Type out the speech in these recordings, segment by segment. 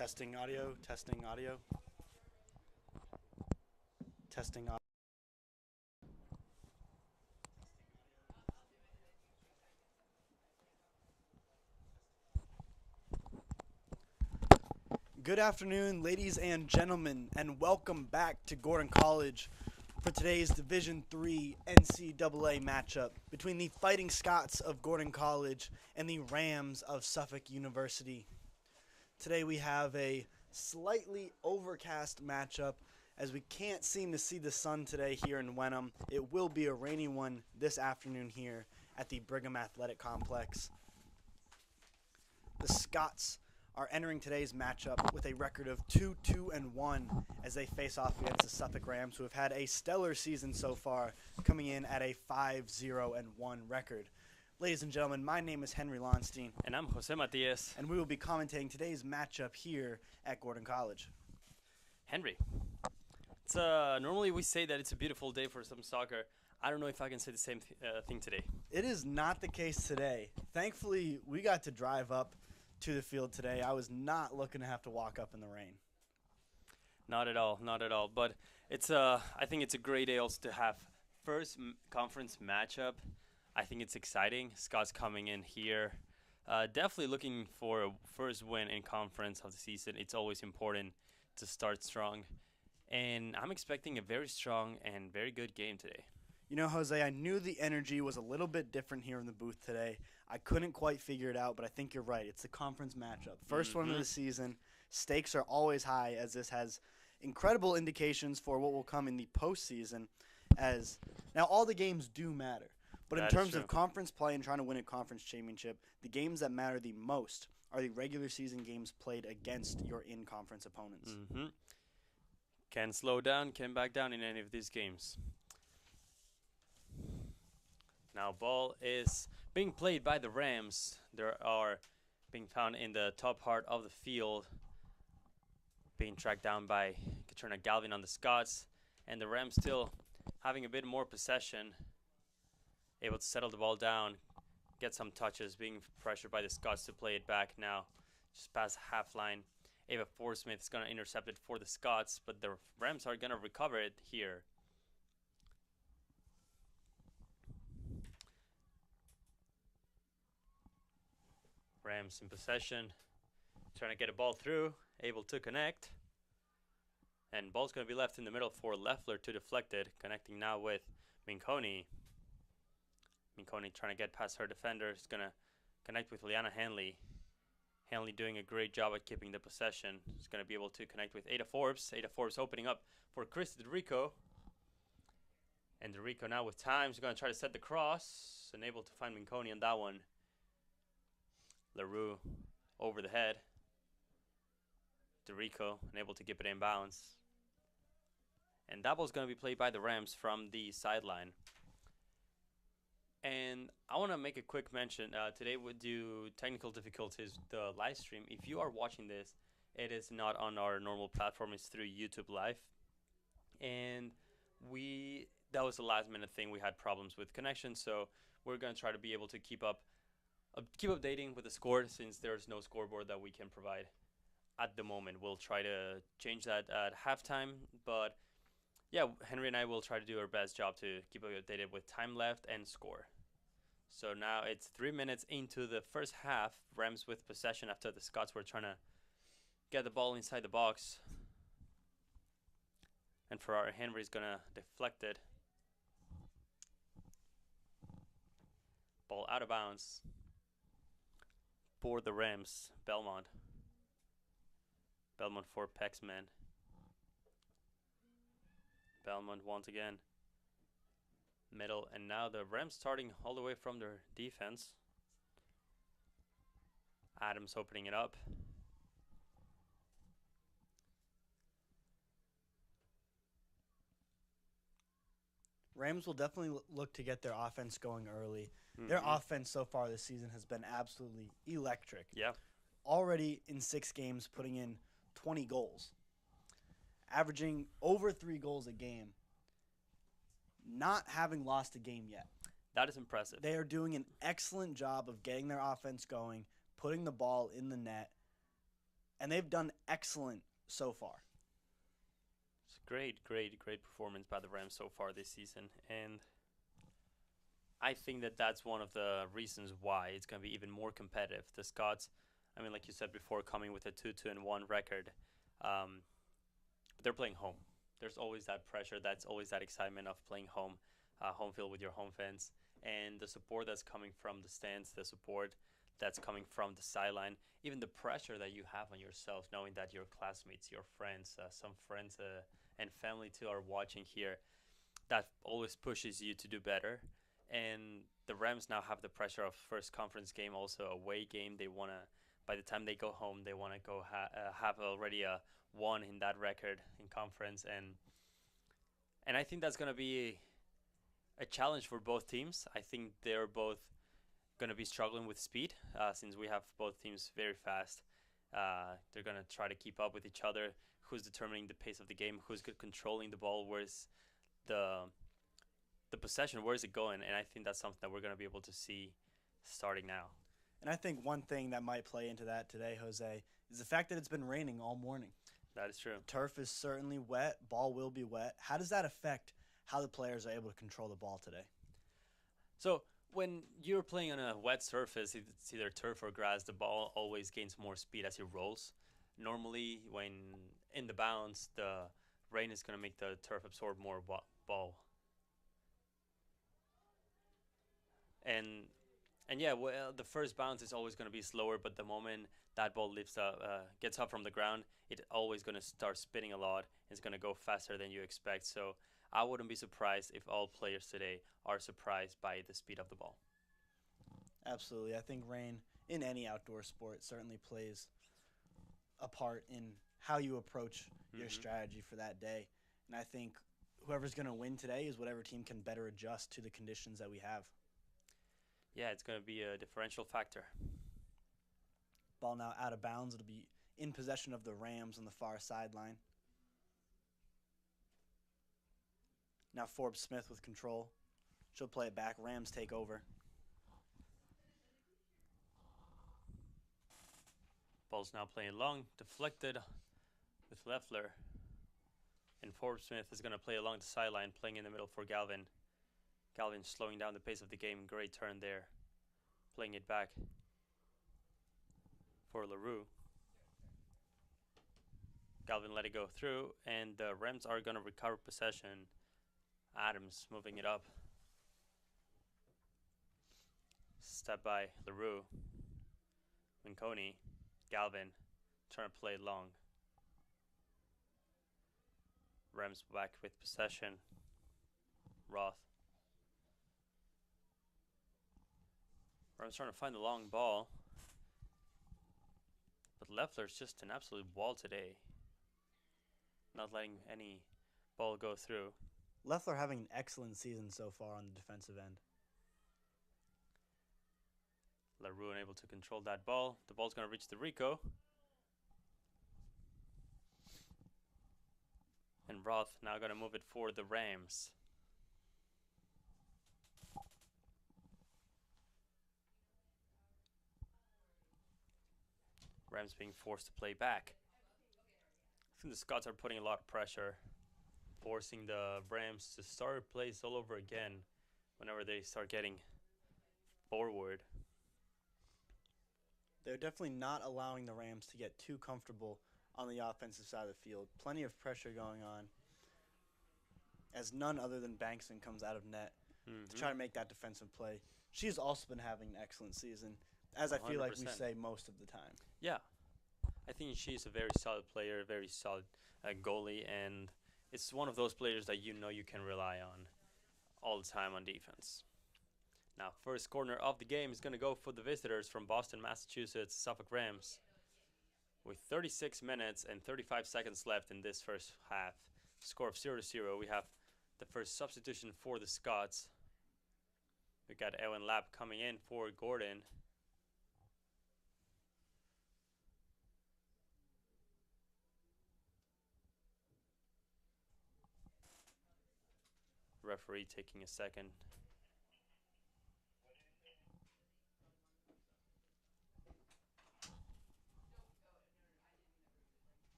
Testing audio, testing audio, testing audio. Good afternoon, ladies and gentlemen, and welcome back to Gordon College for today's Division III NCAA matchup between the Fighting Scots of Gordon College and the Rams of Suffolk University. Today we have a slightly overcast matchup as we can't seem to see the sun today here in Wenham. It will be a rainy one this afternoon here at the Brigham Athletic Complex. The Scots are entering today's matchup with a record of 2-2-1 as they face off against the Suffolk Rams, who have had a stellar season so far, coming in at a 5-0-1 record. Ladies and gentlemen, my name is Henry Lonstein. And I'm Jose Matias. And we will be commentating today's matchup here at Gordon College. Henry, it's normally we say that it's a beautiful day for some soccer. I don't know if I can say the same thing today. It is not the case today. Thankfully, we got to drive up to the field today. I was not looking to have to walk up in the rain. Not at all, not at all. But it's I think it's a great day also to have first conference matchup. I think it's exciting. Scott's coming in here. Definitely looking for a first win in conference of the season. It's always important to start strong. And I'm expecting a very strong and very good game today. You know, Jose, I knew the energy was a little bit different here in the booth today. I couldn't quite figure it out, but I think you're right. It's the conference matchup. First one of the season. Stakes are always high, as this has incredible indications for what will come in the postseason. As now, all the games do matter. But in terms of conference play and trying to win a conference championship, the games that matter the most are the regular season games played against your in-conference opponents. Can slow down, can back down in any of these games. Now ball is being played by the Rams. They are being found in the top part of the field, being tracked down by Katrina Galvin on the Scots, and the Rams still having a bit more possession, able to settle the ball down, get some touches, being pressured by the Scots to play it back now, just past the half line. Ava Forsmith is going to intercept it for the Scots, but the Rams are going to recover it here. Rams in possession, trying to get a ball through, able to connect. And ball's going to be left in the middle for Leffler to deflect it, connecting now with Minconi. Minconi trying to get past her defender. Is going to connect with Liana Hanley. Hanley doing a great job at keeping the possession. She's going to be able to connect with Ada Forbes. Ada Forbes opening up for Chris DeRico. And DeRico now with time. She's going to try to set the cross. And able to find Minconi on that one. LaRue over the head. DeRico unable to keep it in bounds. And that ball's going to be played by the Rams from the sideline. And I want to make a quick mention. Today we do technical difficulties, the live stream. If you are watching this, it is not on our normal platform. It's through YouTube Live. And that was a last minute thing. We had problems with connection. So we're going to try to be able to keep updating with the score, since there's no scoreboard that we can provide at the moment. We'll try to change that at halftime, but yeah, Henry and I will try to do our best job to keep updated with time left and score. So now it's 3 minutes into the first half. Rams with possession after the Scots were trying to get the ball inside the box. And Ferrari Henry's gonna deflect it. Ball out of bounds for the Rams. Belmont for Pexman. Belmont once again. Middle, and now the Rams starting all the way from their defense. Adams opening it up. Rams will definitely look to get their offense going early. Their offense so far this season has been absolutely electric. Yeah. Already in 6 games, putting in 20 goals. Averaging over 3 goals a game. Not having lost a game yet. That is impressive. They are doing an excellent job of getting their offense going, putting the ball in the net, and they've done excellent so far. It's a great performance by the Rams so far this season, and I think that that's one of the reasons why it's going to be even more competitive. The Scots, I mean, like you said before, coming with a 2-2-1 record, um, they're playing home. There's always that pressure. That's always that excitement of playing home field with your home fans, and the support that's coming from the stands, the support that's coming from the sideline, even the pressure that you have on yourself, knowing that your classmates, your friends, some friends and family too are watching here. That always pushes you to do better. And the Rams now have the pressure of first conference game, also away game. They wanna, by the time they go home, they wanna go have already a one in that record in conference, and I think that's gonna be a challenge for both teams. I think they're both gonna be struggling with speed since we have both teams very fast. They're gonna try to keep up with each other. Who's determining the pace of the game? Who's good controlling the ball? Where's the possession? Where is it going? And I think that's something that we're gonna be able to see starting now. And I think one thing that might play into that today, Jose, is the fact that it's been raining all morning. That is true. Turf is certainly wet. Ball will be wet. How does that affect how the players are able to control the ball today? So when you're playing on a wet surface, it's either turf or grass, the ball always gains more speed as it rolls. Normally, when in the bounce, the rain is going to make the turf absorb more ball. And yeah, well, the first bounce is always going to be slower, but the moment that ball lifts up, gets up from the ground, it's always going to start spinning a lot. It's going to go faster than you expect. So I wouldn't be surprised if all players today are surprised by the speed of the ball. Absolutely. I think rain in any outdoor sport certainly plays a part in how you approach your strategy for that day. And I think whoever's going to win today is whatever team can better adjust to the conditions that we have. Yeah, it's going to be a differential factor. Ball now out of bounds. It'll be in possession of the Rams on the far sideline. Now Forbes Smith with control. She'll play it back. Rams take over. Ball's now playing long, deflected with Leffler. And Forbes Smith is going to play along the sideline, playing in the middle for Galvin. Galvin slowing down the pace of the game. Great turn there. Playing it back for LaRue. Galvin let it go through, and the Rams are going to recover possession. Adams moving it up. Step by LaRue. Minconi. Galvin trying to play it long. Rams back with possession. Roth. Rams trying to find the long ball. But Leffler's just an absolute wall today. Not letting any ball go through. Leffler having an excellent season so far on the defensive end. LaRue unable to control that ball. The ball's going to reach the Rico. And Roth now going to move it for the Rams. Rams being forced to play back. I think the Scots are putting a lot of pressure, forcing the Rams to start plays all over again whenever they start getting forward. They're definitely not allowing the Rams to get too comfortable on the offensive side of the field. Plenty of pressure going on as none other than Bankson comes out of net to try to make that defensive play. She's also been having an excellent season, as I feel like we 100%. say most of the time. Yeah, I think she's a very solid player, very solid goalie, and it's one of those players that you know you can rely on all the time on defense. Now, first corner of the game is going to go for the visitors from Boston, Massachusetts, Suffolk Rams. With 36 minutes and 35 seconds left in this first half, score of 0-0, we have the first substitution for the Scots. We got Ewan Lapp coming in for Gordon. Referee taking a second.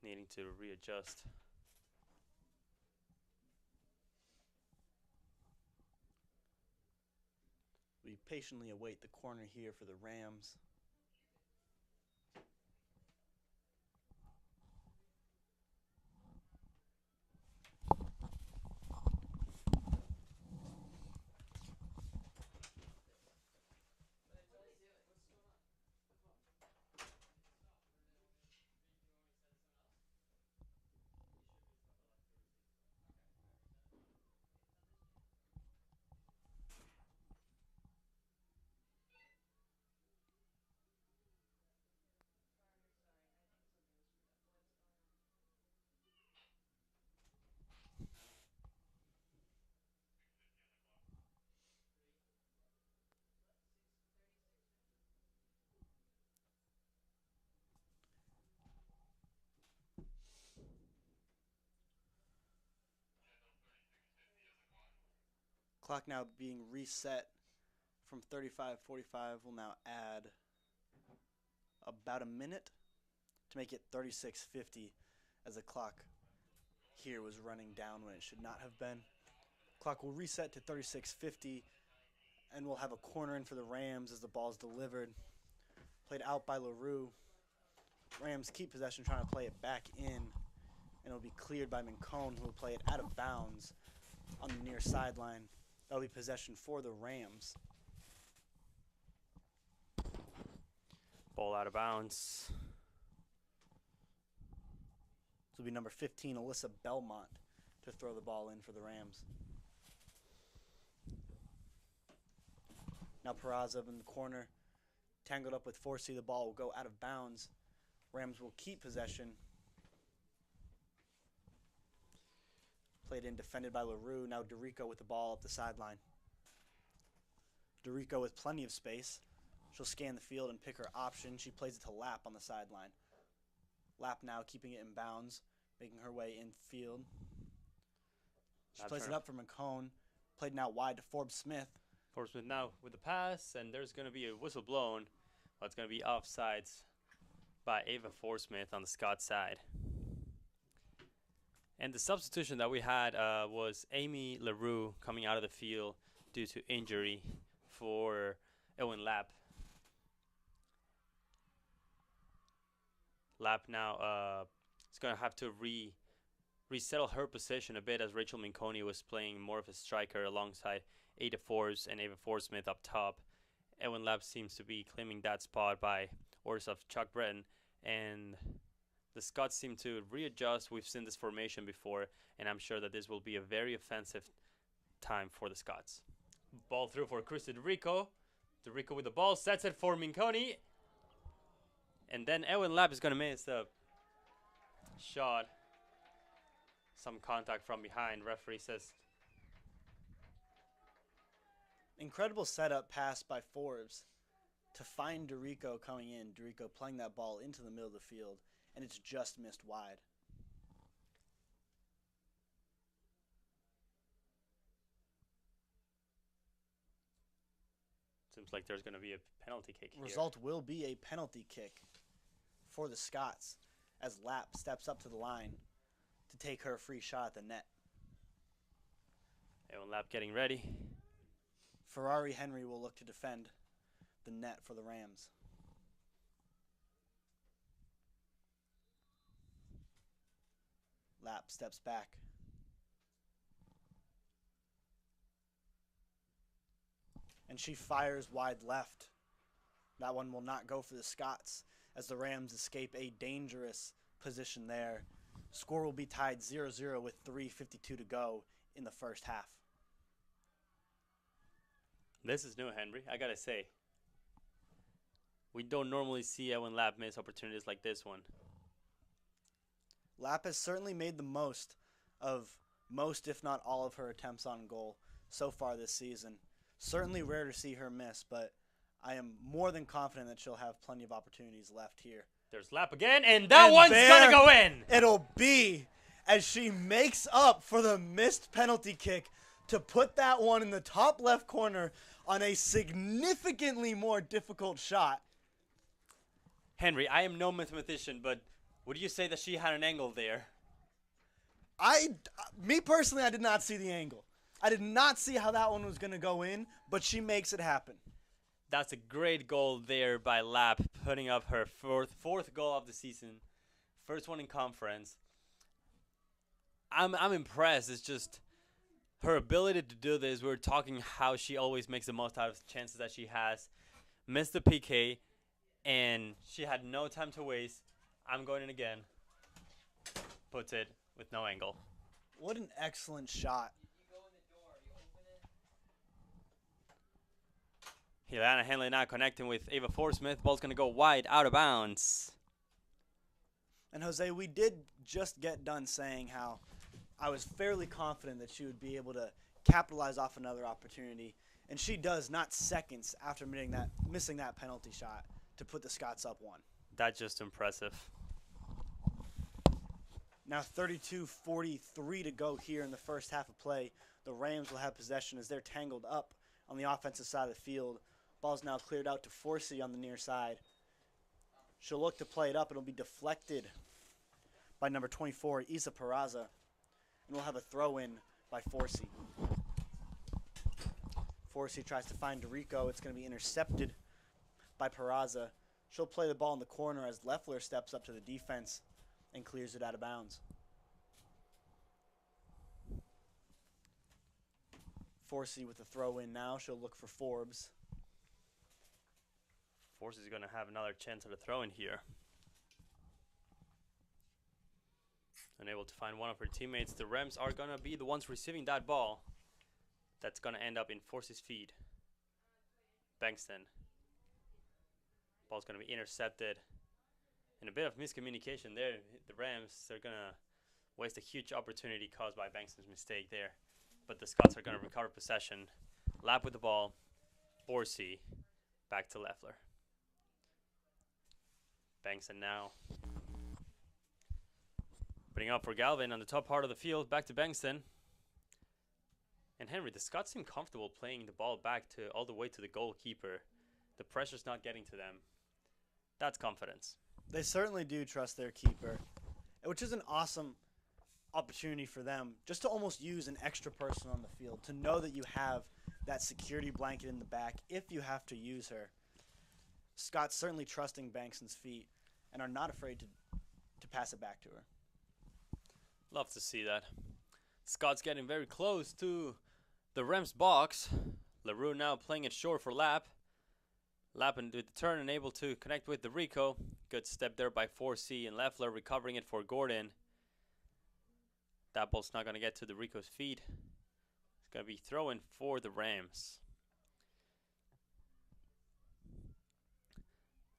needing to readjust. We patiently await the corner here for the Rams. Clock now being reset from 35:45. We'll now add about a minute to make it 36:50, as the clock here was running down when it should not have been. Clock will reset to 36:50, and we'll have a corner in for the Rams as the ball is delivered. Played out by LaRue. Rams keep possession, trying to play it back in, and it'll be cleared by Mincone, who will play it out of bounds on the near sideline. That'll be possession for the Rams. Ball out of bounds. This will be number 15, Alyssa Belmont, to throw the ball in for the Rams. Now Peraza in the corner, tangled up with Forsey. The ball will go out of bounds. Rams will keep possession. Played in, defended by LaRue. Now Dorico with the ball up the sideline. Dorico with plenty of space. She'll scan the field and pick her option. She plays it to Lapp on the sideline. Lapp now keeping it in bounds, making her way in field. She plays it up for McCone. Played now wide to Forbes Smith. Forbes Smith now with the pass, and there's going to be a whistle blown. But it's going to be offsides by Ava Forsmith on the Scott side. And the substitution that we had was Amy LaRue coming out of the field due to injury for Owen Lapp. Lapp now is going to have to resettle her position a bit, as Rachel Mincone was playing more of a striker alongside Ada Forbes and Ava Forsmith up top. Owen Lapp seems to be claiming that spot by orders of Chuck Breton, and the Scots seem to readjust. We've seen this formation before, and I'm sure that this will be a very offensive time for the Scots. Ball through for Krista Dorico. Dorico with the ball, sets it for Mincone. And then Owen Lapp is going to miss the shot. Some contact from behind. Referee says. Incredible setup pass by Forbes to find Dorico coming in. Dorico playing that ball into the middle of the field, and it's just missed wide. Seems like there's going to be a penalty kick here. Result will be a penalty kick for the Scots as Lapp steps up to the line to take her free shot at the net. Owen Lapp getting ready. Ferrari Henry will look to defend the net for the Rams. Lapp steps back. And she fires wide left. That one will not go for the Scots as the Rams escape a dangerous position there. Score will be tied 0-0 with 3:52 to go in the first half. This is new, Henry. I gotta say, we don't normally see Owen Lapp miss opportunities like this one. Lapp has certainly made the most of most, if not all, of her attempts on goal so far this season. Certainly rare to see her miss, but I am more than confident that she'll have plenty of opportunities left here. There's Lapp again, and that one's gonna go in. It'll be as she makes up for the missed penalty kick to put that one in the top left corner on a significantly more difficult shot. Henry, I am no mathematician, but Would you say that she had an angle there? Me personally, I did not see the angle. I did not see how that one was going to go in, but she makes it happen. That's a great goal there by Lap, putting up her fourth goal of the season, first one in conference. I'm impressed. It's just her ability to do this. We were talking how she always makes the most out of the chances that she has. Missed the PK, and she had no time to waste. I'm going in again. Puts it with no angle. What an excellent shot. Helena Henley now connecting with Ava Forsmith. Ball's going to go wide, out of bounds. And Jose, we did just get done saying how I was fairly confident that she would be able to capitalize off another opportunity. And she does, not seconds after missing that penalty shot to put the Scots up 1. That's just impressive. Now 32-43 to go here in the first half of play. The Rams will have possession as they're tangled up on the offensive side of the field. Ball's now cleared out to Forsey on the near side. She'll look to play it up. It'll be deflected by number 24, Isa Peraza. And we'll have a throw-in by Forsey. Forsey tries to find Dorico. It's going to be intercepted by Peraza. She'll play the ball in the corner as Leffler steps up to the defense and clears it out of bounds. Forsey with the throw-in now. She'll look for Forbes. Force is going to have another chance at a throw in here. Unable to find one of her teammates. The Rams are going to be the ones receiving that ball. That's going to end up in Force's feet. Bankston. Ball's going to be intercepted. And a bit of miscommunication there. The Rams, they're going to waste a huge opportunity caused by Bankston's mistake there. But the Scots are going to recover possession. Lap with the ball. Forsey. Back to Leffler. Bankston now. Putting up for Galvin on the top part of the field. Back to Bankston. And Henry, the Scots seem comfortable playing the ball back to all the way to the goalkeeper. The pressure's not getting to them. That's confidence. They certainly do trust their keeper, which is an awesome opportunity for them just to almost use an extra person on the field, to know that you have that security blanket in the back if you have to use her. Scott's certainly trusting Bankston's feet and are not afraid to pass it back to her. Love to see that. Scott's getting very close to the Rams box. LaRue now playing it short for Lap. Lap with the turn and able to connect with the Rico. Good step there by 4C and Leffler recovering it for Gordon. That ball's not going to get to the Rico's feet. It's going to be throw-in for the Rams.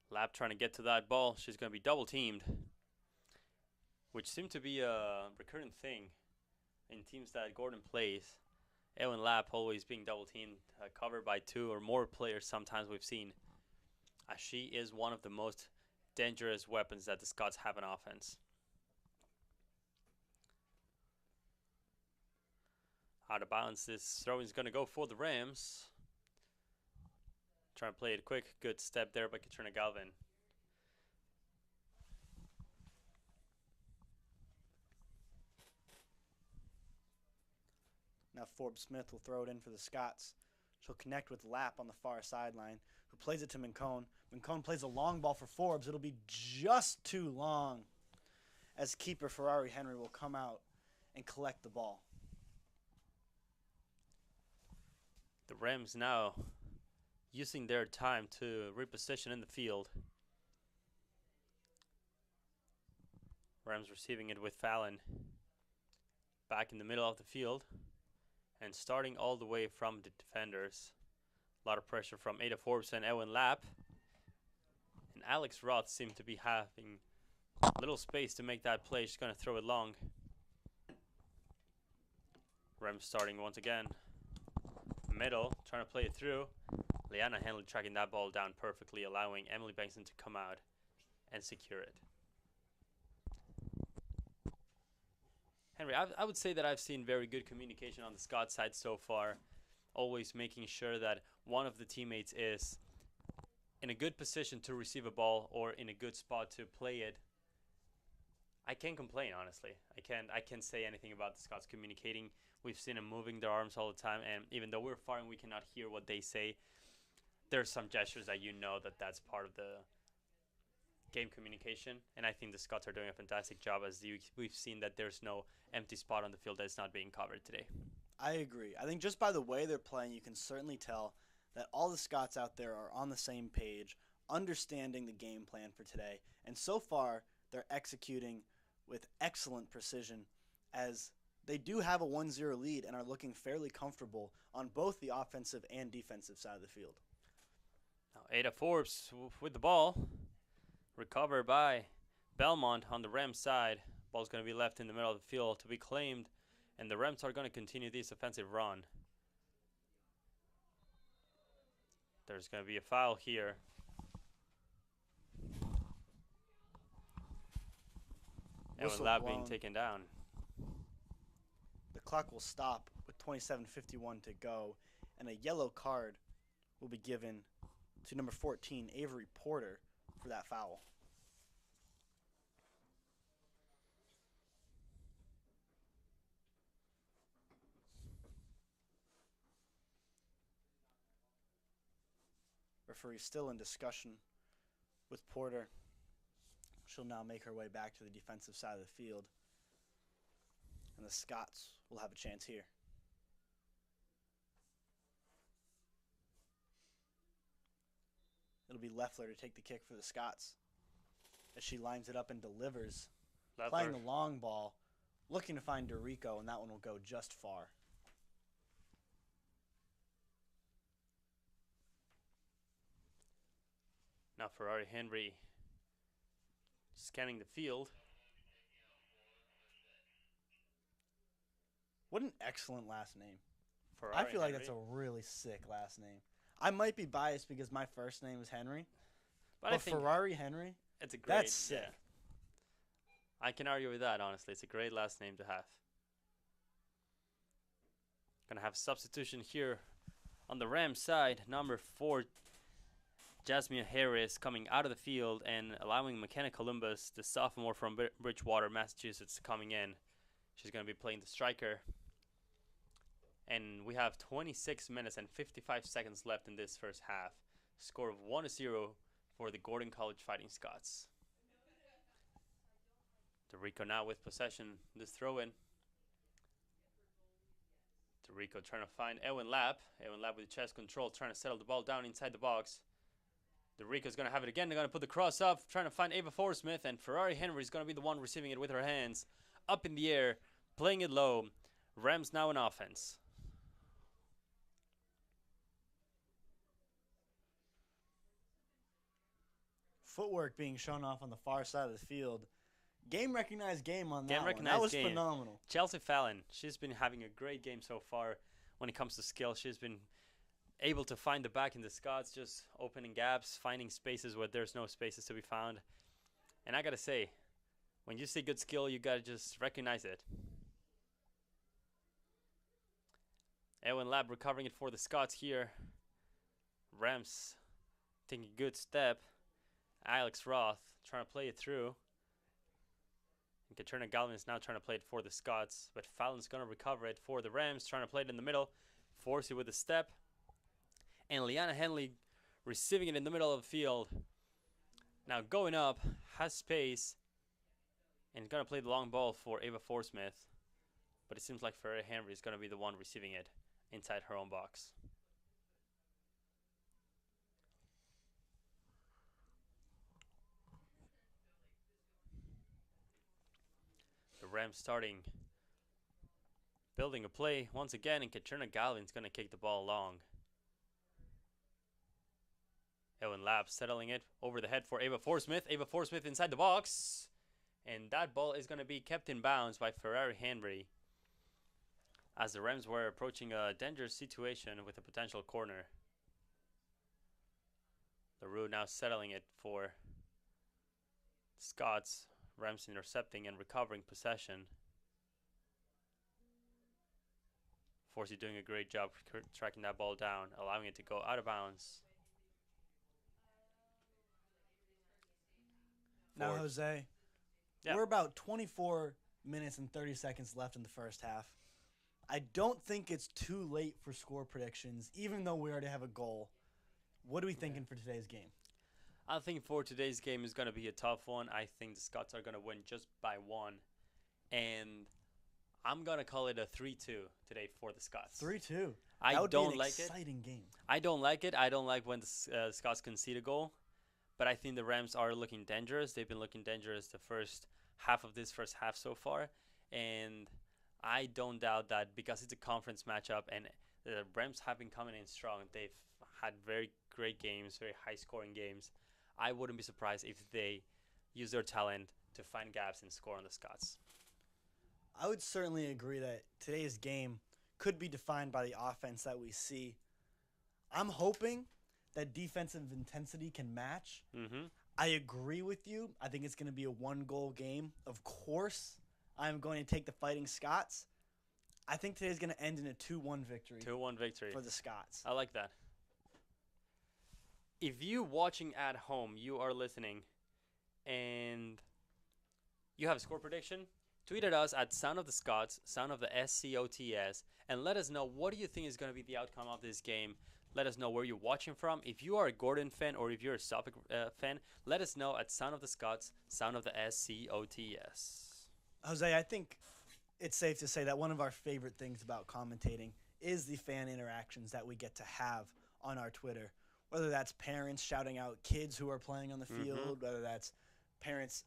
Lap trying to get to that ball. She's going to be double teamed, which seemed to be a recurrent thing in teams that Gordon plays. Ewan Lap always being double teamed, covered by 2 or more players sometimes we've seen. She is one of the most dangerous weapons that the Scots have in offense. Out of bounds, this throw is going to go for the Rams. Trying to play it quick. Good step there by Katrina Galvin. Now Forbes Smith will throw it in for the Scots. She'll connect with Lap on the far sideline, who plays it to Mincone. Mincone plays a long ball for Forbes. It'll be just too long, as keeper Ferrari Henry will come out and collect the ball. The Rams now using their time to reposition in the field. Rams receiving it with Fallon back in the middle of the field and starting all the way from the defenders. A lot of pressure from Ada Forbes and Ewan Lap. And Alex Roth seemed to be having a little space to make that play. She's going to throw it long. Rams starting once again. Middle, trying to play it through. Liana Henley tracking that ball down perfectly, allowing Emily Bankston to come out and secure it. Henry, I would say that I've seen very good communication on the Scots side so far, always making sure that one of the teammates is in a good position to receive a ball or in a good spot to play it I can't complain, honestly. I can't say anything about the Scots communicating. We've seen them moving their arms all the time, and even though we're far and we cannot hear what they say, there's some gestures that you know that that's part of the game communication. And I think the Scots are doing a fantastic job, as we've seen that there's no empty spot on the field that's not being covered today. I agree. I think just by the way they're playing, you can certainly tell that all the Scots out there are on the same page, understanding the game plan for today. And so far, they're executing with excellent precision, as they do have a 1-0 lead and are looking fairly comfortable on both the offensive and defensive side of the field. Now Ada Forbes with the ball. Recovered by Belmont on the Rams side. Ball's going to be left in the middle of the field to be claimed. And the Rams are going to continue this offensive run. There's going to be a foul here. Ewan Lab being taken down. The clock will stop with 27:51 to go, and a yellow card will be given to number 14, Avery Porter, for that foul. Referee still in discussion with Porter. She'll now make her way back to the defensive side of the field, and the Scots will have a chance here. It'll be Leffler to take the kick for the Scots, as she lines it up and delivers, playing the long ball, looking to find Dorico, and that one will go just far. Now Ferrari Henry scanning the field. What an excellent last name. Ferrari I feel like Henry. that's a really sick last name. I might be biased because my first name is Henry, But I think Ferrari Henry, it's a great. that's sick. Yeah. I can argue with that, honestly. It's a great last name to have. Gonna have substitution here on the Rams side. Number 4, Jasmine Harris, coming out of the field and allowing McKenna Columbus, the sophomore from Bridgewater, Massachusetts, coming in. She's gonna be playing the striker. And we have 26 minutes and 55 seconds left in this first half. Score of 1-0 for the Gordon College Fighting Scots. Dorico now with possession. This throw-in. Dorico trying to find Ewan Lab. Ewan Lab with chest control, trying to settle the ball down inside the box. Dorico's going to have it again. They're going to put the cross up, trying to find Ava Forsmith, and Ferrari Henry is going to be the one receiving it with her hands up in the air, playing it low. Rams now in offense. Footwork being shown off on the far side of the field. Game recognized game on that Game one. recognized That was game. phenomenal. Chelsea Fallon, she's been having a great game so far when it comes to skill. She's been able to find the back in the Scots, just opening gaps, finding spaces where there's no spaces to be found. And I got to say, when you see good skill, you got to just recognize it. Ewan Lab recovering it for the Scots here. Rams taking a good step. Alex Roth trying to play it through. And Katrina Galvin is now trying to play it for the Scots, but Fallon's going to recover it for the Rams, trying to play it in the middle. Forsey with a step. And Liana Henley receiving it in the middle of the field. Now going up, has space, and going to play the long ball for Ava Forsmith. But it seems like Ferrari Henry is going to be the one receiving it inside her own box. The Rams starting, building a play once again, and Katrina Galvin's going to kick the ball long. Ewan Lab settling it over the head for Ava Forsmith. Ava Forsmith inside the box. And that ball is going to be kept in bounds by Ferrari Henry, as the Rams were approaching a dangerous situation with a potential corner. LaRue now settling it for Scots. Rams intercepting and recovering possession. Forsey doing a great job tracking that ball down, allowing it to go out of bounds. Now, Jose, Yeah. We're about 24 minutes and 30 seconds left in the first half. I don't think it's too late for score predictions, even though we already have a goal. What are we thinking for today's game? I think for today's game is going to be a tough one. I think the Scots are going to win just by 1. And I'm going to call it a 3-2 today for the Scots. 3-2. I That would don't be an like it. exciting game. I don't like it. I don't like when the Scots concede a goal. But I think the Rams are looking dangerous. They've been looking dangerous the first half of this first half so far. And I don't doubt that because it's a conference matchup and the Rams have been coming in strong. They've had very great games, very high-scoring games. I wouldn't be surprised if they use their talent to find gaps and score on the Scots. I would certainly agree that today's game could be defined by the offense that we see. I'm hoping that defensive intensity can match. Mm-hmm. I agree with you. I think it's going to be a 1-goal game. Of course, I'm going to take the Fighting Scots. I think today's going to end in a 2-1 victory. 2-1 victory. For the Scots. I like that. If you watching at home, you are listening, and you have a score prediction, tweet at us at Sound of the Scots, Sound of the SCOTS, and let us know what do you think is going to be the outcome of this game. Let us know where you're watching from. If you are a Gordon fan or if you're a Suffolk fan, let us know at Sound of the Scots, Sound of the SCOTS. Jose, I think it's safe to say that one of our favorite things about commentating is the fan interactions that we get to have on our Twitter. Whether that's parents shouting out kids who are playing on the field, whether that's parents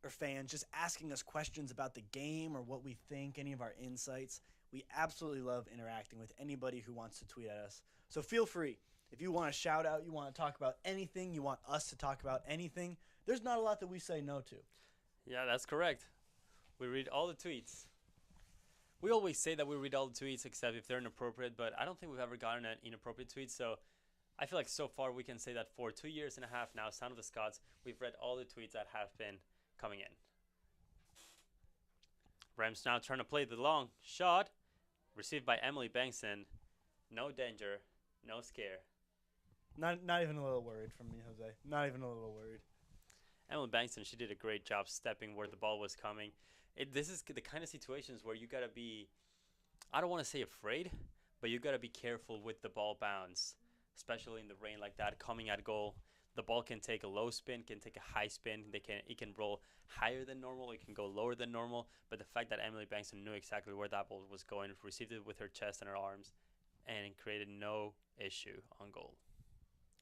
or fans just asking us questions about the game or what we think, any of our insights. We absolutely love interacting with anybody who wants to tweet at us. So feel free. If you want to shout out, you want to talk about anything, you want us to talk about anything, there's not a lot that we say no to. Yeah, that's correct. We read all the tweets. We always say that we read all the tweets except if they're inappropriate, but I don't think we've ever gotten an inappropriate tweet, so I feel like so far we can say that for 2.5 years now, Sound of the Scots, we've read all the tweets that have been coming in. Rams now trying to play the long shot, received by Emily Bankston. No danger, no scare. Not even a little worried from me, Jose. Not even a little worried. Emily Bankston, she did a great job stepping where the ball was coming. This is the kind of situations where you got to be, I don't want to say afraid, but you got to be careful with the ball bounce, especially in the rain like that, coming at goal. The ball can take a low spin, can take a high spin. It can roll higher than normal. It can go lower than normal. But the fact that Emily Bankston knew exactly where that ball was going, received it with her chest and her arms, and created no issue on goal.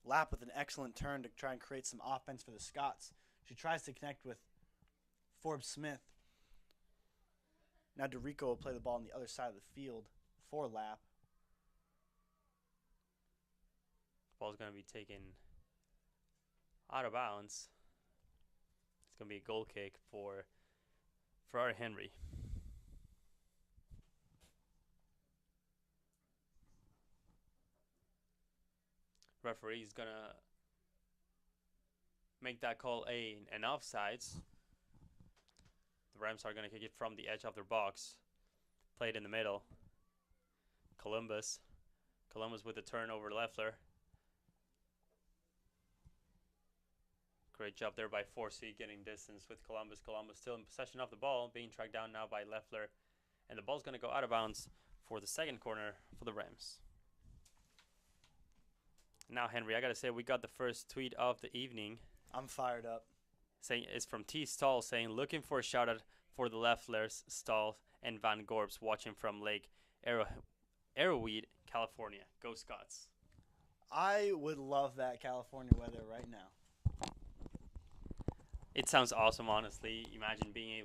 Lapp with an excellent turn to try and create some offense for the Scots. She tries to connect with Forbes Smith. Now DeRico will play the ball on the other side of the field for Lapp. Ball's going to be taken out of bounds. It's going to be a goal kick for our Henry. Referee is going to make that call an offsides. The Rams are going to kick it from the edge of their box. Play it in the middle. Columbus with the turn over Leffler. Great job there by Forsey getting distance with Columbus. Columbus still in possession of the ball, being tracked down now by Leffler. And the ball's going to go out of bounds for the second corner for the Rams. Now, Henry, I got to say, we got the first tweet of the evening. I'm fired up. It's from T. Stahl saying, looking for a shout out for the Lefflers, Stahl, and Van Gorps watching from Lake Arrowweed, California. Go Scots. I would love that California weather right now. It sounds awesome, honestly. Imagine being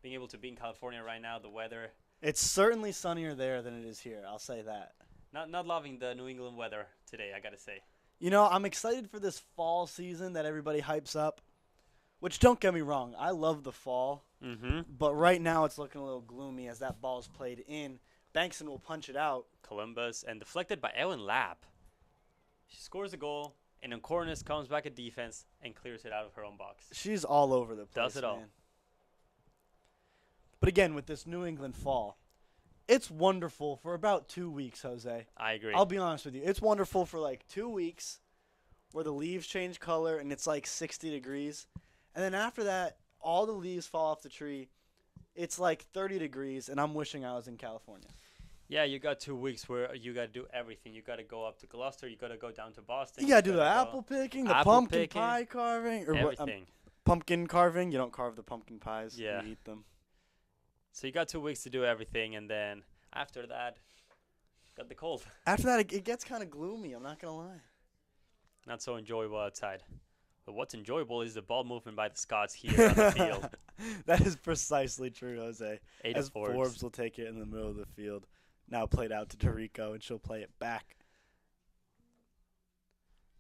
able to be in California right now. The weather. It's certainly sunnier there than it is here. I'll say that. Not loving the New England weather today, I gotta say. You know, I'm excited for this fall season that everybody hypes up. Which, don't get me wrong, I love the fall. But right now it's looking a little gloomy as that ball's played in. Bankston will punch it out. Columbus and deflected by Ellen Lapp. She scores a goal, and then Cornish comes back at defense and clears it out of her own box. She's all over the place, Does it all. man. But again, with this New England fall, it's wonderful for about 2 weeks, Jose. I agree. I'll be honest with you. It's wonderful for like 2 weeks where the leaves change color and it's like 60 degrees. And then after that, all the leaves fall off the tree. It's like 30 degrees, and I'm wishing I was in California. Yeah, you got 2 weeks where you got to do everything. You got to go up to Gloucester. You got to go down to Boston. You got to do the apple picking, the apple pumpkin picking, pie carving. Or everything. Pumpkin carving. You don't carve the pumpkin pies. Yeah. You eat them. So you got 2 weeks to do everything, and then after that, got the cold. After that, it gets kind of gloomy. I'm not going to lie. Not so enjoyable outside. But what's enjoyable is the ball movement by the Scots here on the field. That is precisely true, Jose. As Forbes will take it in the middle of the field. Now played out to Dorico, and she'll play it back.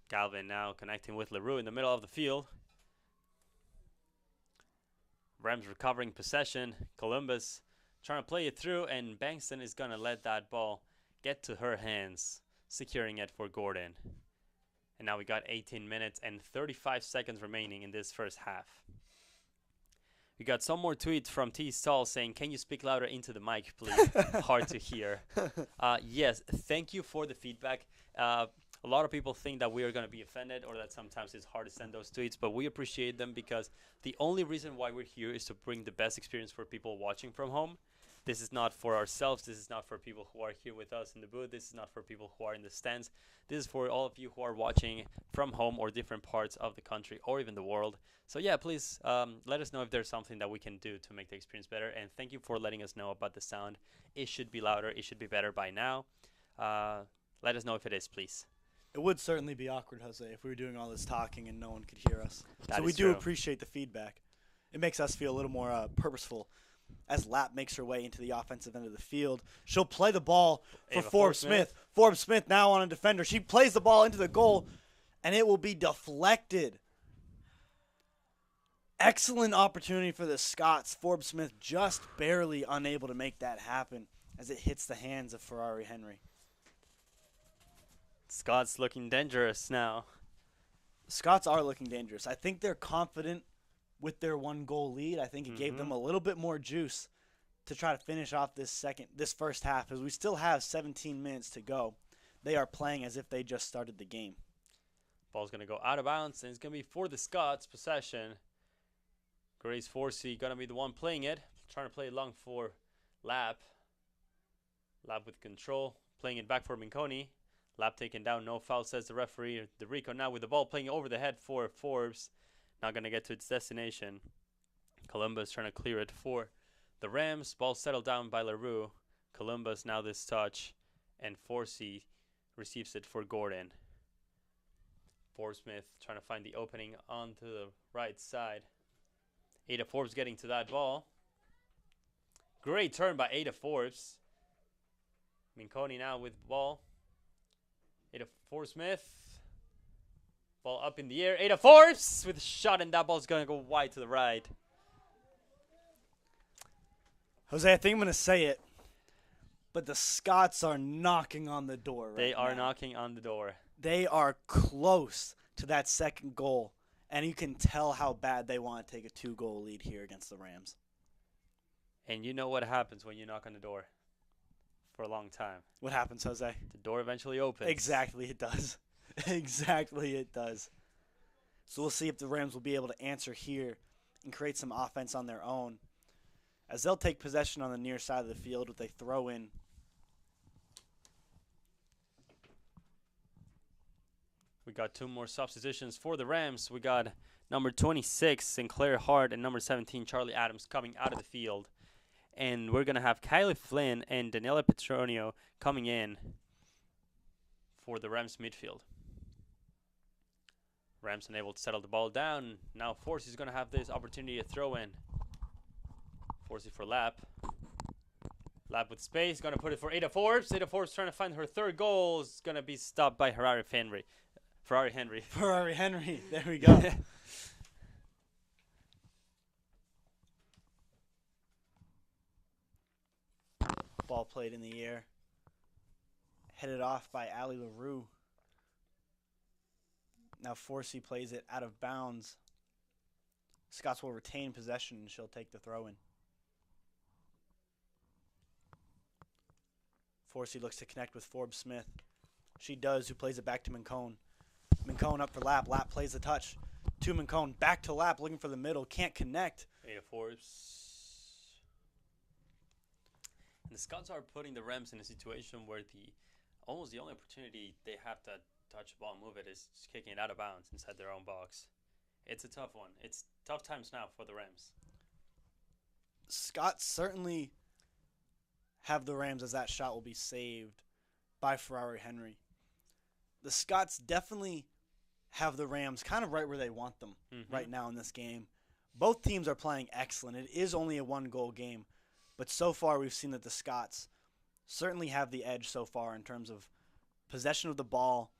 Galvin now connecting with LaRue in the middle of the field. Rams recovering possession. Columbus trying to play it through, and Bankston is going to let that ball get to her hands, securing it for Gordon. And now we got 18 minutes and 35 seconds remaining in this first half. We got some more tweets from T. Stahl saying, "Can you speak louder into the mic, please?" Hard to hear. Yes, thank you for the feedback. A lot of people think that we are going to be offended or that sometimes it's hard to send those tweets, but we appreciate them because the only reason why we're here is to bring the best experience for people watching from home. This is not for ourselves. This is not for people who are here with us in the booth. This is not for people who are in the stands. This is for all of you who are watching from home or different parts of the country or even the world. So yeah, please let us know if there's something that we can do to make the experience better. And thank you for letting us know about the sound. It should be louder. It should be better by now. Let us know if it is, please. It would certainly be awkward, Jose, if we were doing all this talking and no one could hear us. So we do appreciate the feedback. It makes us feel a little more purposeful. As Lapp makes her way into the offensive end of the field, she'll play the ball for Forbes Smith. Forbes Smith now on a defender. She plays the ball into the goal, and it will be deflected. Excellent opportunity for the Scots. Forbes Smith just barely unable to make that happen as it hits the hands of Ferrari Henry. Scots looking dangerous now. Scots are looking dangerous. I think they're confident with their 1-goal lead. I think it gave them a little bit more juice to try to finish off this first half, as we still have 17 minutes to go. They are playing as if they just started the game. Ball's going to go out of bounds, and it's going to be for the Scots possession. Grace Forsey going to be the one playing it, trying to play it long for Lapp. Lapp with control, playing it back for Minconi. Lapp taken down, no foul, says the referee. Dorico now with the ball playing over the head for Forbes. Not going to get to its destination. Columbus trying to clear it for the Rams. Ball settled down by LaRue. Columbus now this touch. And Forsey receives it for Gordon. Forbes Smith trying to find the opening onto the right side. Ada Forbes getting to that ball. Great turn by Ada Forbes. Minconi now with ball. Ada Forbes Smith. Ball up in the air. Ada Forbes with a shot, and that ball's going to go wide to the right. Jose, I think I'm going to say it, but the Scots are knocking on the door right now. They are knocking on the door. They are close to that second goal, and you can tell how bad they want to take a 2-goal lead here against the Rams. And you know what happens when you knock on the door for a long time. What happens, Jose? The door eventually opens. Exactly, it does. Exactly, it does. So we'll see if the Rams will be able to answer here and create some offense on their own, as they'll take possession on the near side of the field with a throw in. We got 2 more substitutions for the Rams. We got number 26, Sinclair Hart, and number 17, Charlie Adams, coming out of the field. And we're going to have Kylie Flynn and Daniela Petronio coming in for the Rams midfield. Rams unable to settle the ball down. Now Forsey is going to have this opportunity to throw in. Forsey for Lapp. Lapp with space. Going to put it for Ada Forbes. Ada Forbes trying to find her 3rd goal. Is going to be stopped by Ferrari Henry. Ferrari Henry. There we go. Ball played in the air. Headed off by Allie LaRue. Now Forsey plays it out of bounds. Scots will retain possession, and she'll take the throw-in. Forsey looks to connect with Forbes Smith. She does, who plays it back to Mincone. Mincone up for Lapp. Lapp plays the touch. To Mincone, back to Lap, looking for the middle, can't connect. Ada Forbes. And the Scots are putting the Rams in a situation where almost the only opportunity they have to touch the ball and move it is just kicking it out of bounds inside their own box. It's a tough one. It's tough times now for the Rams. Scots certainly have the Rams as that shot will be saved by Ferrari Henry. The Scots definitely have the Rams kind of right where they want them right now in this game. Both teams are playing excellent. It is only a one-goal game, but so far we've seen that the Scots certainly have the edge so far in terms of possession of the ball,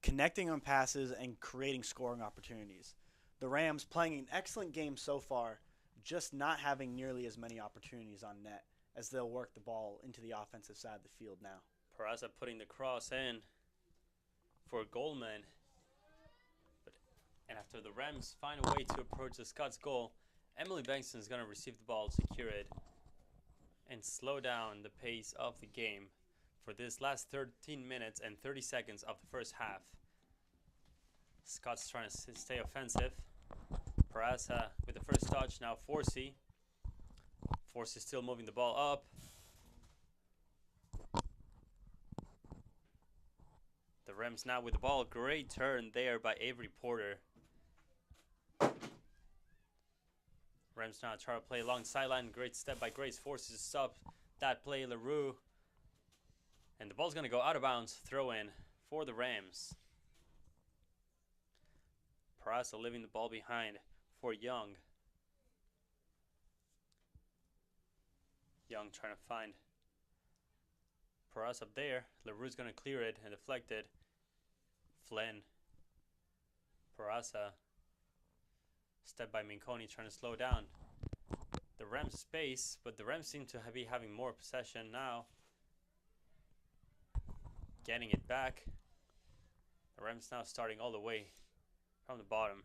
connecting on passes, and creating scoring opportunities. The Rams playing an excellent game so far, just not having nearly as many opportunities on net as they'll work the ball into the offensive side of the field now. Peraza putting the cross in for Goldman. And after the Rams find a way to approach the Scots goal, Emily Bankston is going to receive the ball, secure it, and slow down the pace of the game for this last 13 minutes and 30 seconds of the first half. Scots trying to stay offensive. Peraza with the first touch, now Forsey. Forsey still moving the ball up. The Rams now with the ball. Great turn there by Avery Porter. Rams now try to play along sideline. Great step by Grace. Forces to stop that play. LaRue. And the ball's going to go out of bounds. Throw in for the Rams. Peraza leaving the ball behind for Young. Young trying to find Peraza up there. LaRue's going to clear it and deflect it. Flynn. Peraza. Step by Mincone trying to slow down the Rams space, but the Rams seem to be having more possession now. Getting it back. The Rams now starting all the way from the bottom.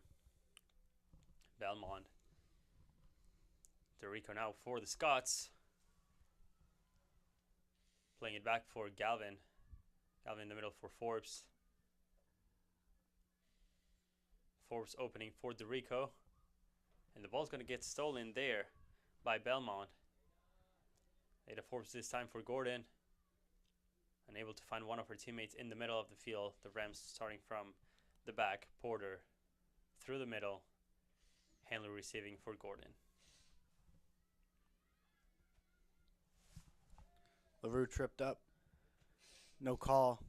Belmont. Dorico now for the Scots. Playing it back for Galvin. Galvin in the middle for Forbes. Forbes opening for Dorico. And the ball's going to get stolen there by Belmont. Ada Forbes this time for Gordon. Unable to find one of her teammates in the middle of the field. The Rams starting from the back. Porter through the middle. Handler receiving for Gordon. LaRue tripped up. No call.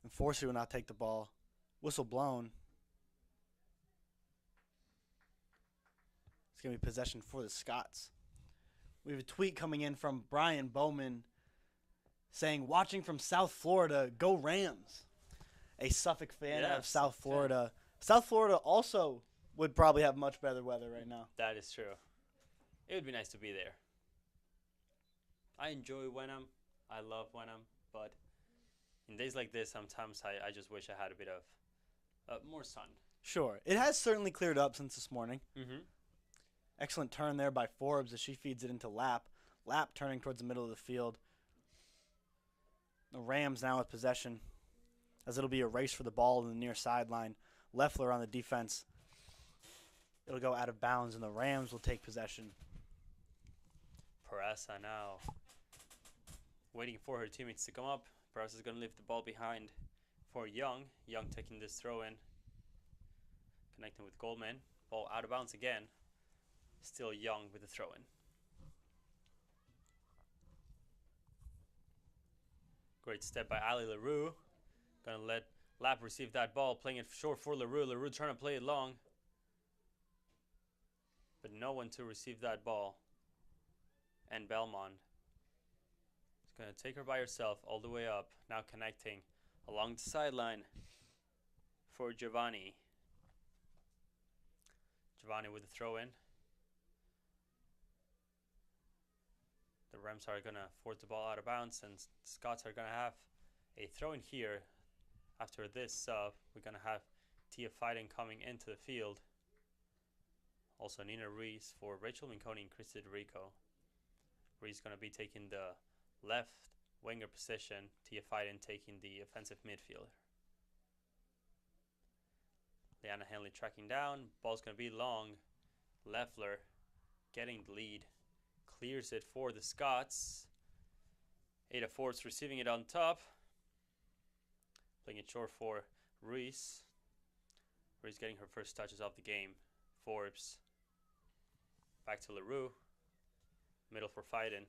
And Forsey will not take the ball. Whistle blown. It's going to be possession for the Scots. We have a tweet coming in from Brian Bowman saying, watching from South Florida, go Rams. A Suffolk fan of South Florida. South Florida also would probably have much better weather right now. That is true. It would be nice to be there. I enjoy Wenham. I love Wenham. But in days like this, sometimes I just wish I had a bit of more sun. Sure. It has certainly cleared up since this morning. Mm-hmm. Excellent turn there by Forbes as she feeds it into Lap. Lap turning towards the middle of the field. The Rams now with possession as it'll be a race for the ball in the near sideline. Leffler on the defense. It'll go out of bounds and the Rams will take possession. Peraza now waiting for her teammates to come up. Peraza's going to leave the ball behind for Young. Young taking this throw in. Connecting with Goldman. Ball out of bounds again. Still Young with the throw in. Great step by Ali LaRue. Going to let Lap receive that ball. Playing it short for LaRue. LaRue trying to play it long. But no one to receive that ball. And Belmont is going to take her by herself all the way up. Now connecting along the sideline for Giovanni. Giovanni with the throw in. The Rams are going to force the ball out of bounds, and Scots are going to have a throw in here. After this sub, we're going to have Tia Fiden coming into the field. Also Nina Reese for Rachel Mincone and Christy Dorico. Reese going to be taking the left winger position. Tia Fiden taking the offensive midfielder. Leanna Henley tracking down. Ball's going to be long. Leffler getting the lead. Clears it for the Scots. Ada Forbes receiving it on top. Playing it short for Ruiz. Ruiz getting her first touches of the game. Forbes. Back to LaRue. Middle for Fiden.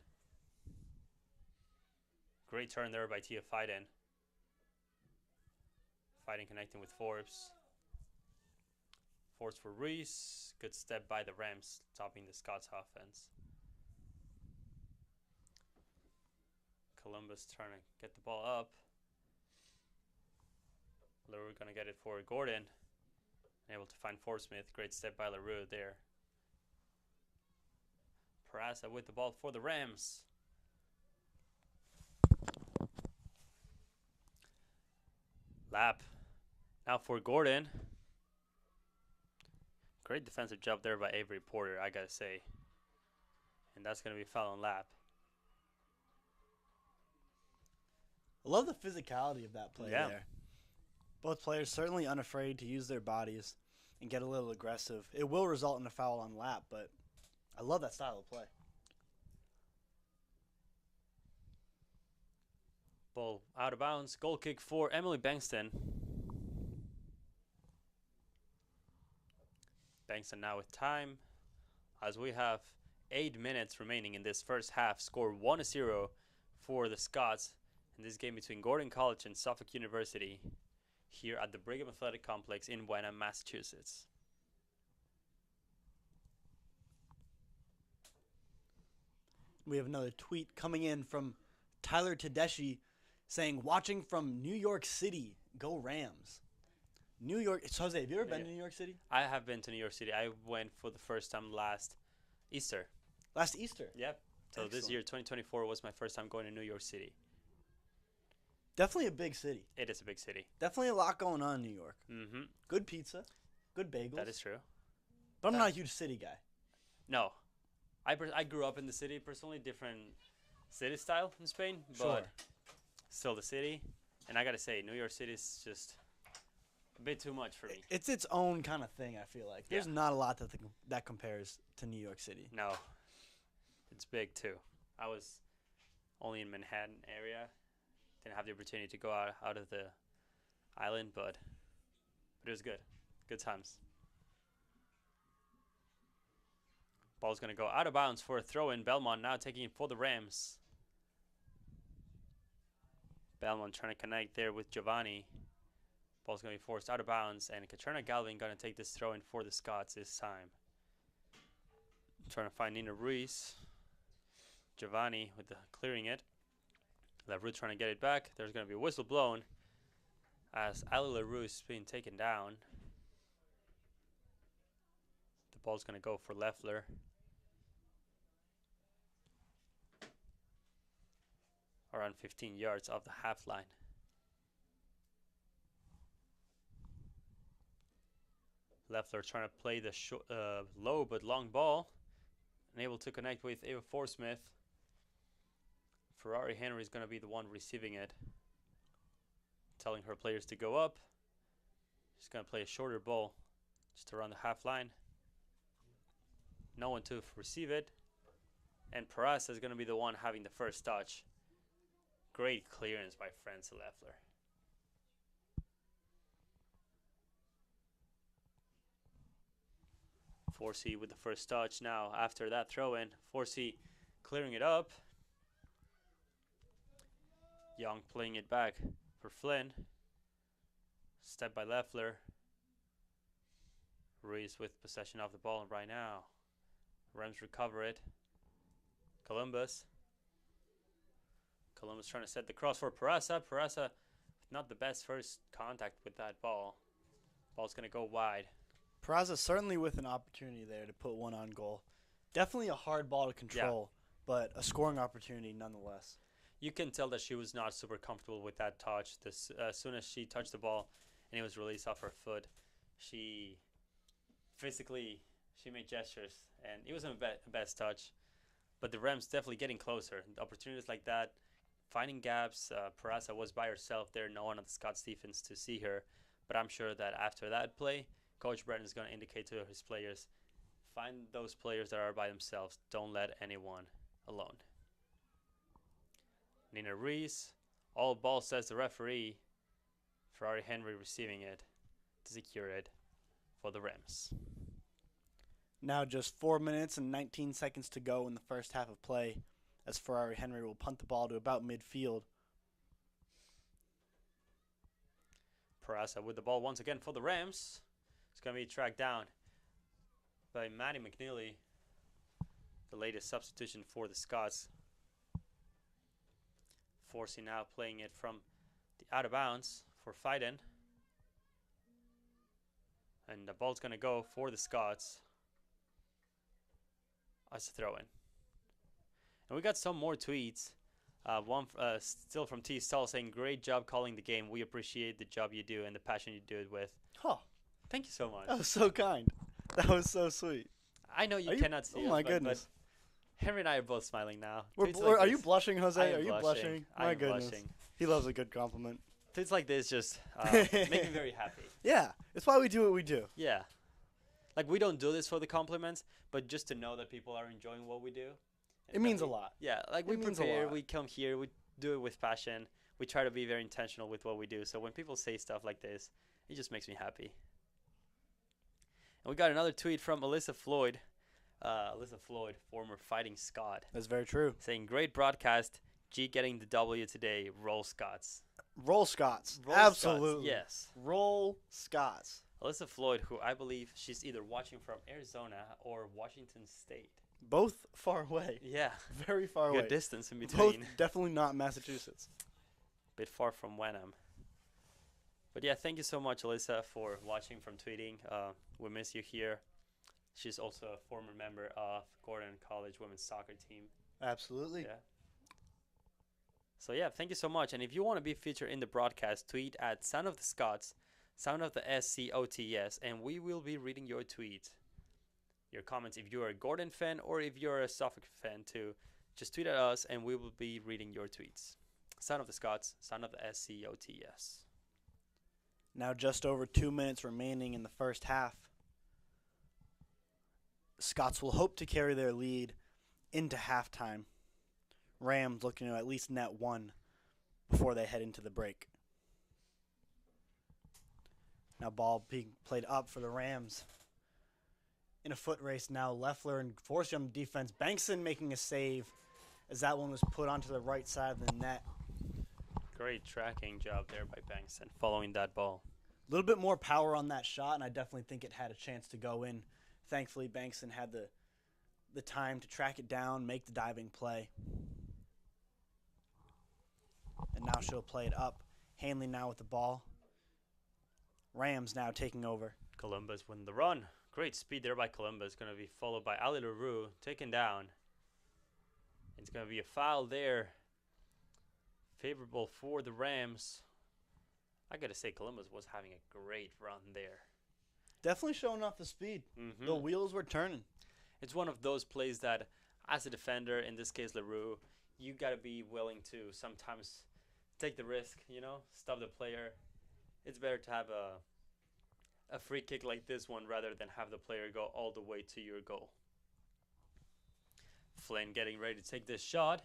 Great turn there by Tia Fiden. Fiden connecting with Forbes. Forbes for Ruiz. Good step by the Rams, topping the Scots offense. Columbus trying to get the ball up. LaRue going to get it for Gordon. Able to find Forsmith. Great step by LaRue there. Peraza with the ball for the Rams. Lap. Now for Gordon. Great defensive job there by Avery Porter, I gotta say. And that's going to be foul on Lap. I love the physicality of that play there. Both players certainly unafraid to use their bodies and get a little aggressive. It will result in a foul on Lap, but I love that style of play. Ball out of bounds. Goal kick for Emily Bankston. Bankston now with time, as we have 8 minutes remaining in this first half. Score 1-0 for the Scots in this game between Gordon College and Suffolk University here at the Brigham Athletic Complex in Wenham, Massachusetts. We have another tweet coming in from Tyler Tedeschi saying, watching from New York City, go Rams. New York. Jose, have you ever been to New York City? I have been to New York City. I went for the first time last Easter. Last Easter? Yep. So Excellent. This year, 2024, was my first time going to New York City. Definitely a big city. It is a big city. Definitely a lot going on in New York. Mm-hmm. Good pizza. Good bagels. That is true. But I'm not a huge city guy. No. I grew up in the city, personally, different city style in Spain. Sure. But still the city. And I got to say, New York City is just a bit too much for me. It's its own kind of thing, I feel like. There's not a lot that compares to New York City. No. It's big, too. I was only in Manhattan area. Didn't have the opportunity to go out of the island, but it was good. Good times. Ball's going to go out of bounds for a throw-in. Belmont now taking it for the Rams. Belmont trying to connect there with Giovanni. Ball's going to be forced out of bounds, and Katrina Galvin going to take this throw-in for the Scots this time. Trying to find Nina Ruiz. Giovanni with the clearing it. LaRue trying to get it back. There's going to be a whistle blown as Ali LaRue is being taken down. The ball's going to go for Leffler. Around 15 yards off the half line. Leffler trying to play the low but long ball. And able to connect with Ava Forsmith. Ferrari Henry is going to be the one receiving it. Telling her players to go up. She's going to play a shorter ball just around the half line. No one to receive it. And Peraza is going to be the one having the first touch. Great clearance by Francie Leffler. Forsey with the first touch now after that throw-in. Forsey clearing it up. Young playing it back for Flynn. Step by Leffler. Ruiz with possession of the ball right now. Rams recover it. Columbus trying to set the cross for Peraza. Peraza not the best first contact with that ball. Ball's going to go wide. Peraza certainly with an opportunity there to put one on goal. Definitely a hard ball to control, but a scoring opportunity nonetheless. You can tell that she was not super comfortable with that touch. As soon as she touched the ball and it was released off her foot, she made gestures, and it wasn't a best touch. But the Rams definitely getting closer. Opportunities like that, finding gaps. Peraza was by herself there, no one on the Scots defense to see her. But I'm sure that after that play, Coach Brennan is going to indicate to his players, find those players that are by themselves. Don't let anyone alone. Nina Reese, all ball, says the referee. Ferrari Henry receiving it to secure it for the Rams. Now just 4 minutes and 19 seconds to go in the first half of play, as Ferrari Henry will punt the ball to about midfield. Peraza with the ball once again for the Rams. It's going to be tracked down by Matty McNeely, the latest substitution for the Scots. Forcing now playing it from the out of bounds for Fiden. And the ball's going to go for the Scots as a throw-in. And we got some more tweets. One still from T. Stall saying, great job calling the game. We appreciate the job you do and the passion you do it with. Huh. Thank you so much. That was so kind. That was so sweet. I know you cannot see us. Oh my goodness. But Henry and I are both smiling now. Are you blushing, Jose? Are you blushing? My goodness. Blushing. He loves a good compliment. Tweets like this just make me very happy. Yeah. It's why we do what we do. Yeah. Like, we don't do this for the compliments, but just to know that people are enjoying what we do. It means a lot. Yeah, like, we prepare, we come here, we do it with passion. We try to be very intentional with what we do. So when people say stuff like this, it just makes me happy. And we got another tweet from Alyssa Floyd. Alyssa Floyd, former Fighting Scot. That's very true. Saying, great broadcast. G getting the W today. Roll Scots. Roll Scots. Roll Absolutely. Scots. Yes. Roll Scots. Alyssa Floyd, who I believe she's either watching from Arizona or Washington State. Both far away. Yeah. Very far away. Good distance in between. Both definitely not Massachusetts. Bit far from Wenham. But yeah, thank you so much, Alyssa, for watching from tweeting. We miss you here. She's also a former member of Gordon College women's soccer team. Absolutely. Yeah. So yeah, thank you so much. And if you want to be featured in the broadcast, tweet at Sound of the Scots, Sound of the SCOTS, and we will be reading your tweet, your comments. If you're a Gordon fan or if you're a Suffolk fan too, just tweet at us and we will be reading your tweets. Sound of the Scots, Sound of the SCOTS. Now just over 2 minutes remaining in the first half. Scots will hope to carry their lead into halftime. Rams looking to at least net one before they head into the break. Now ball being played up for the Rams. In a foot race now, Leffler and Forsum defense. Bankson making a save as that one was put onto the right side of the net. Great tracking job there by Bankson following that ball. A little bit more power on that shot, and I definitely think it had a chance to go in. Thankfully, Bankson had the time to track it down, make the diving play. And now she'll play it up. Hanley now with the ball. Rams now taking over. Columbus win the run. Great speed there by Columbus. Going to be followed by Ali LaRue, taken down. It's going to be a foul there. Favorable for the Rams. I got to say, Columbus was having a great run there. Definitely showing off the speed. Mm-hmm. The wheels were turning. It's one of those plays that, as a defender, in this case LaRue, you got to be willing to sometimes take the risk, stop the player. It's better to have a free kick like this one rather than have the player go all the way to your goal. Flynn getting ready to take this shot.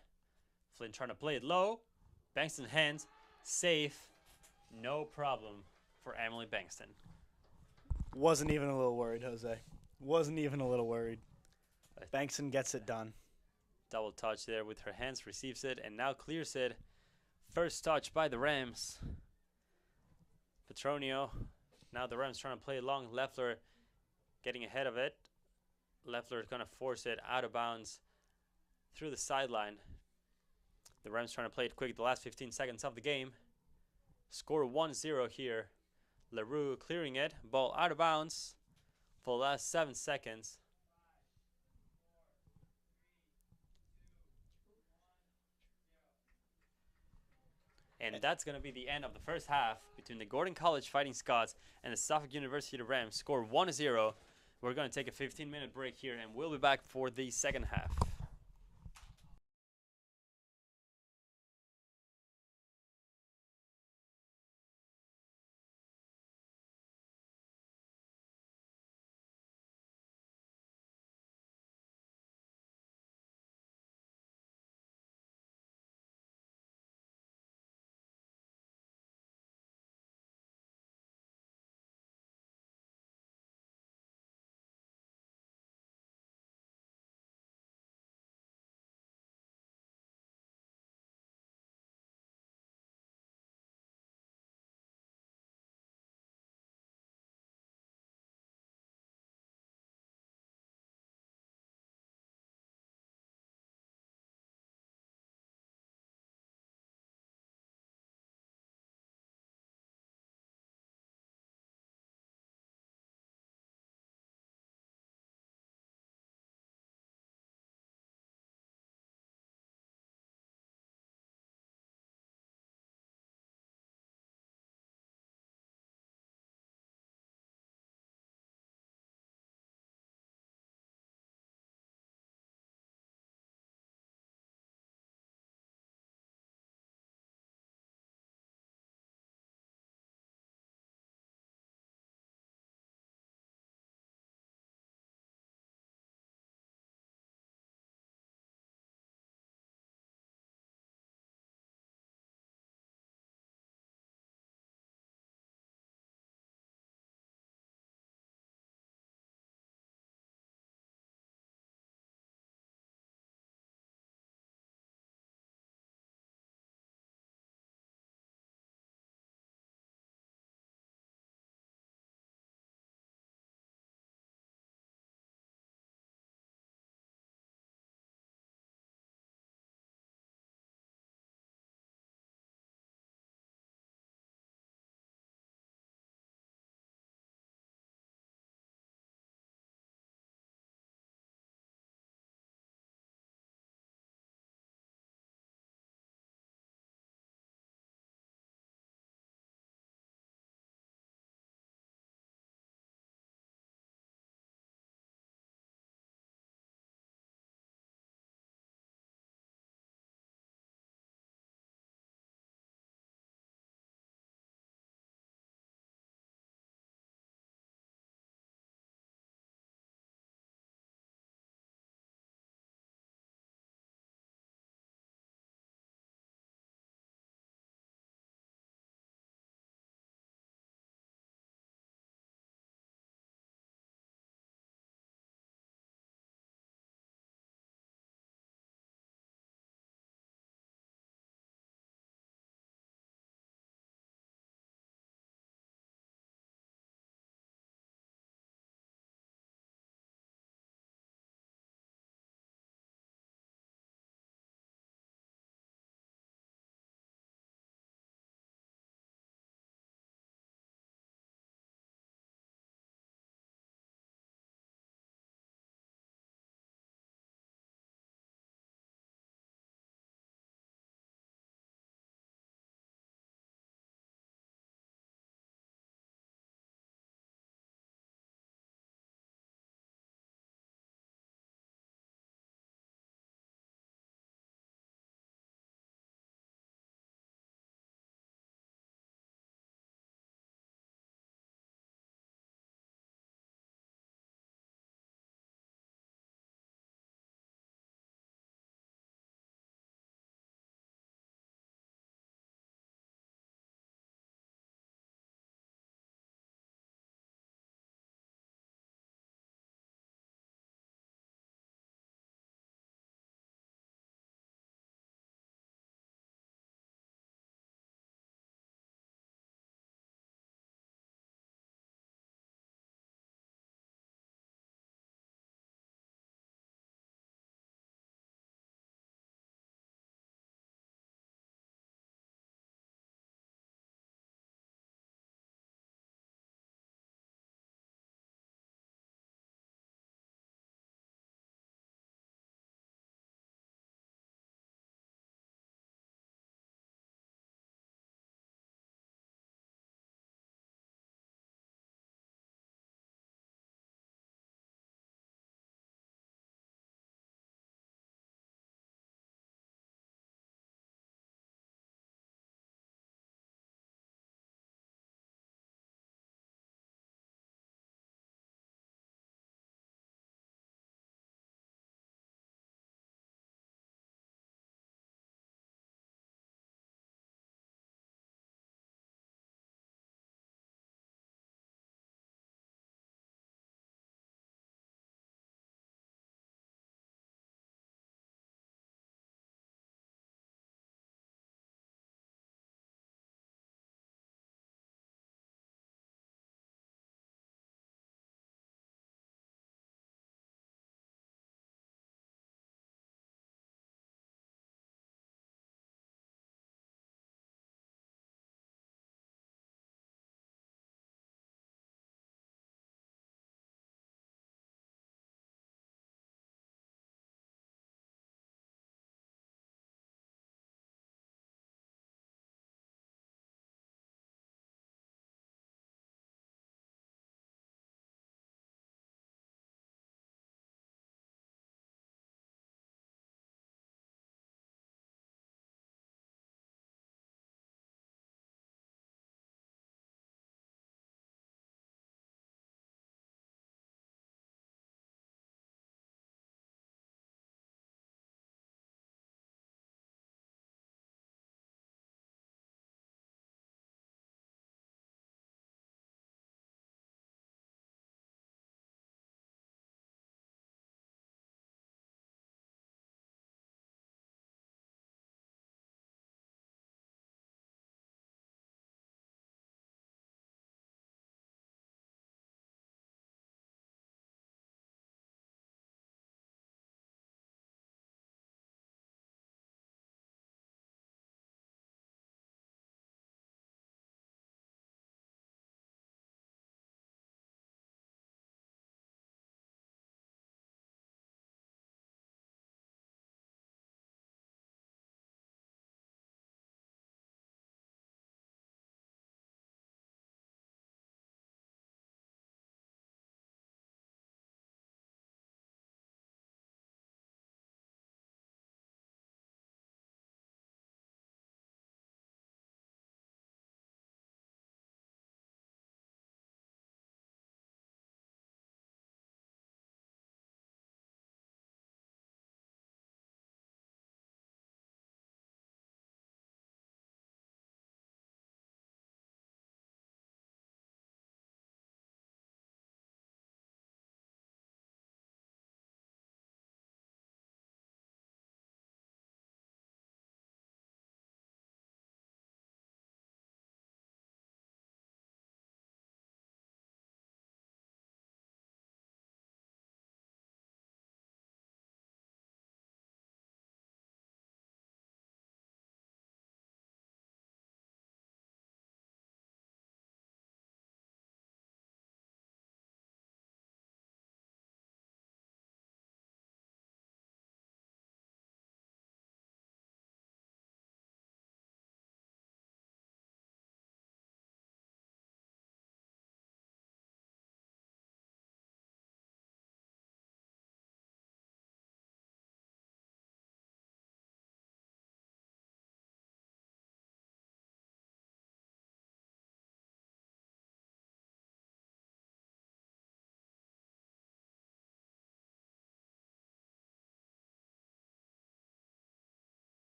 Flynn trying to play it low. Bankston hands. Safe. No problem for Emily Bankston. Wasn't even a little worried, Jose. Wasn't even a little worried. Bankston gets it done. Double touch there with her hands. Receives it and now clears it. First touch by the Rams. Petronio. Now the Rams trying to play it long. Leffler getting ahead of it. Leffler is going to force it out of bounds through the sideline. The Rams trying to play it quick the last 15 seconds of the game. Score 1-0 here. LaRue clearing it. Ball out of bounds for the last 7 seconds. And that's going to be the end of the first half between the Gordon College Fighting Scots and the Suffolk University Rams. Score 1-0. We're going to take a 15-minute break here, and we'll be back for the second half.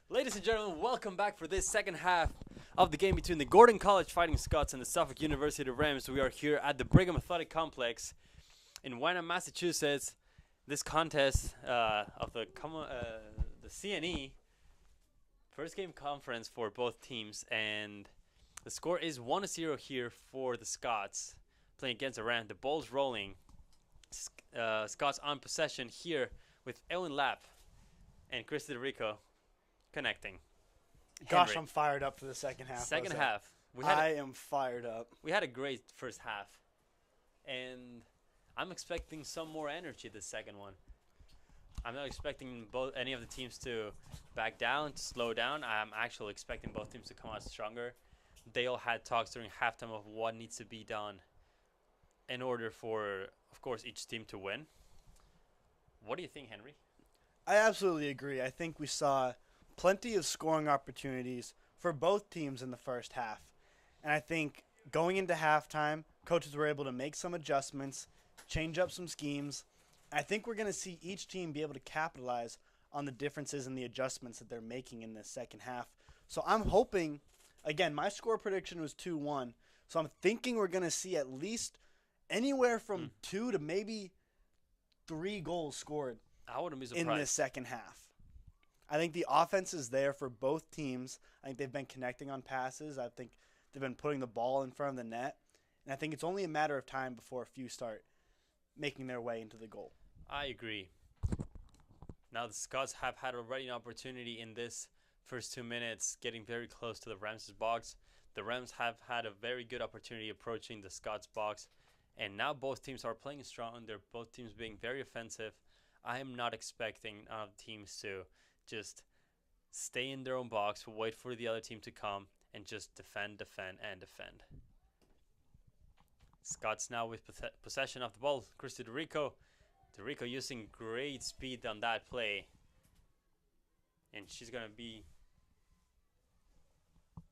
Ladies and gentlemen, welcome back for this second half of the game between the Gordon College Fighting Scots and the Suffolk University Rams. We are here at the Brigham Athletic Complex in Wyndham, Massachusetts. This contest of the CNE first game conference for both teams, and the score is 1-0 here for the Scots playing against the Rams. The ball's rolling. Scots on possession here with Ellen Lapp and Chris DeRico connecting. Gosh, Henry. I'm fired up for the second half. Second half. I am fired up. We had a great first half, and I'm expecting some more energy this second one. I'm not expecting any of the teams to back down, to slow down. I'm actually expecting both teams to come out stronger. They all had talks during halftime of what needs to be done in order for, of course, each team to win. What do you think, Henry? I absolutely agree. I think we saw plenty of scoring opportunities for both teams in the first half. And I think going into halftime, coaches were able to make some adjustments, change up some schemes. I think we're going to see each team be able to capitalize on the differences and the adjustments that they're making in this second half. So I'm hoping, again, my score prediction was 2-1. So I'm thinking we're going to see at least anywhere from 2 to maybe 3 goals scored I wouldn't be surprised in this second half. I think the offense is there for both teams. I think they've been connecting on passes. I think they've been putting the ball in front of the net. And I think it's only a matter of time before a few start making their way into the goal. I agree. Now the Scots have had already an opportunity in this first 2 minutes, getting very close to the Rams' box. The Rams have had a very good opportunity approaching the Scots' box. And now both teams are playing strong. They're both teams being very offensive. I am not expecting teams to just stay in their own box, wait for the other team to come, and just defend. Scots now with possession of the ball. Chris DeRico. DeRico using great speed on that play. And she's going to be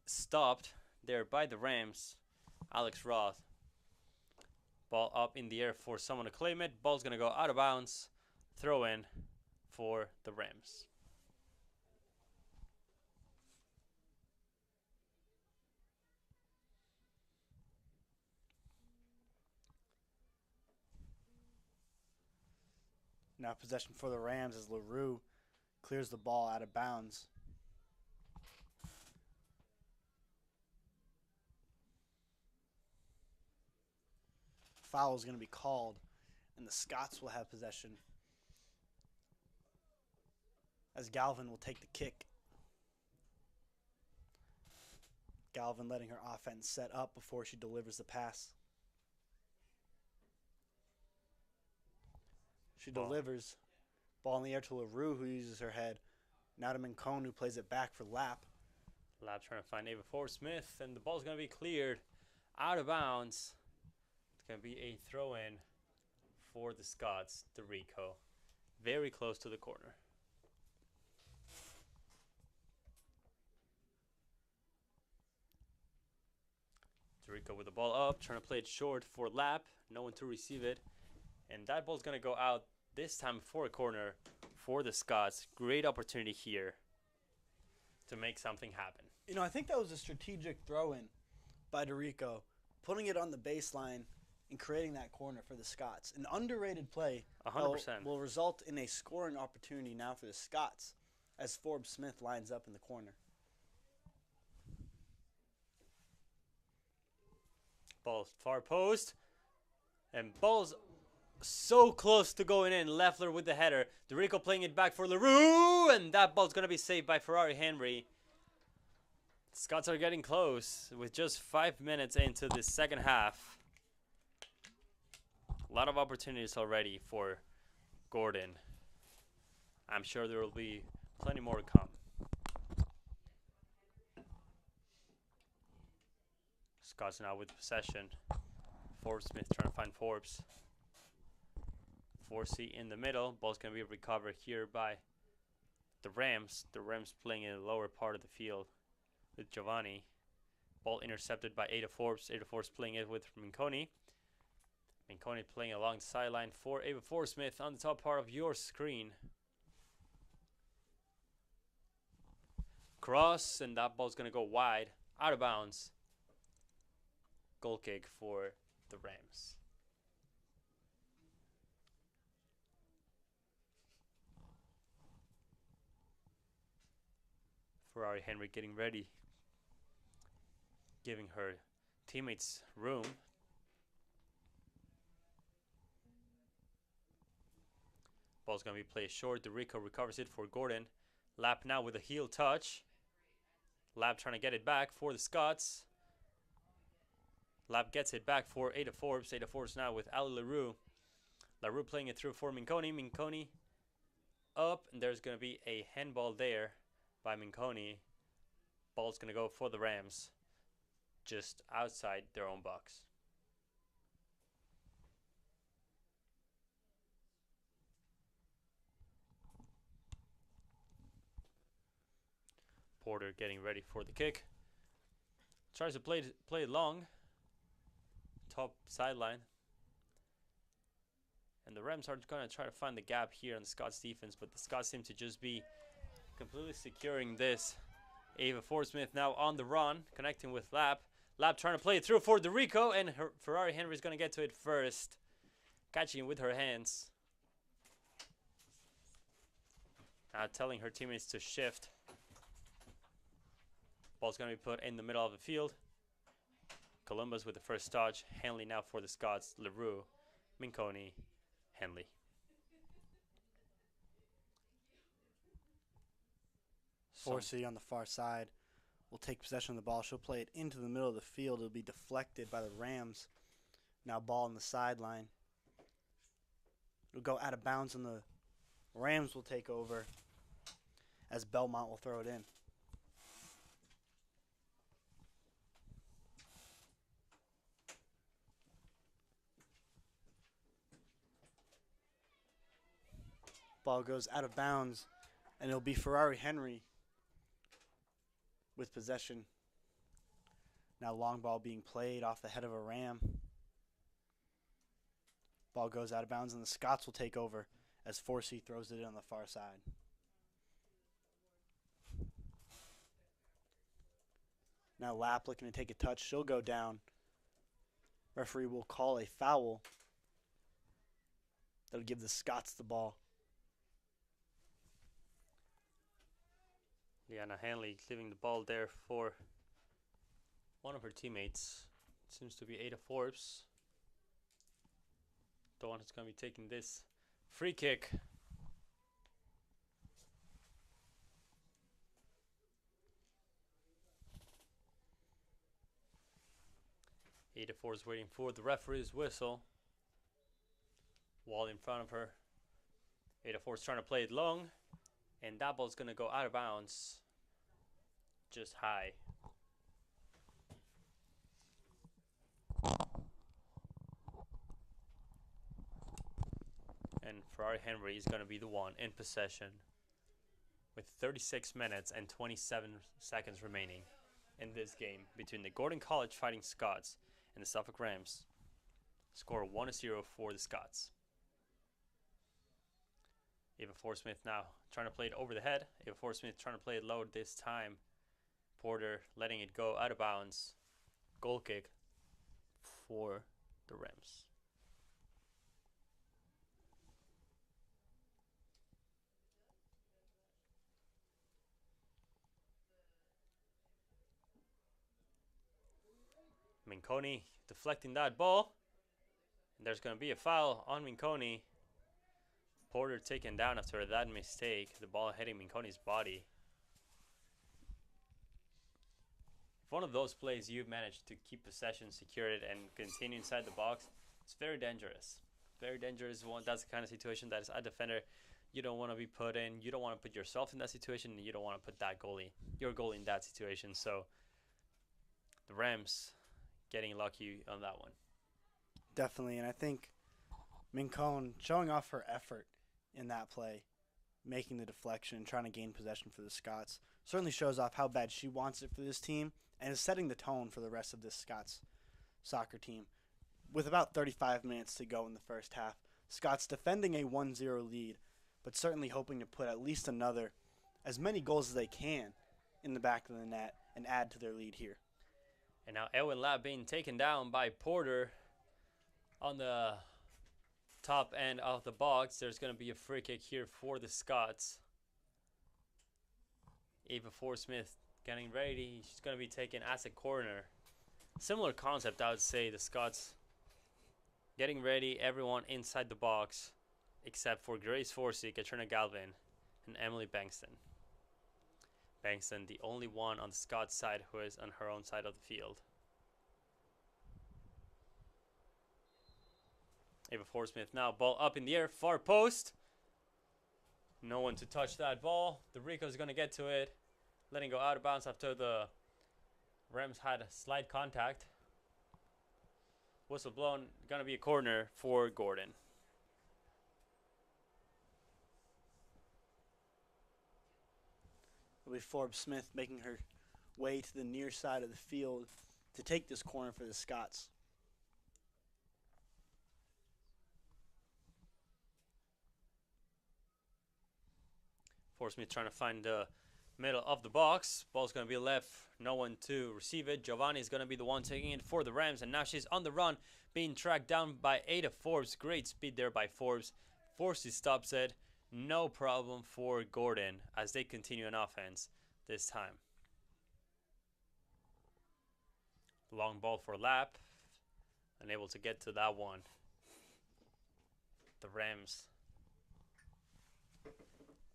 stopped there by the Rams. Alex Roth. Ball up in the air for someone to claim it. Ball's going to go out of bounds. Throw in for the Rams. Now possession for the Rams as LaRue clears the ball out of bounds. Foul is going to be called, and the Scots will have possession as Galvin will take the kick. Galvin letting her offense set up before she delivers the pass. She delivers. Ball in the air to LaRue, who uses her head. Now to Mincone, who plays it back for Lapp. Lapp trying to find Ava Ford-Smith, and the ball's going to be cleared out of bounds. It's going to be a throw-in for the Scots, DeRico. Very close to the corner. DeRico with the ball up, trying to play it short for Lapp. No one to receive it. And that ball's going to go out this time for a corner for the Scots. Great opportunity here to make something happen. You know, I think that was a strategic throw-in by DeRico, putting it on the baseline and creating that corner for the Scots. An underrated play 100%. Will result in a scoring opportunity now for the Scots as Forbes-Smith lines up in the corner. Ball far post. And ball's so close to going in. Leffler with the header. DeRico playing it back for LaRue. And that ball's going to be saved by Ferrari Henry. Scots are getting close with just 5 minutes into the second half. A lot of opportunities already for Gordon. I'm sure there will be plenty more to come. Scots now with possession. Forbes-Smith trying to find Forbes. 4C in the middle. Ball's going to be recovered here by the Rams. The Rams playing in the lower part of the field with Giovanni. Ball intercepted by Ada Forbes. Ada Forbes playing it with Mincone. Mincone playing along the sideline for Ava Forbes-Smith on the top part of your screen. cross, and that ball's going to go wide, out of bounds. Goal kick for the Rams. Ferrari Henry getting ready, giving her teammates room. Ball's going to be played short. DeRico recovers it for Gordon. Lap now with a heel touch. Lap trying to get it back for the Scots. Lap gets it back for Ada Forbes. Ada Forbes now with Ali LaRue. LaRue playing it through for Minconi. Minconi up, and there's going to be a handball there by Minconi. Ball's going to go for the Rams, just outside their own box. Porter getting ready for the kick. Tries to play it long. Top sideline. And the Rams are going to try to find the gap here on the Scots defense, but the Scots seem to just be completely securing this. Ava Forsmith now on the run, connecting with Lap. Lap trying to play it through for DeRico, and Ferrari Henry is going to get to it first. Catching it with her hands. Now telling her teammates to shift. Ball's going to be put in the middle of the field. Columbus with the first touch. Henley now for the Scots. LaRue, Minconi, Henley. Forsey on the far side will take possession of the ball. She'll play it into the middle of the field. It'll be deflected by the Rams. Now ball on the sideline. It'll go out of bounds, and the Rams will take over as Belmont will throw it in. Ball goes out of bounds, and it'll be Ferrari Henry with possession. Now long ball being played off the head of a Ram. Ball goes out of bounds, and the Scots will take over as Forsey throws it in on the far side. Now Lap looking to take a touch. She'll go down. Referee will call a foul. That'll give the Scots the ball. Liana Hanley leaving the ball there for one of her teammates. Seems to be Ada Forbes, the one who's going to be taking this free kick. Ada Forbes waiting for the referee's whistle. Wall in front of her. Ada Forbes trying to play it long. And that ball's going to go out of bounds, just high. And Ferrari Henry is going to be the one in possession with 36 minutes and 27 seconds remaining in this game between the Gordon College Fighting Scots and the Suffolk Rams. Score 1-0 for the Scots. Ava Forsmith now trying to play it over the head. Ava Forsmith trying to play it low this time. Porter letting it go out of bounds. Goal kick for the Rams. Minconi deflecting that ball. And there's going to be a foul on Minconi. Porter taken down after that mistake. The ball hitting Minconi's body. If one of those plays you manage to keep possession, secure it, and continue inside the box, it's very dangerous. Very dangerous. That's the kind of situation that as a defender you don't want to be put in. You don't want to put yourself in that situation, and you don't want to put that goalie, your goalie, in that situation. So the Rams getting lucky on that one. Definitely, and I think Mincone showing off her effort in that play, making the deflection and trying to gain possession for the Scots, certainly shows off how bad she wants it for this team and is setting the tone for the rest of this Scots soccer team. With about 35 minutes to go in the first half, Scots defending a 1-0 lead, but certainly hoping to put at least as many goals as they can in the back of the net and add to their lead here. And now Elwin Lab being taken down by Porter on the top end of the box. There's going to be a free kick here for the Scots. Ava Forsmith getting ready. She's going to be taken as a corner. Similar concept, I would say. The Scots getting ready, everyone inside the box, except for Grace Forsey, Katrina Galvin, and Emily Bankston. Bankston, the only one on the Scots side who is on her own side of the field. Ava Forsmith now, ball up in the air, far post. No one to touch that ball. The Rico's going to get to it, letting go out of bounds after the Rams had a slight contact. Whistle blown, going to be a corner for Gordon. It'll be Forbes Smith making her way to the near side of the field to take this corner for the Scots. Forsmith trying to find the middle of the box. Ball's going to be left. No one to receive it. Giovanni is going to be the one taking it for the Rams. And now she's on the run, being tracked down by Ada Forbes. Great speed there by Forbes. Forsey stops it. No problem for Gordon as they continue on offense this time. Long ball for Lap. Unable to get to that one. The Rams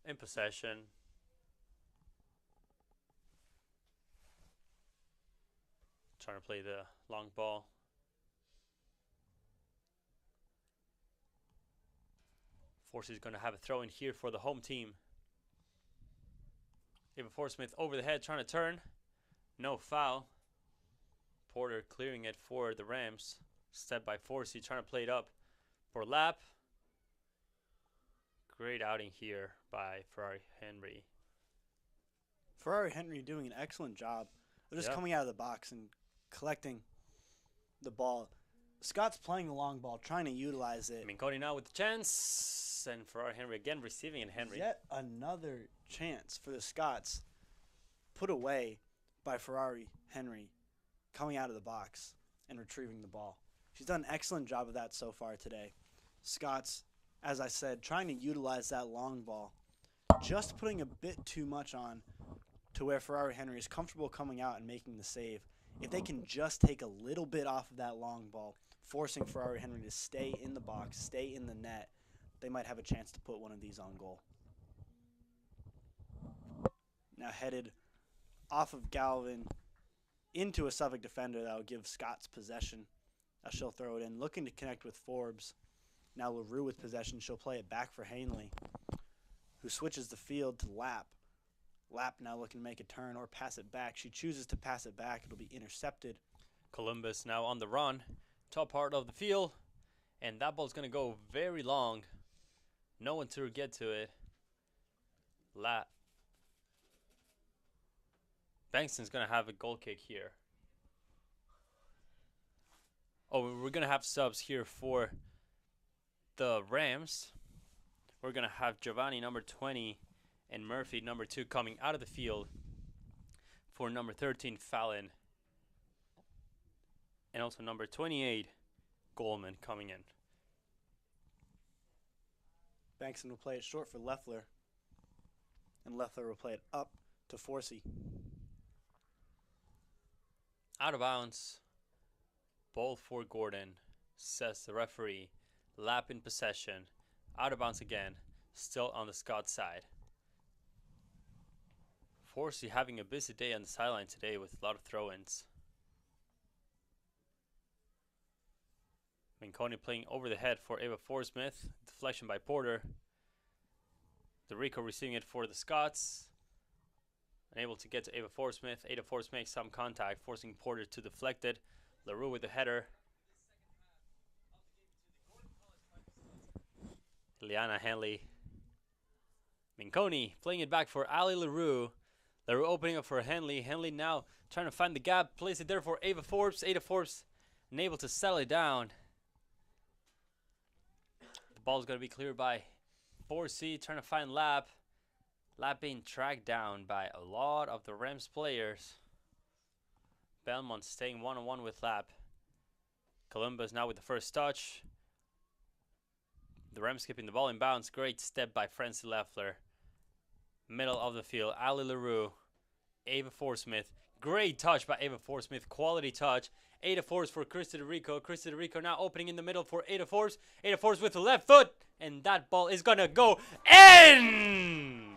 in possession. Trying to play the long ball. Forsey is going to have a throw in here for the home team. Ava Forsmith over the head trying to turn. No foul. Porter clearing it for the Rams. Step by Forsey trying to play it up for Lap. Great outing here by Ferrari Henry. Ferrari Henry doing an excellent job of just coming out of the box and collecting the ball. Scott's playing the long ball, trying to utilize it. Minconi now with the chance. And Ferrari Henry again receiving it. Henry. Yet another chance for the Scots put away by Ferrari Henry coming out of the box and retrieving the ball. She's done an excellent job of that so far today. Scots, as I said, trying to utilize that long ball, just putting a bit too much on to where Ferrari Henry is comfortable coming out and making the save. If they can just take a little bit off of that long ball, forcing Ferrari Henry to stay in the box, stay in the net, they might have a chance to put one of these on goal. Now headed off of Galvin into a Suffolk defender that will give Scots possession. Now she'll throw it in, looking to connect with Forbes. Now LaRue with possession. She'll play it back for Hanley, who switches the field to Lap. Lap now looking to make a turn or pass it back. She chooses to pass it back. It'll be intercepted. Columbus now on the run. Top part of the field. And that ball's going to go very long. No one to get to it. Lap. Bankston's going to have a goal kick here. Oh, we're going to have subs here for the Rams. We're going to have Giovanni, number 20, and Murphy, number 2, coming out of the field for number 13, Fallon. And also number 28, Goldman, coming in. Bankston will play it short for Leffler. And Leffler will play it up to Forsey. Out of bounds. Ball for Gordon, says the referee. Lap in possession. Out of bounds again. Still on the Scott side. Forsey having a busy day on the sideline today with a lot of throw-ins. Minconi playing over the head for Ava Forsmith. Deflection by Porter. The Rico receiving it for the Scots. Unable to get to Ava Forsmith. Ava Forsmith makes some contact, forcing Porter to deflect it. LaRue with the header. Liana Henley. Minconi playing it back for Ali LaRue. LaRue opening up for Henley. Henley now trying to find the gap. Plays it there for Ava Forbes. Ava Forbes unable to settle it down. The ball is going to be cleared by Forsey. Trying to find Lap. Lap being tracked down by a lot of the Rams players. Belmont staying one-on-one with Lap. Columbus now with the first touch. The Rams skipping the ball in bounds. Great step by Francie Leffler. Middle of the field, Ali LaRue. Ava Forsmith. Great touch by Ava Forsmith. Quality touch. Ada Force for Krista DeRico. Krista DeRico now opening in the middle for Ada Force. Ada Force with the left foot. And that ball is going to go in!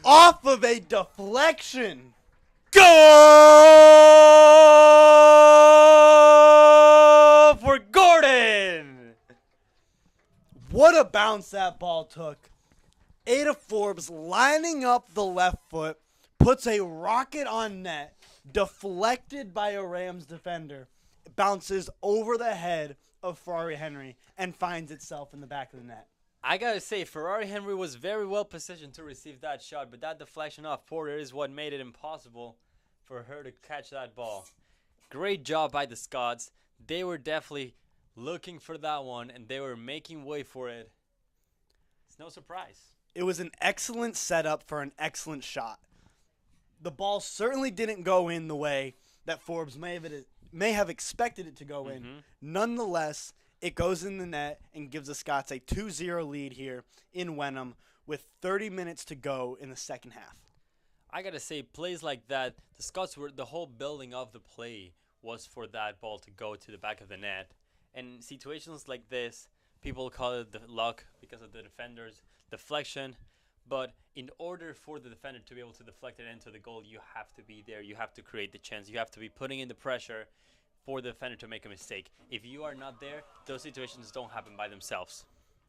Off of a deflection. Goal for Gordon! What a bounce that ball took. Ada Forbes lining up the left foot, puts a rocket on net, deflected by a Rams defender, bounces over the head of Ferrari Henry, and finds itself in the back of the net. I gotta say, Ferrari Henry was very well positioned to receive that shot, but that deflection off Porter is what made it impossible for her to catch that ball. Great job by the Scots. They were definitely looking for that one, and they were making way for it. It's no surprise. It was an excellent setup for an excellent shot. The ball certainly didn't go in the way that Forbes may have expected it to go in. Nonetheless, it goes in the net and gives the Scots a 2-0 lead here in Wenham with 30 minutes to go in the second half. I gotta say, plays like that, the Scots were the whole building of the play was for that ball to go to the back of the net. And situations like this, people call it the luck because of the defender's deflection. But in order for the defender to be able to deflect it into the goal, you have to be there. You have to create the chance. You have to be putting in the pressure for the defender to make a mistake. If you are not there, those situations don't happen by themselves.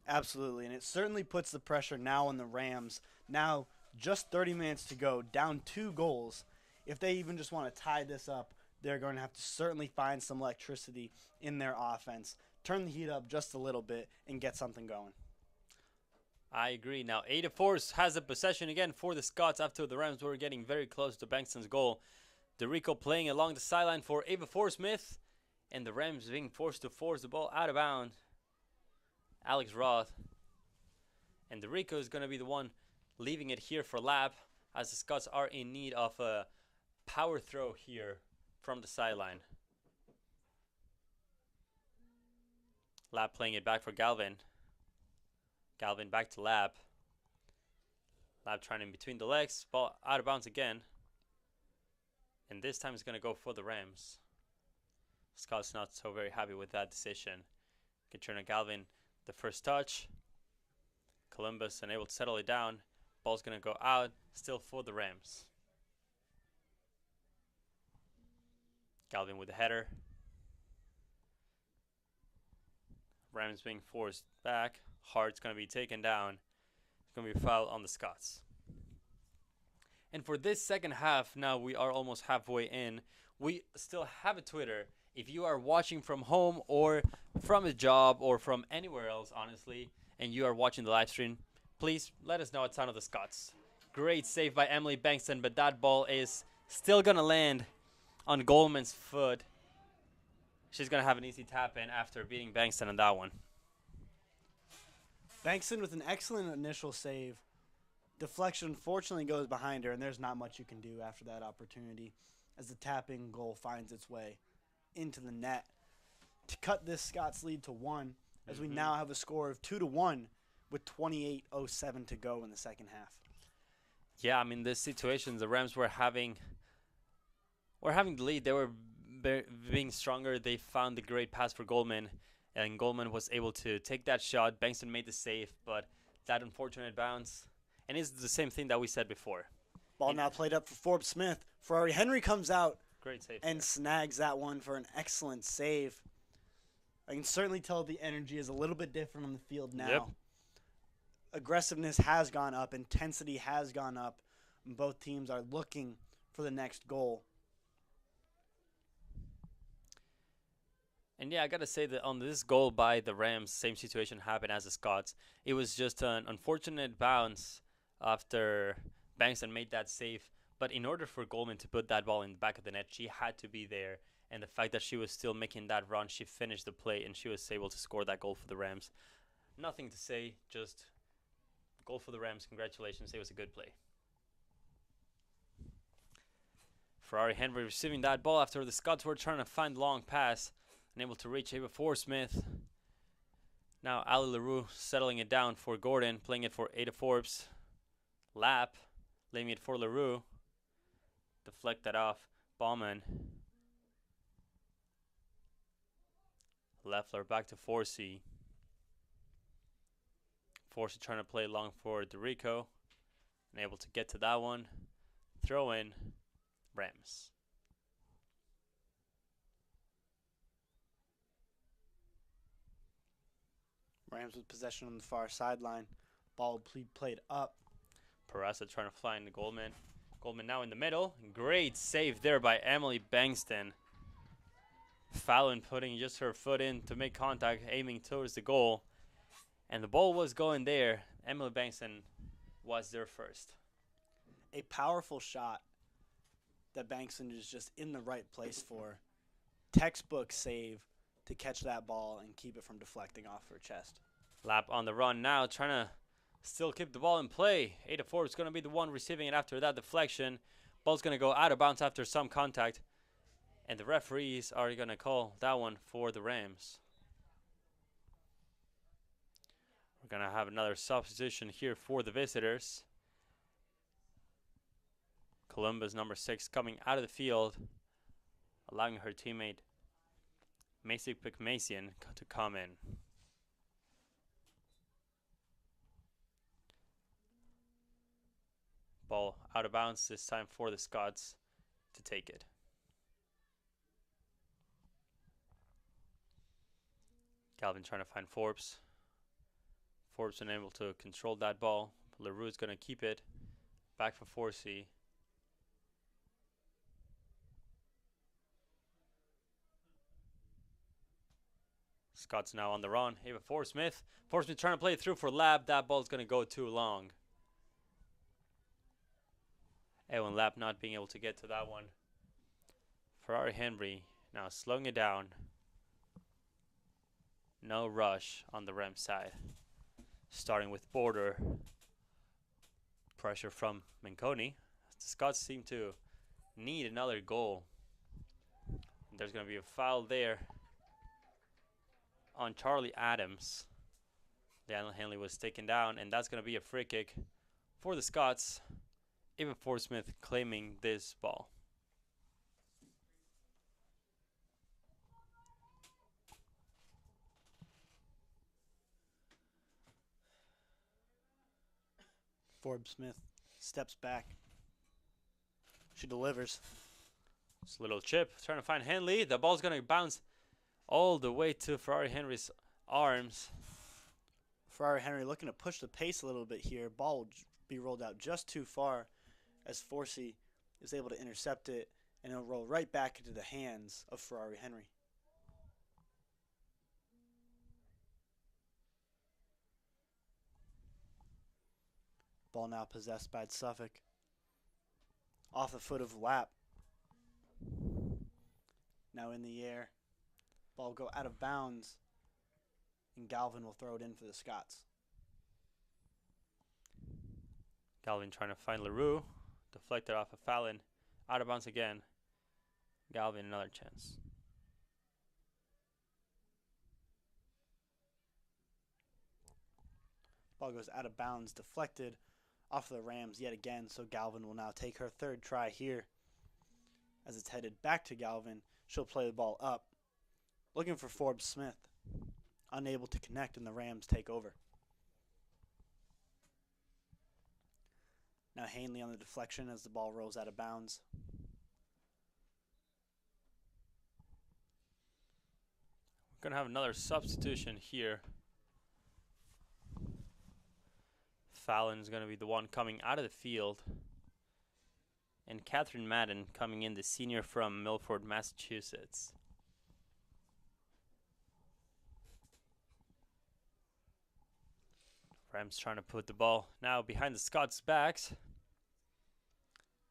Absolutely, and it certainly puts the pressure now on the Rams. Now, just 30 minutes to go, down 2 goals. If they even just want to tie this up, they're going to have to certainly find some electricity in their offense, turn the heat up just a little bit, and get something going. I agree. Now, Ada Force has a possession again for the Scots after the Rams were getting very close to Bankston's goal. DeRico playing along the sideline for Ava Forsmith, and the Rams being forced to force the ball out of bounds. Alex Roth. And DeRico is going to be the one leaving it here for Lap, as the Scots are in need of a power throw here from the sideline. Lap playing it back for Galvin. Galvin back to Lap. Lap trying in between the legs. Ball out of bounds again. And this time it's going to go for the Rams. Scott's not so very happy with that decision. Katrina Galvin, the first touch. Columbus unable to settle it down. Ball's going to go out. Still for the Rams. Galvin with the header. Rams being forced back. Hart's going to be taken down. It's going to be a foul on the Scots. And for this second half, now we are almost halfway in. We still have a Twitter. If you are watching from home or from a job or from anywhere else, honestly, and you are watching the live stream, please let us know a ton of the Scots. Great save by Emily Bankston, but that ball is still going to land on Goldman's foot. She's going to have an easy tap in after beating Bankston on that one. Bankston with an excellent initial save. Deflection fortunately goes behind her, and there's not much you can do after that opportunity as the tapping goal finds its way into the net to cut this Scots lead to 1, as we now have a score of 2-1 with 28:07 to go in the second half. Yeah, I mean, this situation, the Rams were having the lead. They were being stronger. They found the great pass for Goldman, and Goldman was able to take that shot. Bankston made the save, but that unfortunate bounce. And it's the same thing that we said before. Ball now played up for Forbes Smith. Ferrari Henry comes out Great save and there. snags that one for an excellent save. I can certainly tell the energy is a little bit different on the field now. Yep. Aggressiveness has gone up. Intensity has gone up. And both teams are looking for the next goal. And yeah, I got to say that on this goal by the Rams, same situation happened as the Scots. It was just an unfortunate bounce after Bankston made that save. But in order for Goldman to put that ball in the back of the net, she had to be there. And the fact that she was still making that run, she finished the play and she was able to score that goal for the Rams. Nothing to say, just goal for the Rams. Congratulations. It was a good play. Ferrari Henry receiving that ball after the Scots were trying to find the long pass. Unable to reach Ava Forsmith. Now Ali LaRue settling it down for Gordon, playing it for Ada Forbes. Lap, laying it for LaRue. Deflect that off. Ballman. Leffler back to Forsey. Forsey trying to play long for DeRico. Unable to get to that one. Throw in. Rams. Rams with possession on the far sideline. Ball played up. Peraza trying to fly into Goldman. Goldman now in the middle. Great save there by Emily Bankston. Fallon putting just her foot in to make contact, aiming towards the goal. And the ball was going there. Emily Bankston was there first. A powerful shot that Bankston is just in the right place for. Textbook save to catch that ball and keep it from deflecting off her chest. Lap on the run now, trying to still keep the ball in play. Ada Forbes going to be the one receiving it after that deflection. Ball's going to go out of bounds after some contact. And the referees are going to call that one for the Rams. We're going to have another substitution here for the visitors. Columbus number 6 coming out of the field, allowing her teammate Macy Picmasian to come in. Ball out of bounds this time for the Scots to take it. Calvin trying to find Forbes. Forbes unable to control that ball. LaRue is going to keep it. Back for Forsey. Scott's now on the run. Ava Forsmith. Forsmith trying to play it through for Lab. That ball's going to go too long. Ewan Lab not being able to get to that one. Ferrari Henry now slowing it down. No rush on the Rams side. Starting with border. Pressure from Manconi. The Scots seem to need another goal. There's going to be a foul there on Charlie Adams. Daniel Henley was taken down, and that's going to be a free kick for the Scots. Ava Forsmith claiming this ball. Forbes Smith steps back. She delivers. Just a little chip, trying to find Henley. The ball's going to bounce all the way to Ferrari Henry's arms. Ferrari Henry looking to push the pace a little bit here. Ball will be rolled out just too far as Forsey is able to intercept it, and it'll roll right back into the hands of Ferrari Henry. Ball now possessed by Suffolk. Off the foot of Lap. Now in the air. Ball will go out of bounds, and Galvin will throw it in for the Scots. Galvin trying to find LaRue. Deflected off of Fallon. Out of bounds again. Galvin another chance. Ball goes out of bounds, deflected off of the Rams yet again, so Galvin will now take her third try here. As it's headed back to Galvin, she'll play the ball up. Looking for Forbes Smith. Unable to connect, and the Rams take over. Now Hanley on the deflection as the ball rolls out of bounds. We're going to have another substitution here. Fallon's going to be the one coming out of the field. And Catherine Madden coming in, the senior from Milford, Massachusetts. Rams trying to put the ball now behind the Scots' backs.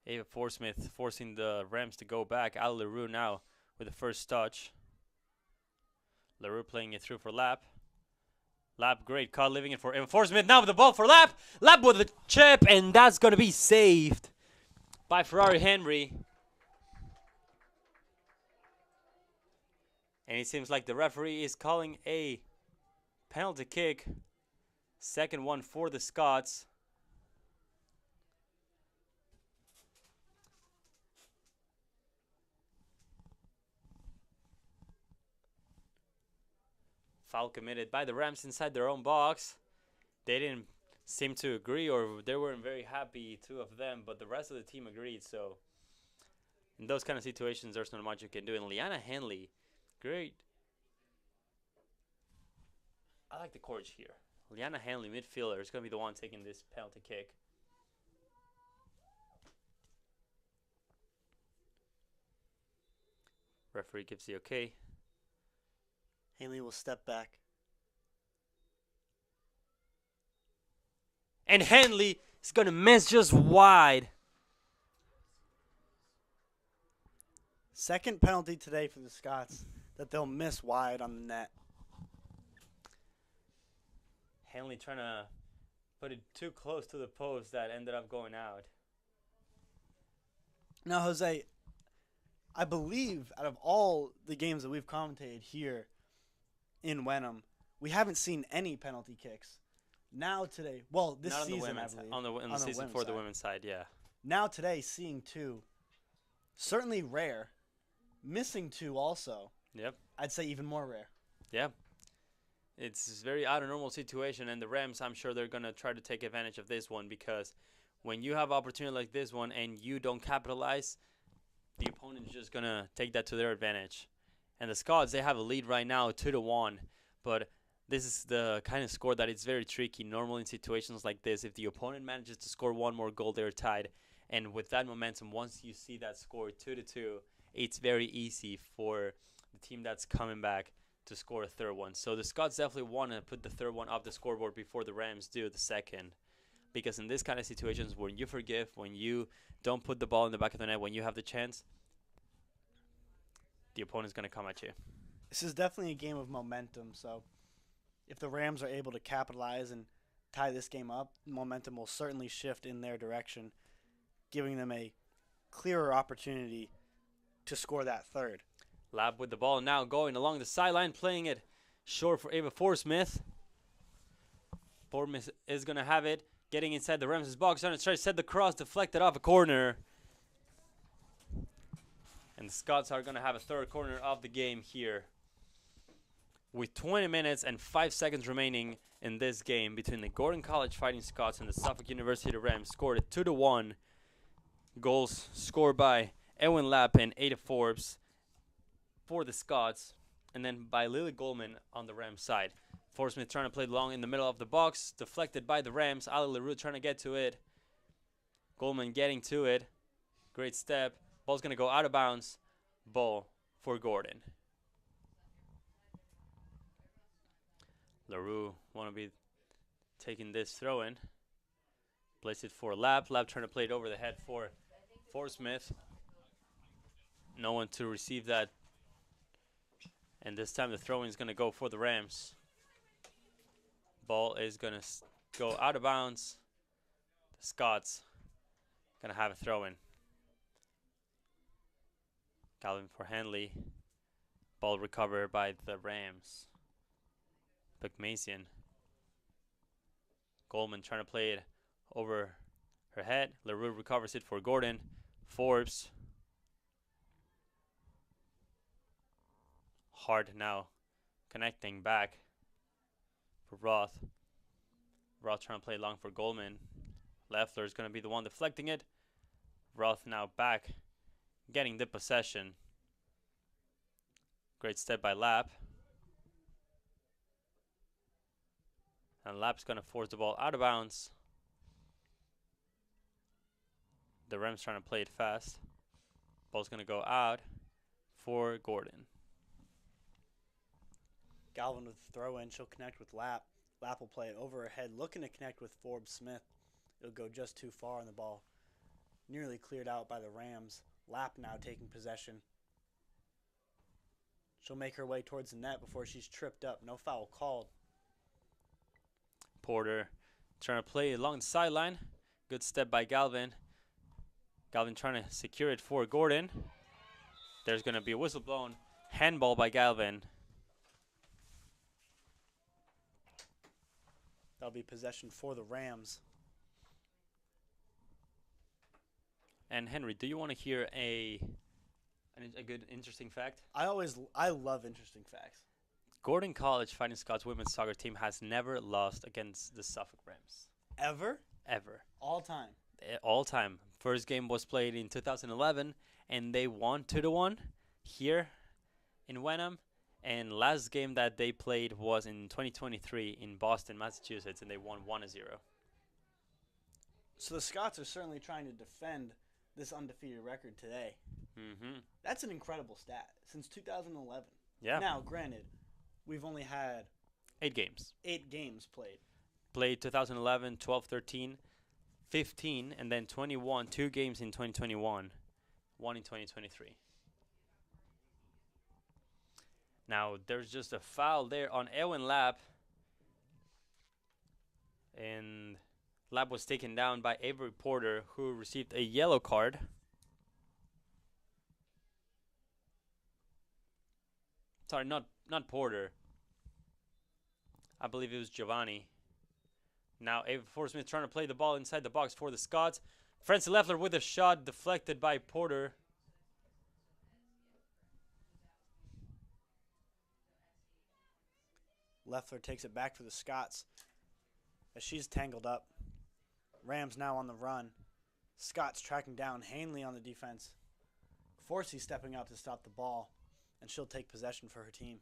Ava Forsmith forcing the Rams to go back. Al LaRue now with the first touch. LaRue playing it through for Lap. Lap, great cut, leaving it for Ava Forsmith. Now with the ball for Lap. Lap with the chip, and that's going to be saved by Ferrari Henry. And it seems like the referee is calling a penalty kick. Second one for the Scots. Foul committed by the Rams inside their own box. They didn't seem to agree, or they weren't very happy, two of them, but the rest of the team agreed. So in those kind of situations, there's not much you can do. And Liana Henley, great. I like the courage here. Liana Henley, midfielder, is going to be the one taking this penalty kick. Referee gives the okay. Haley will step back. And Henley is going to miss just wide. Second penalty today for the Scots that they'll miss wide on the net. Henley trying to put it too close to the post that ended up going out. Now, Jose, I believe out of all the games that we've commentated here in Wenham, we haven't seen any penalty kicks. Now today, well, this Not season, on I believe. on the season for the women's side, yeah. Now today, seeing two, certainly rare. Missing two also. Yep. I'd say even more rare. Yeah. It's a very out of normal situation, and the Rams, I'm sure they're going to try to take advantage of this one, because when you have opportunity like this one and you don't capitalize, the opponent is just going to take that to their advantage. And the Scots, they have a lead right now, 2-1, but this is the kind of score that it's very tricky. Normally in situations like this, if the opponent manages to score one more goal, they're tied. And with that momentum, once you see that score 2-2, it's very easy for the team that's coming back to score a third one. So the Scots definitely want to put the third one up the scoreboard before the Rams do the second. Because in this kind of situations, when you forgive, when you don't put the ball in the back of the net, when you have the chance, the opponent's going to come at you. This is definitely a game of momentum, so if the Rams are able to capitalize and tie this game up, momentum will certainly shift in their direction, giving them a clearer opportunity to score that third. Lab with the ball now going along the sideline, playing it short for Ava Forsmith. Forsmith is going to have it, getting inside the Rams' box, trying to set the cross, deflected off a corner. And the Scots are going to have a third corner of the game here. With 20 minutes and 5 seconds remaining in this game between the Gordon College Fighting Scots and the Suffolk University Rams, scored at 2-1. Goals scored by Edwin Lapp and Ada Forbes for the Scots, and then by Lily Goldman on the Rams side. Forsmith trying to play long in the middle of the box, deflected by the Rams. Ali LaRue trying to get to it. Goldman getting to it. Great step. Ball's going to go out of bounds. Ball for Gordon. LaRue want to be taking this throw in. Plays it for Lab. Lab trying to play it over the head for Forsmith. No one to receive that. And this time the throw-in is going to go for the Rams. Ball is going to go out of bounds. The Scots going to have a throw-in. Calvin for Henley. Ball recovered by the Rams. Pygmasian. Goldman trying to play it over her head. LaRue recovers it for Gordon. Forbes. Hard now connecting back for Roth. Roth trying to play long for Goldman. Leffler is going to be the one deflecting it. Roth now back, getting the possession. Great step by Lapp. And Lapp's going to force the ball out of bounds. The Rams trying to play it fast. Ball's going to go out for Gordon. Galvin with the throw-in. She'll connect with Lapp. Lapp will play it over her head, looking to connect with Forbes Smith. It'll go just too far, and the ball nearly cleared out by the Rams. Lapp now taking possession. She'll make her way towards the net before she's tripped up. No foul called. Porter trying to play along the sideline. Good step by Galvin. Galvin trying to secure it for Gordon. There's going to be a whistle blown. Handball by Galvin. That'll be possession for the Rams. And Henry, do you want to hear a good interesting fact? I love interesting facts. Gordon College Fighting Scots women's soccer team has never lost against the Suffolk Rams. Ever? Ever. All time. All time. First game was played in 2011, and they won 2-1 here in Wenham. And last game that they played was in 2023 in Boston, Massachusetts, and they won 1-0. So the Scots are certainly trying to defend this undefeated record today. Mm-hmm. That's an incredible stat. Since 2011. Yeah. Now, granted, we've only had 8 games. 8 games played. Played 2011, 12, 13, 15, and then 21. 2 games in 2021. 1 in 2023. Now, there's just a foul there on Ewan Lab. And Lab was taken down by Avery Porter, who received a yellow card. Sorry, not Porter. I believe it was Giovanni. Now, Avery Forsmith trying to play the ball inside the box for the Scots. Francie Leffler with a shot deflected by Porter. Leffler takes it back for the Scots as she's tangled up. Rams now on the run. Scots tracking down Hanley on the defense. Forsey stepping out to stop the ball, and she'll take possession for her team.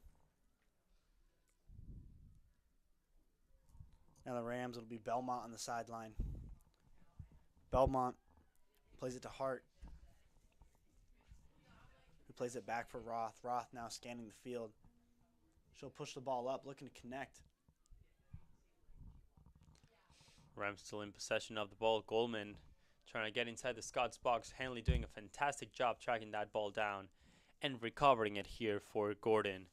Now the Rams, it'll be Belmont on the sideline. Belmont plays it to Hart, who plays it back for Roth. Roth now scanning the field. She'll push the ball up, looking to connect. Rams still in possession of the ball. Goldman trying to get inside the Scots box. Hanley doing a fantastic job tracking that ball down and recovering it here for Gordon.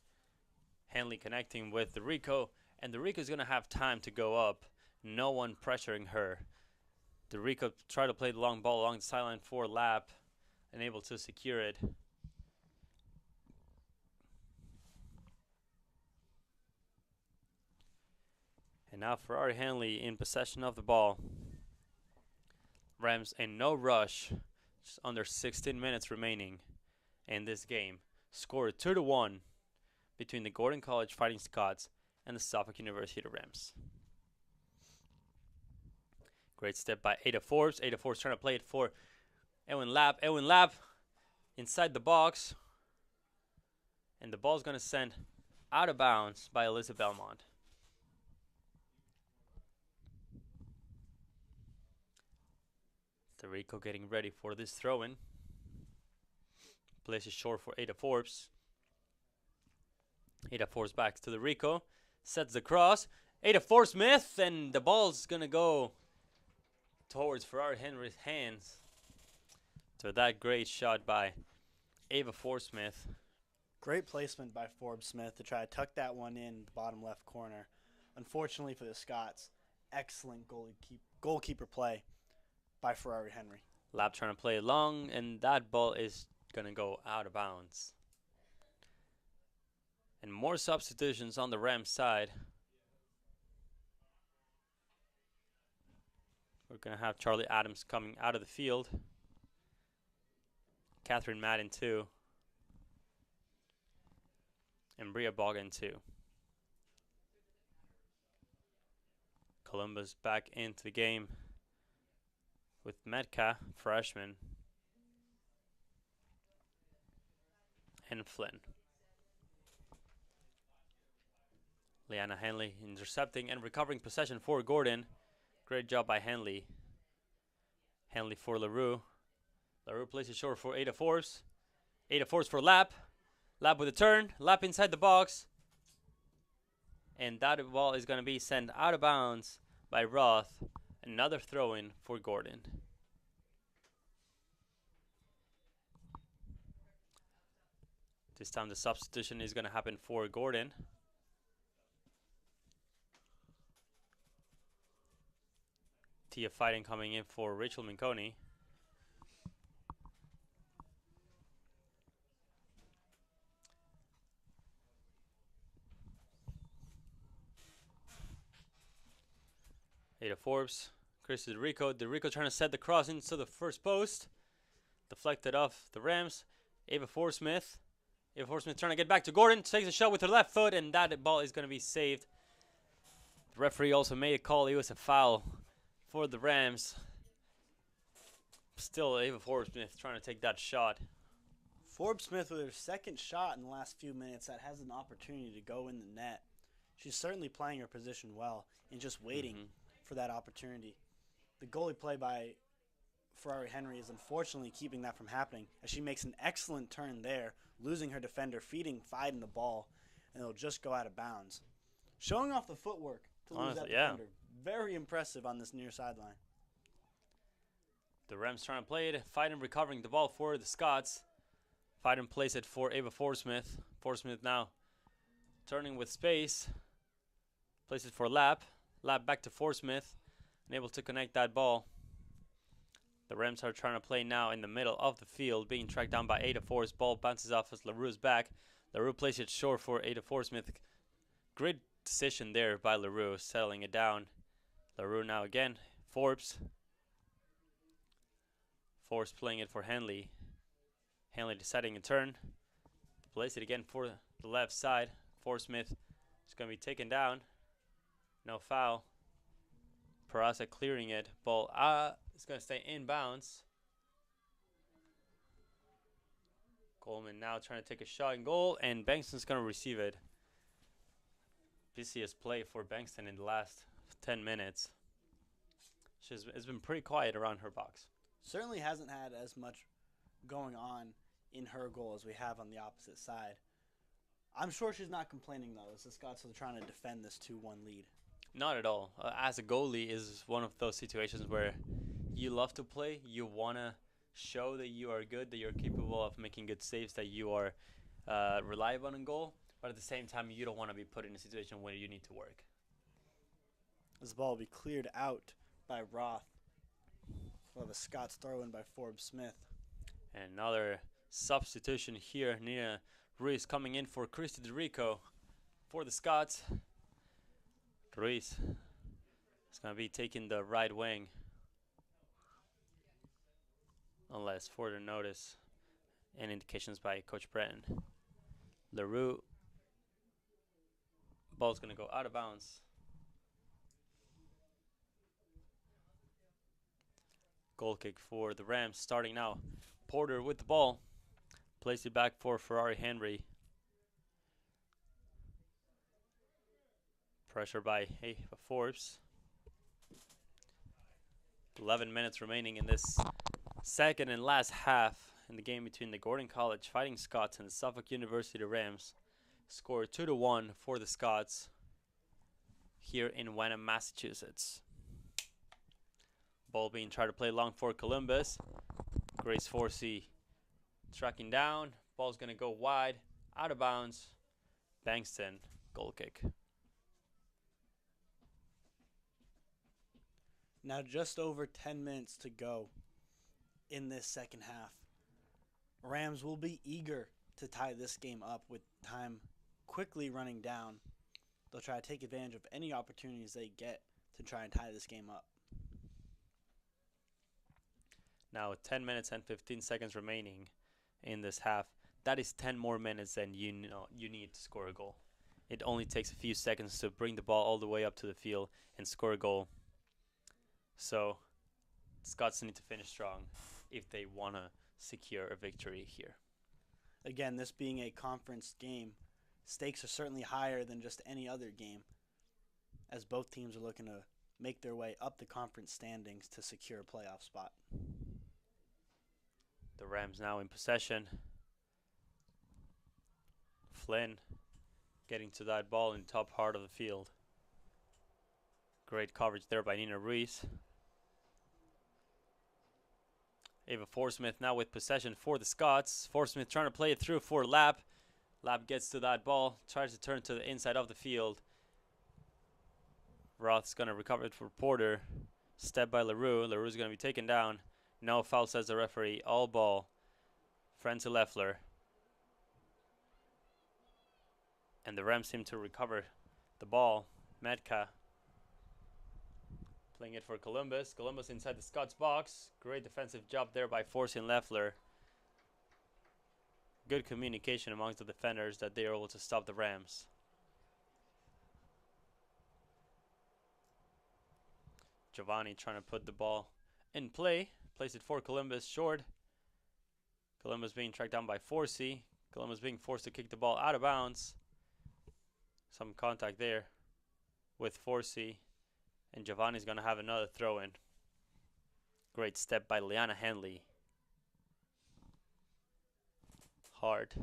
Hanley connecting with the Rico, and the Rico is going to have time to go up. No one pressuring her. The Rico tried to play the long ball along the sideline for Lab, and able to secure it. And now Ferrari Hanley in possession of the ball. Rams in no rush. Just under 16 minutes remaining in this game. Scored 2-1 between the Gordon College Fighting Scots and the Suffolk University Rams. Great step by Ada Forbes. Ada Forbes trying to play it for Ewan Lab. Ewan Lab inside the box. And the ball's going to send out of bounds by Alyssa Belmont. Rico getting ready for this throw-in. Plays it short for Ada Forbes. Ada Forbes back to the Rico. Sets the cross. Ada Forsmith, and the ball's going to go towards Ferrari Henry's hands. So that great shot by Ava Forsmith. Great placement by Forbes Smith to try to tuck that one in the bottom left corner. Unfortunately for the Scots, excellent goalkeeper play by Ferrari Henry. Lab trying to play it long, and that ball is going to go out of bounds. And more substitutions on the Rams side. We're going to have Charlie Adams coming out of the field. Catherine Madden too. And Bria Bogan too. Columbus back into the game with Metka, freshman, and Flynn. Leanna Henley intercepting and recovering possession for Gordon. Great job by Henley. Henley for LaRue. LaRue plays it short for Ada Forbes. Ada Forbes for Lap. Lap with a turn. Lap inside the box. And that ball is going to be sent out of bounds by Roth. Another throw-in for Gordon. This time the substitution is going to happen for Gordon. Tia Fighting coming in for Rachel Minconi. Forbes. Chris to DeRico. DeRico trying to set the cross into the first post. Deflected off the Rams. Ava Forsmith. Ava Forsmith trying to get back to Gordon. Takes a shot with her left foot, and that ball is going to be saved. The referee also made a call. It was a foul for the Rams. Still, Ava Forsmith trying to take that shot. Forbes Smith with her second shot in the last few minutes that has an opportunity to go in the net. She's certainly playing her position well and just waiting for that opportunity. The goalie play by Ferrari Henry is unfortunately keeping that from happening as she makes an excellent turn there, losing her defender, feeding the ball, and it'll just go out of bounds. Showing off the footwork to lose that defender. Very impressive on this near sideline. The Rams trying to play it. Fighting recovering the ball for the Scots. Fighting plays it for Ava Forsmith. Forsmith now turning with space. Plays it for Lap. Lap back to Forsmith. Unable to connect that ball. The Rams are trying to play now in the middle of the field. Being tracked down by Ada Force. Ball bounces off as LaRue's back. LaRue plays it short for Ada Forsmith. Great decision there by LaRue. Settling it down. LaRue now again. Forbes. Forbes playing it for Henley. Henley deciding a turn. Plays it again for the left side. Forsmith is going to be taken down. No foul. Peraza clearing it. Ball is going to stay in bounds. Coleman now trying to take a shot in goal, and Bankston's going to receive it. Busiest play for Bankston in the last 10 minutes. It's been pretty quiet around her box. Certainly hasn't had as much going on in her goal as we have on the opposite side. I'm sure she's not complaining, though, as the Scots are trying to defend this 2-1 lead. Not at all. As a goalie is one of those situations where you love to play. You want to show that you are good, that you're capable of making good saves, that you are reliable in goal. But at the same time, you don't want to be put in a situation where you need to work. This ball will be cleared out by Roth. We'll have a Scots throw-in by Forbes Smith. And another substitution here. Nina Ruiz coming in for Christy DeRico for the Scots. Ruiz is going to be taking the right wing. Unless further notice and indications by Coach Breton. LaRue. Ball's going to go out of bounds. Goal kick for the Rams starting now. Porter with the ball. Plays it back for Ferrari Henry. Pressure by Forbes. 11 minutes remaining in this second and last half in the game between the Gordon College Fighting Scots and the Suffolk University Rams. Score 2-1 for the Scots here in Wenham, Massachusetts. Ball being tried to play long for Columbus. Grace Forsey tracking down. Ball's going to go wide, out of bounds. Bankston, goal kick. Now just over 10 minutes to go in this second half. Rams will be eager to tie this game up with time quickly running down. They'll try to take advantage of any opportunities they get to try and tie this game up. Now 10 minutes and 15 seconds remaining in this half. That is 10 more minutes than you need to score a goal. It only takes a few seconds to bring the ball all the way up to the field and score a goal. So Scots need to finish strong if they want to secure a victory here. Again, this being a conference game, stakes are certainly higher than just any other game, as both teams are looking to make their way up the conference standings to secure a playoff spot. The Rams now in possession. Flynn getting to that ball in the top part of the field. Great coverage there by Nina Ruiz. Ava Forsmith now with possession for the Scots. Forsmith trying to play it through for Lap. Lap gets to that ball, tries to turn to the inside of the field. Roth's going to recover it for Porter. Step by LaRue. LaRue's going to be taken down. No foul, says the referee. All ball. Francie Leffler. And the Rams seem to recover the ball. Medka Playing it for Columbus. Columbus inside the Scots box. Great defensive job there by forcing Leffler. Good communication amongst the defenders that they are able to stop the Rams. Giovanni trying to put the ball in play. Plays it for Columbus. Short. Columbus being tracked down by Forsey. Columbus being forced to kick the ball out of bounds. Some contact there with Forsey. And Giovanni's going to have another throw in. Great step by Liana Henley. Hard.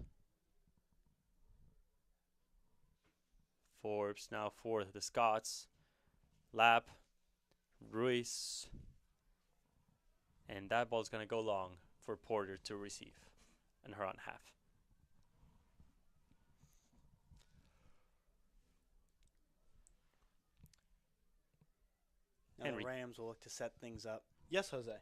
Forbes now for the Scots. Lap. Ruiz. And that ball's going to go long for Porter to receive in her own half. Now Henry. the Rams will look to set things up. Yes, Jose.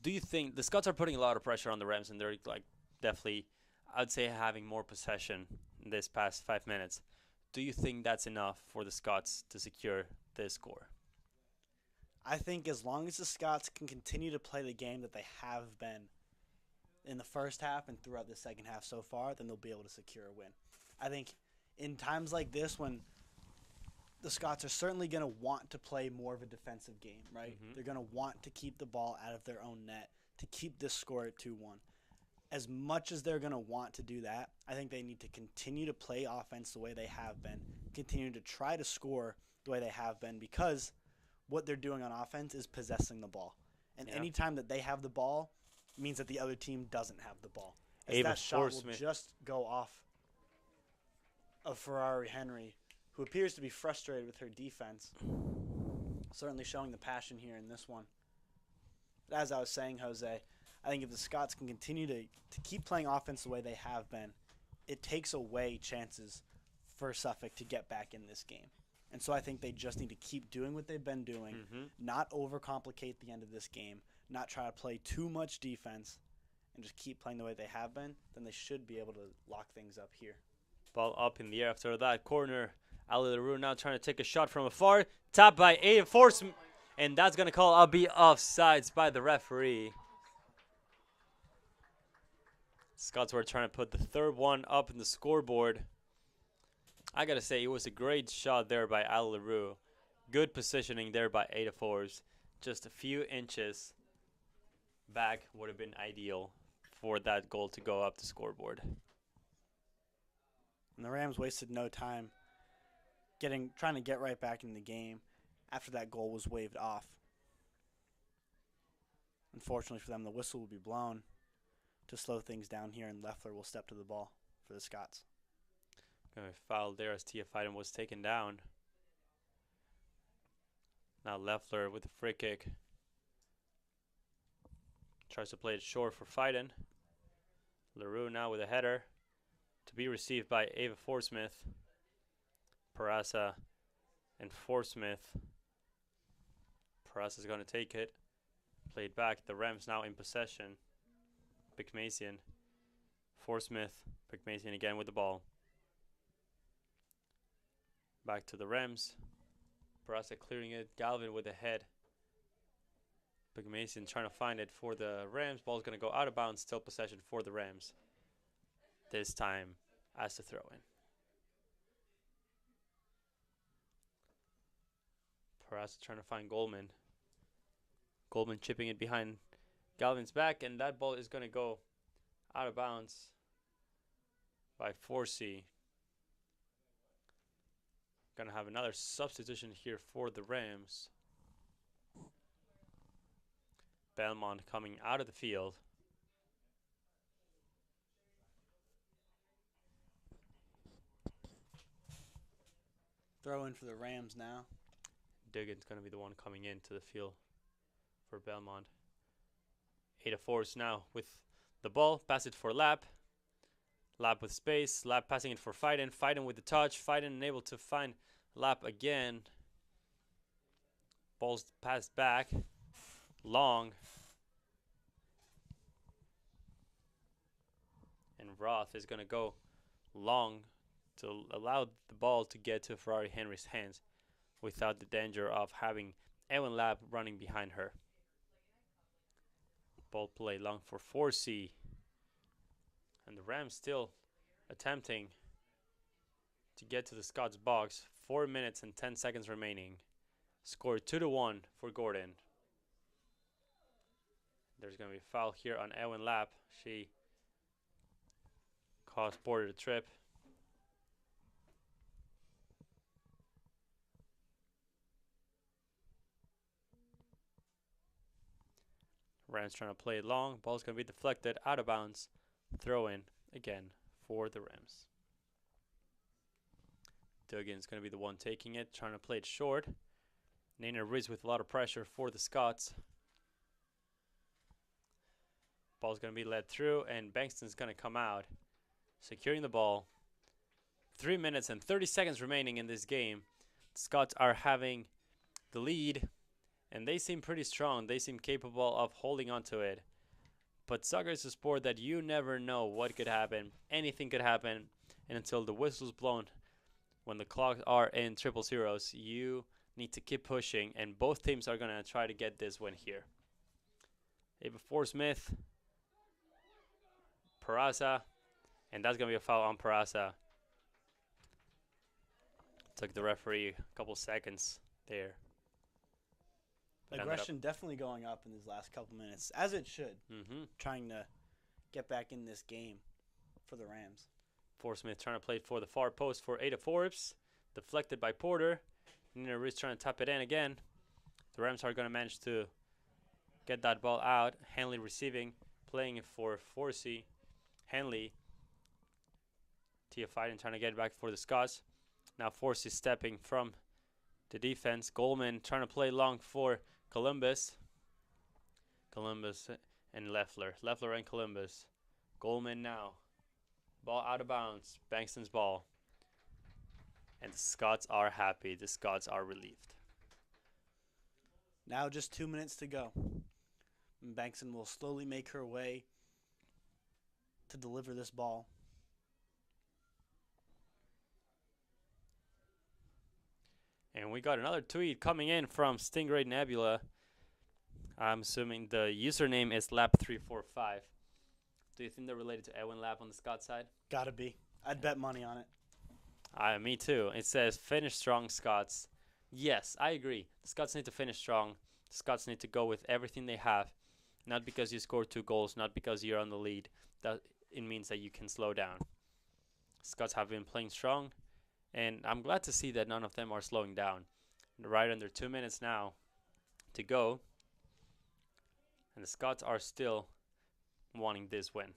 Do you think the Scots are putting a lot of pressure on the Rams, and they're like definitely, I'd say, having more possession in this past 5 minutes? Do you think that's enough for the Scots to secure this score? I think as long as the Scots can continue to play the game that they have been in the first half and throughout the second half so far, then they'll be able to secure a win. I think in times like this when the Scots are certainly going to want to play more of a defensive game, right? Mm-hmm. They're going to want to keep the ball out of their own net to keep this score at 2-1. As much as they're going to want to do that, I think they need to continue to play offense the way they have been, continue to try to score the way they have been, because what they're doing on offense is possessing the ball. And any time that they have the ball means that the other team doesn't have the ball. As that shot will just go off of Ferrari Henry, who appears to be frustrated with her defense. Certainly showing the passion here in this one. But as I was saying, Jose, I think if the Scots can continue to keep playing offense the way they have been, it takes away chances for Suffolk to get back in this game. And so I think they just need to keep doing what they've been doing, not overcomplicate the end of this game, not try to play too much defense, and just keep playing the way they have been. Then they should be able to lock things up here. Ball up in the air after that corner. Ali LaRue now trying to take a shot from afar. Tapped by Ada Force, and that's going to call out be offsides by the referee. Scots were trying to put the third one up in the scoreboard. I got to say, it was a great shot there by Ali LaRue. Good positioning there by Ada Forbes. Just a few inches back would have been ideal for that goal to go up the scoreboard. And the Rams wasted no time trying to get right back in the game after that goal was waved off. Unfortunately for them, the whistle will be blown to slow things down here, and Leffler will step to the ball for the Scots. Foul there as Tia Fiden was taken down. Now Leffler with the free kick. Tries to play it short for Fiden. LaRue now with a header to be received by Ava Forsmith. Parasa and Forsmith. Parasa's going to take it. Played back. The Rams now in possession. Bigmasian. Forsmith. Bigmasian again with the ball. Back to the Rams. Parasa clearing it. Galvin with the head. Bigmasian trying to find it for the Rams. Ball's going to go out of bounds. Still possession for the Rams. This time as the throw in. Parasa trying to find Goldman. Goldman chipping it behind Galvin's back, and that ball is going to go out of bounds by Forsey. Going to have another substitution here for the Rams. Belmont coming out of the field. Throw in for the Rams now. Duggan's going to be the one coming into the field for Belmont. Ada Force now with the ball. Pass it for Lap. Lap with space. Lap passing it for Fiden. Fiden with the touch. Fiden unable to find Lap again. Ball's passed back. Long. And Roth is going to go long to allow the ball to get to Ferrari Henry's hands without the danger of having Ewan Lab running behind her. Ball play long for 4C. And the Rams still attempting to get to the Scots box. 4 minutes and 10 seconds remaining. Score 2-1 for Gordon. There's going to be a foul here on Ewan Lab. She caused Porter to trip. Rams trying to play it long. Ball's going to be deflected out of bounds. Throw in again for the Rams. Duggan's going to be the one taking it, trying to play it short. Nina Ruiz with a lot of pressure for the Scots. Ball's going to be led through, and Bankston's going to come out, securing the ball. 3 minutes and 30 seconds remaining in this game. The Scots are having the lead, and they seem pretty strong. They seem capable of holding on to it. But soccer is a sport that you never know what could happen. Anything could happen, and until the whistle's blown, when the clocks are in triple zeros, you need to keep pushing, and both teams are going to try to get this win here. Ava Smith, Peraza, and that's going to be a foul on Peraza. Took the referee a couple seconds there. Aggression definitely going up in these last couple minutes, as it should. Trying to get back in this game for the Rams. Smith trying to play it for the far post for Ada Forbes. Deflected by Porter. Nina Ruiz trying to tap it in again. The Rams are going to manage to get that ball out. Hanley receiving, playing it for Forsey. Hanley. Tia fighting, trying to get it back for the Scots. Now Forsey stepping from the defense. Goldman trying to play long for Columbus. Columbus and Leffler. Leffler and Columbus. Goldman now. Ball out of bounds. Bankston's ball. And the Scots are happy. The Scots are relieved. Now just 2 minutes to go. And Bankston will slowly make her way to deliver this ball. And we got another tweet coming in from Stingray Nebula. I'm assuming the username is Lap345. Do you think they're related to Ewan Lab on the Scott side? Gotta be. I'd bet money on it. Me too. It says finish strong, Scots. Yes, I agree. The Scots need to finish strong. The Scots need to go with everything they have. Not because you scored 2 goals, not because you're on the lead. That it means that you can slow down. Scots have been playing strong, and I'm glad to see that none of them are slowing down. Right under 2 minutes now to go. And the Scots are still wanting this win.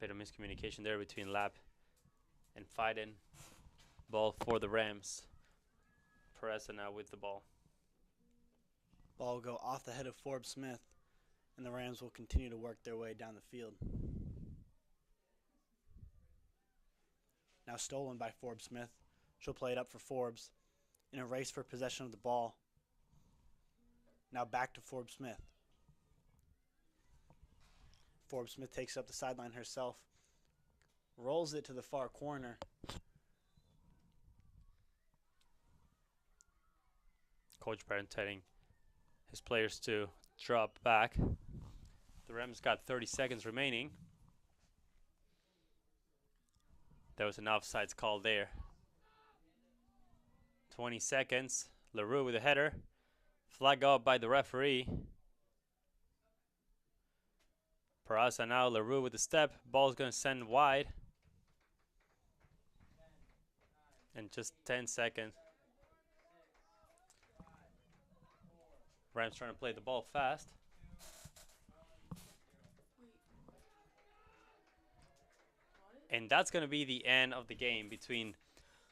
Bit of miscommunication there between Lab and Fiden. Ball for the Rams. Pereza now with the ball. Ball will go off the head of Forbes Smith, and the Rams will continue to work their way down the field. Now stolen by Forbes Smith. She'll play it up for Forbes in a race for possession of the ball. Now back to Forbes Smith. Forbes Smith takes up the sideline herself, rolls it to the far corner. Coach Barron telling his players to drop back. The Rams got 30 seconds remaining. There was an offsides call there. 20 seconds. LaRue with a header. Flag up by the referee. Peraza now. LaRue with the step. Ball's going to send wide. And just 10 seconds. Rams trying to play the ball fast. And that's going to be the end of the game between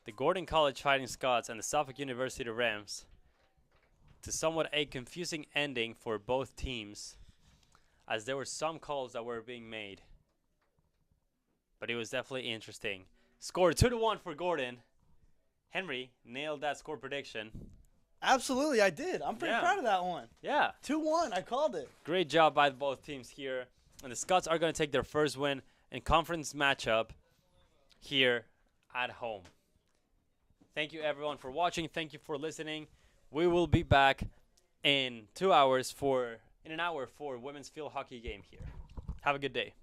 the Gordon College Fighting Scots and the Suffolk University Rams. To somewhat a confusing ending for both teams, as there were some calls that were being made. But it was definitely interesting. Scored 2-1 for Gordon. Henry nailed that score prediction. Absolutely, I did. I'm pretty proud of that one. Yeah. 2-1, I called it. Great job by both teams here. And the Scots are going to take their first win in conference matchup here at home. Thank you everyone for watching. Thank you for listening. We will be back in 2 hours for in an hour for women's field hockey game here. Have a good day.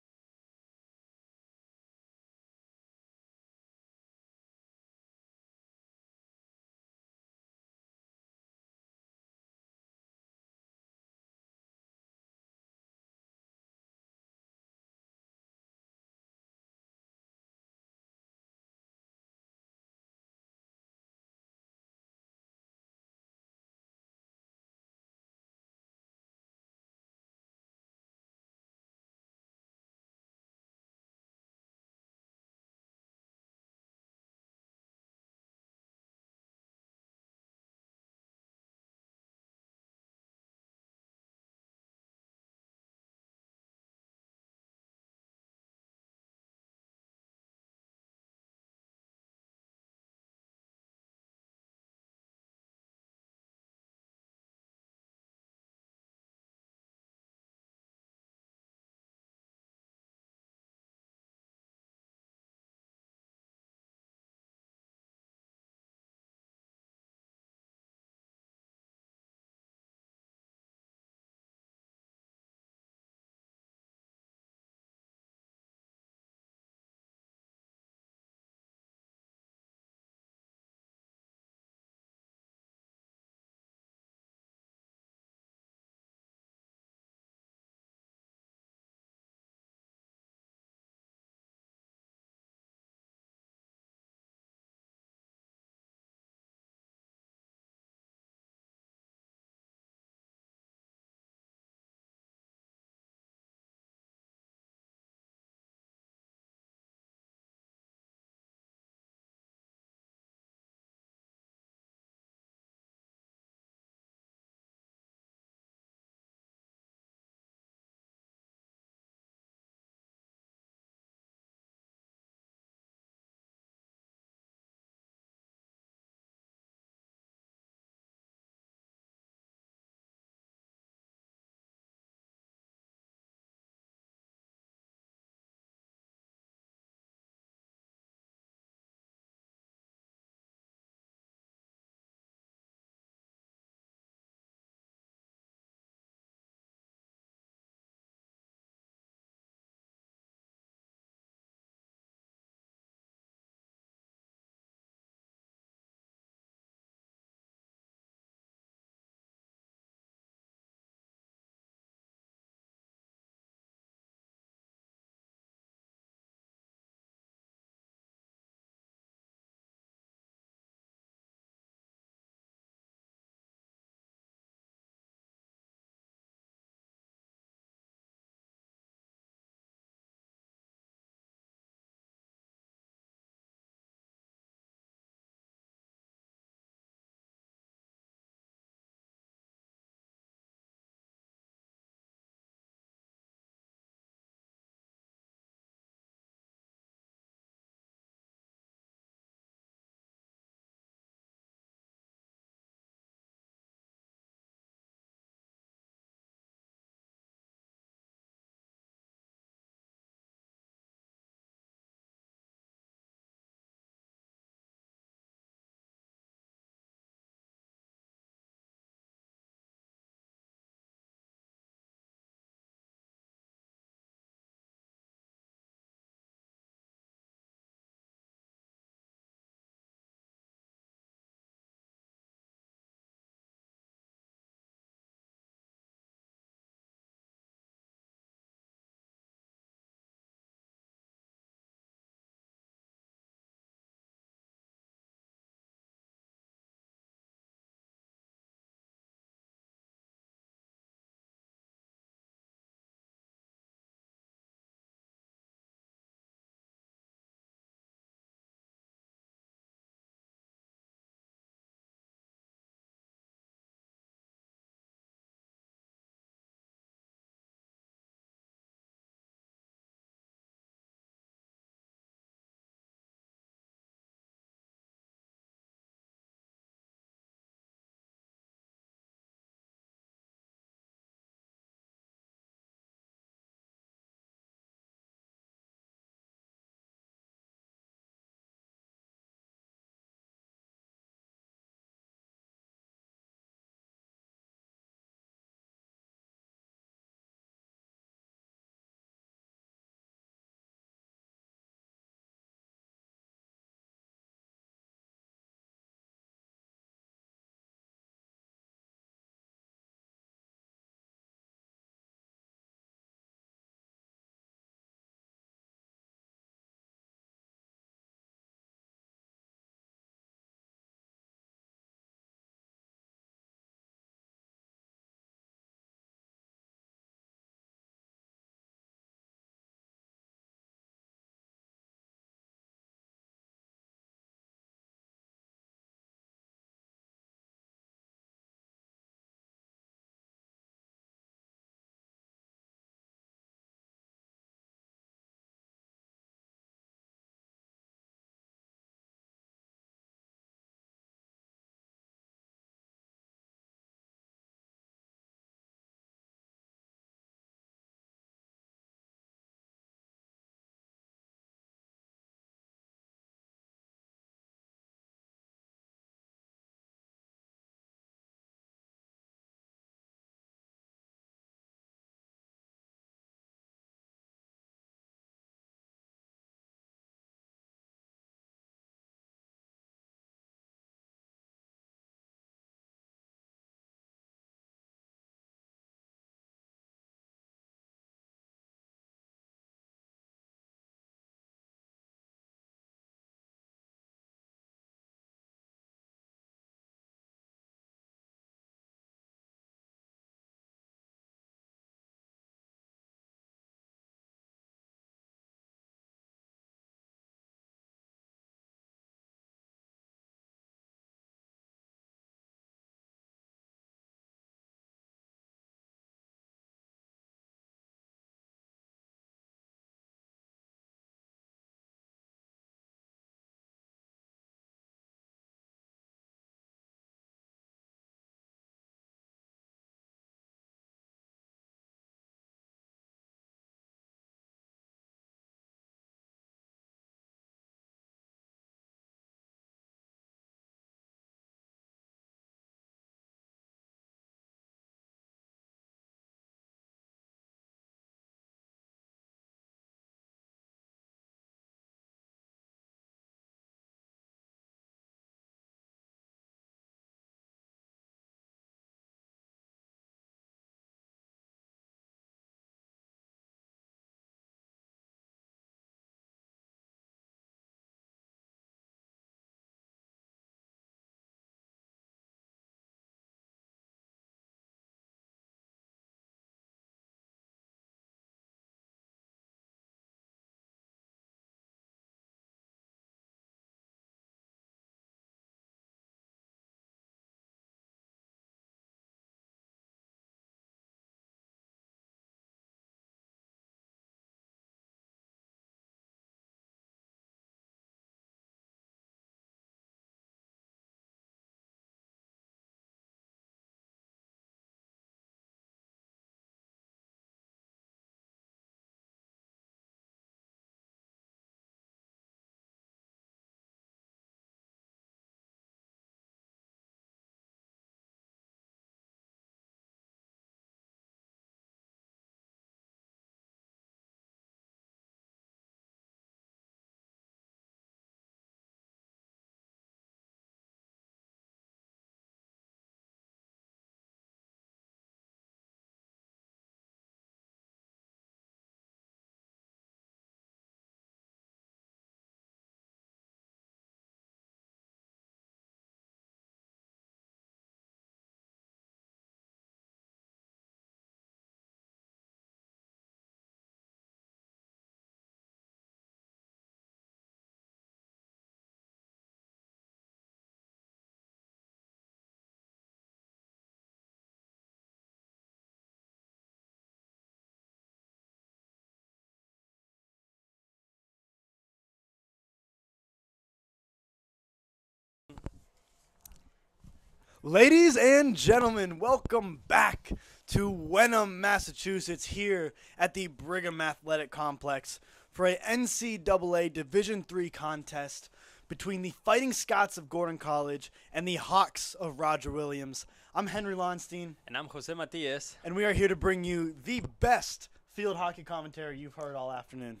Ladies and gentlemen, welcome back to Wenham, Massachusetts, here at the Brigham Athletic Complex for a NCAA Division III contest between the Fighting Scots of Gordon College and the Hawks of Roger Williams. I'm Henry Lonstein, And I'm Jose Matias. and we are here to bring you the best field hockey commentary you've heard all afternoon.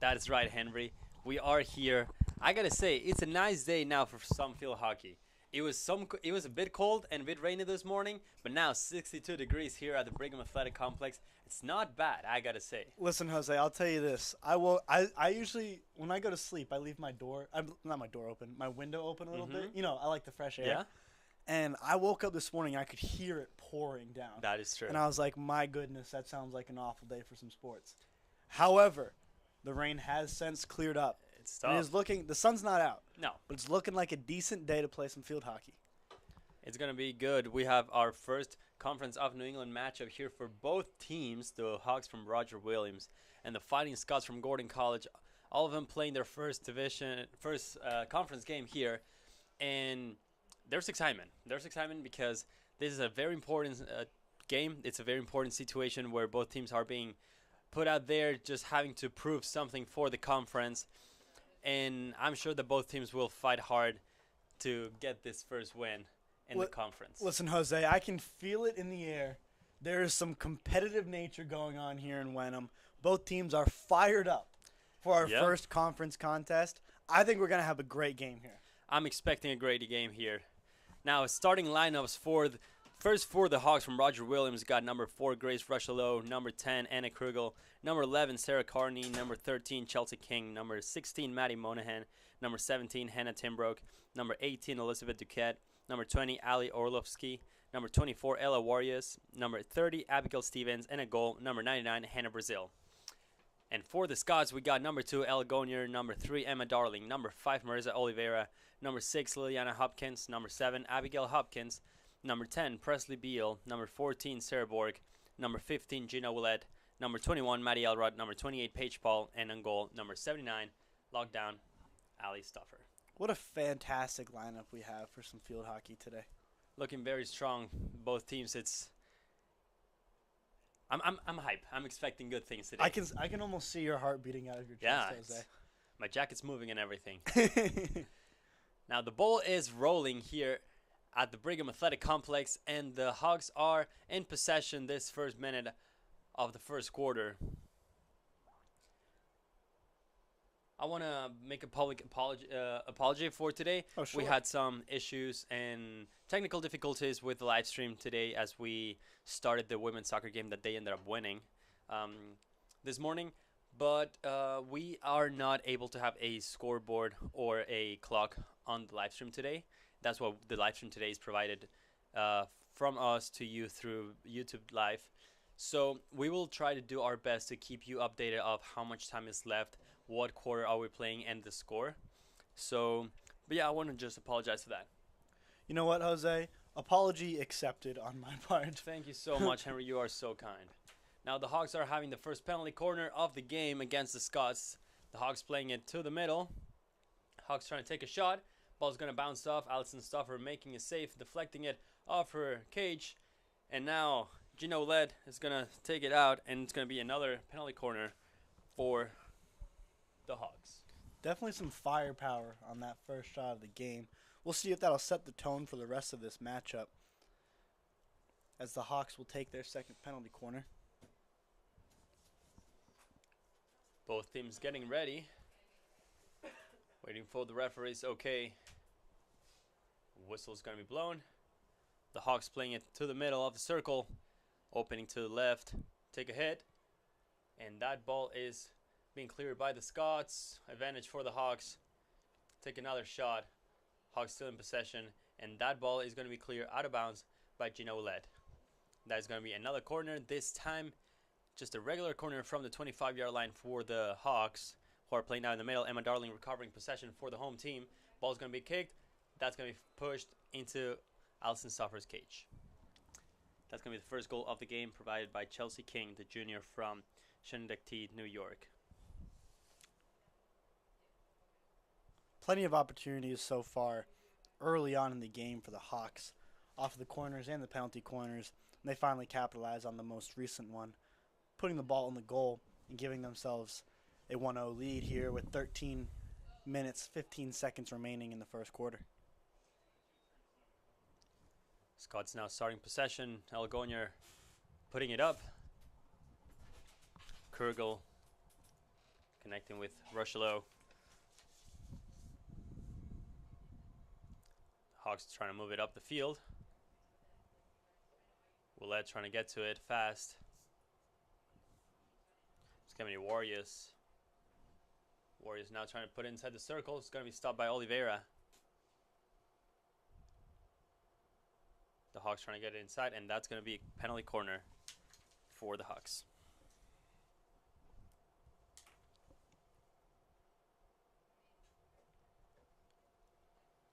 That is right, Henry. We are here. I gotta say, it's a nice day now for some field hockey. It was a bit cold and a bit rainy this morning, but now 62 degrees here at the Brigham Athletic Complex. It's not bad, I gotta say. Listen, Jose, I'll tell you this. I usually, when I go to sleep, I leave my window open a little bit. You know, I like the fresh air. Yeah, And I woke up this morning, I could hear it pouring down. that is true. And I was like, my goodness, that sounds like an awful day for some sports. However, the rain has since cleared up. It's And tough. the sun's not out, No, but it's looking like a decent day to play some field hockey. it's gonna be good. We have our first Conference of New England matchup here for both teams, the Hawks from Roger Williams and the Fighting Scots from Gordon College. All of them playing their first conference game here, and there's excitement. There's excitement because this is a very important game. It's a very important situation where both teams are being put out there, just having to prove something for the conference. And I'm sure that both teams will fight hard to get this first win in the conference. Listen, Jose, I can feel it in the air. There is some competitive nature going on here in Wenham. Both teams are fired up for our Yep. first conference contest. I think we're going to have a great game here. I'm expecting a great game here. Now, starting lineups for the Hawks from Roger Williams got number 4 Grace Rushello, number 10 Anna Krugel, number 11 Sarah Carney, number 13 Chelsea King, number 16 Maddie Monahan, number 17 Hannah Timbrook, number 18 Elizabeth Duquette, number 20 Ali Orlovsky, number 24 Ella Warriors, number 30 Abigail Stevens, and a goal, number 99 Hannah Brazil. And for the Scots, we got number 2 Elle Gonier, number 3 Emma Darling, number 5 Marissa Oliveira, number 6 Liliana Hopkins, number 7 Abigail Hopkins, number 10 Presley Beal, number 14 Sarah Borg, number 15 Gina Willett, number 21 Maddie Elrod, number 28 Paige Paul, and on goal, number 79 Lockdown Ali Stuffer. What a fantastic lineup we have for some field hockey today. Looking very strong, both teams. I'm hype. I'm expecting good things today. I can almost see your heart beating out of your Yeah, chest, Jose. my jacket's moving and everything. Now the ball is rolling here at the Brigham Athletic Complex, and the Hawks are in possession this first minute of the first quarter. I want to make a public apology for today. Oh, sure. We had some issues and technical difficulties with the live stream today as we started the women's soccer game that they ended up winning this morning. But we are not able to have a scoreboard or a clock on the live stream today. That's what the live stream today is provided from us to you through YouTube Live. So we will try to do our best to keep you updated of how much time is left, what quarter are we playing, and the score. So, but yeah, I want to just apologize for that. You know what, Jose? Apology accepted on my part. Thank you so much, Henry. You are so kind. Now the Hawks are having the first penalty corner of the game against the Scots. The Hawks playing it to the middle. Hawks trying to take a shot. Ball's going to bounce off. Allison Stuffer making a save, deflecting it off her cage. And now Gino Led is going to take it out, and it's going to be another penalty corner for the Hawks. Definitely some firepower on that first shot of the game. We'll see if that'll set the tone for the rest of this matchup, as the Hawks will take their second penalty corner. Both teams getting ready. Waiting for the referee's okay. Whistle's going to be blown. The Hawks playing it to the middle of the circle. Opening to the left. Take a hit. And that ball is being cleared by the Scots. Advantage for the Hawks. Take another shot. Hawks still in possession. And that ball is going to be cleared out of bounds by Gino Led. That is going to be another corner. This time, just a regular corner from the 25-yard line for the Hawks, who are playing now in the middle. Emma Darling recovering possession for the home team. Ball's going to be kicked. That's going to be pushed into Allison Stuffer's cage. That's going to be the first goal of the game, provided by Chelsea King, the junior from Schenectady, New York. Plenty of opportunities so far early on in the game for the Hawks. off of the corners and the penalty corners. And they finally capitalize on the most recent one, putting the ball in the goal and giving themselves a 1-0 lead here with 13 minutes, 15 seconds remaining in the first quarter. Scots now starting possession. Algonia putting it up. Kurgel connecting with Rocheleau. Hawks trying to move it up the field. Willette trying to get to it fast. It's going to be Warriors. Warriors now trying to put it inside the circle. It's going to be stopped by Oliveira. The Hawks trying to get it inside, and that's going to be a penalty corner for the Hawks.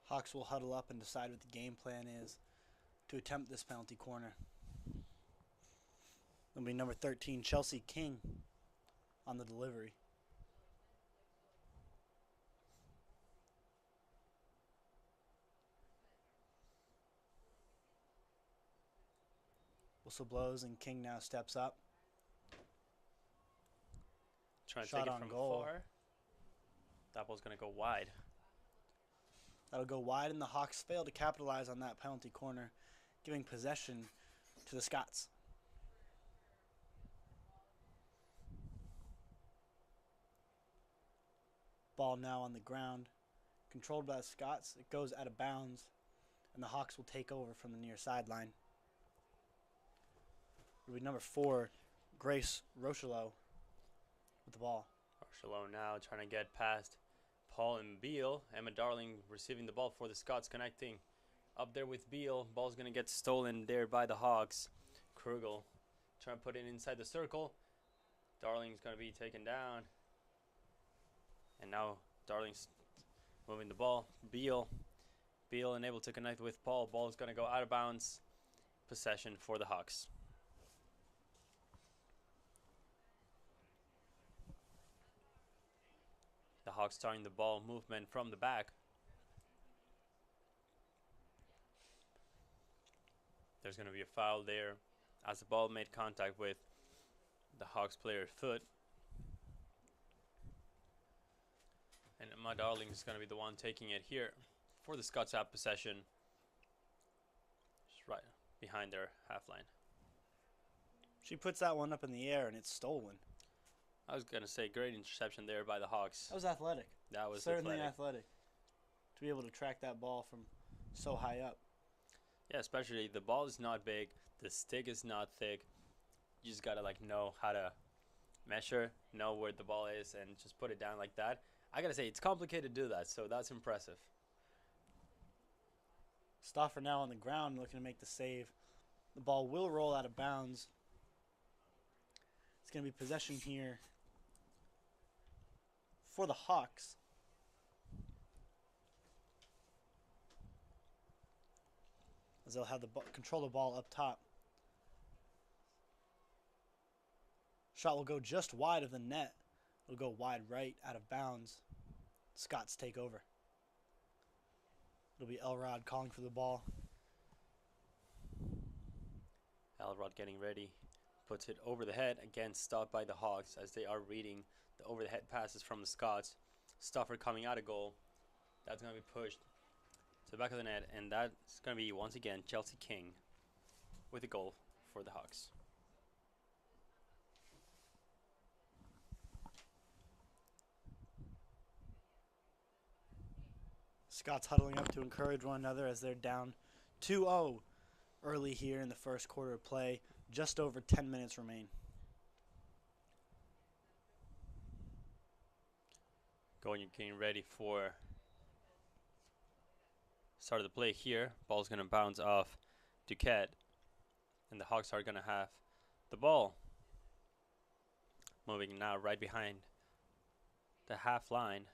Hawks will huddle up and decide what the game plan is to attempt this penalty corner. It'll be number 13, Chelsea King, on the delivery. Whistle blows and King now steps up. Trying to Shot take it on from goal. far. That ball's going to go wide. That'll go wide, and the Hawks fail to capitalize on that penalty corner, giving possession to the Scots. Ball now on the ground, controlled by the Scots. It goes out of bounds, and the Hawks will take over from the near sideline. It'll be number 4, Grace Rocheleau, with the ball. Rocheleau now trying to get past Paul and Beal. Emma Darling receiving the ball for the Scots, connecting up there with Beal. Ball's going to get stolen there by the Hawks. Krugel trying to put it inside the circle. Darling's going to be taken down. And now Darling's moving the ball. Beal unable to connect with Paul. Ball is going to go out of bounds. Possession for the Hawks. The Hawks starting the ball movement from the back. There's going to be a foul there as the ball made contact with the Hawks player's foot. And Emma Darling is going to be the one taking it here for the Scots have possession. Just right behind their half line. She puts that one up in the air, and it's stolen. I was going to say great interception there by the Hawks. That was athletic. That was certainly athletic. To be able to track that ball from so high up. Yeah, especially the ball is not big. The stick is not thick. You just got to know how to measure, know where the ball is, and just put it down like that. I got to say, it's complicated to do that, so that's impressive. Stauffer now on the ground looking to make the save. The ball will roll out of bounds. It's going to be possession here for the Hawks. As they'll have the control the ball up top. Shot will go just wide of the net. It'll go wide right out of bounds. Scots take over. It'll be Elrod calling for the ball. Elrod getting ready. Puts it over the head. Again, stopped by the Hawks as they are reading the over-the-head passes from the Scots. Stauffer coming out of goal. That's going to be pushed to the back of the net. And that's going to be, once again, Chelsea King with a goal for the Hawks. Scots huddling up to encourage one another as they're down 2-0 early here in the first quarter of play. Just over 10 minutes remain. Getting ready for start of the play here. Ball's going to bounce off Duquette. And the Hawks are going to have the ball. Moving now right behind the half line.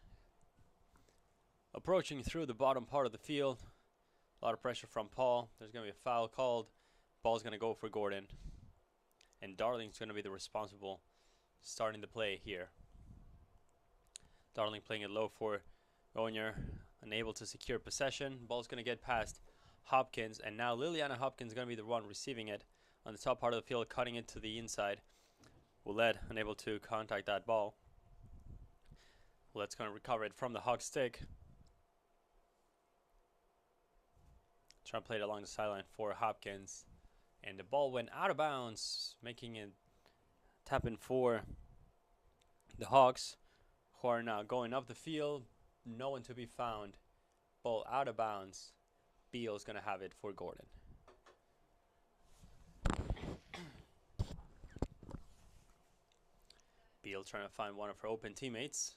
Approaching through the bottom part of the field. A lot of pressure from Paul. There's going to be a foul called. Ball's going to go for Gordon. And Darling's going to be the responsible starting the play here. Darling playing it low for Onier. Unable to secure possession. Ball's going to get past Hopkins, and now Liliana Hopkins is going to be the one receiving it on the top part of the field, cutting it to the inside. Willett unable to contact that ball. Willett's going to recover it from the Hawks stick. Trying to play it along the sideline for Hopkins. And the ball went out of bounds, making it tap in for the Hawks, who are now going up the field. No one to be found. Ball out of bounds. Beal's going to have it for Gordon. Beal trying to find one of her open teammates.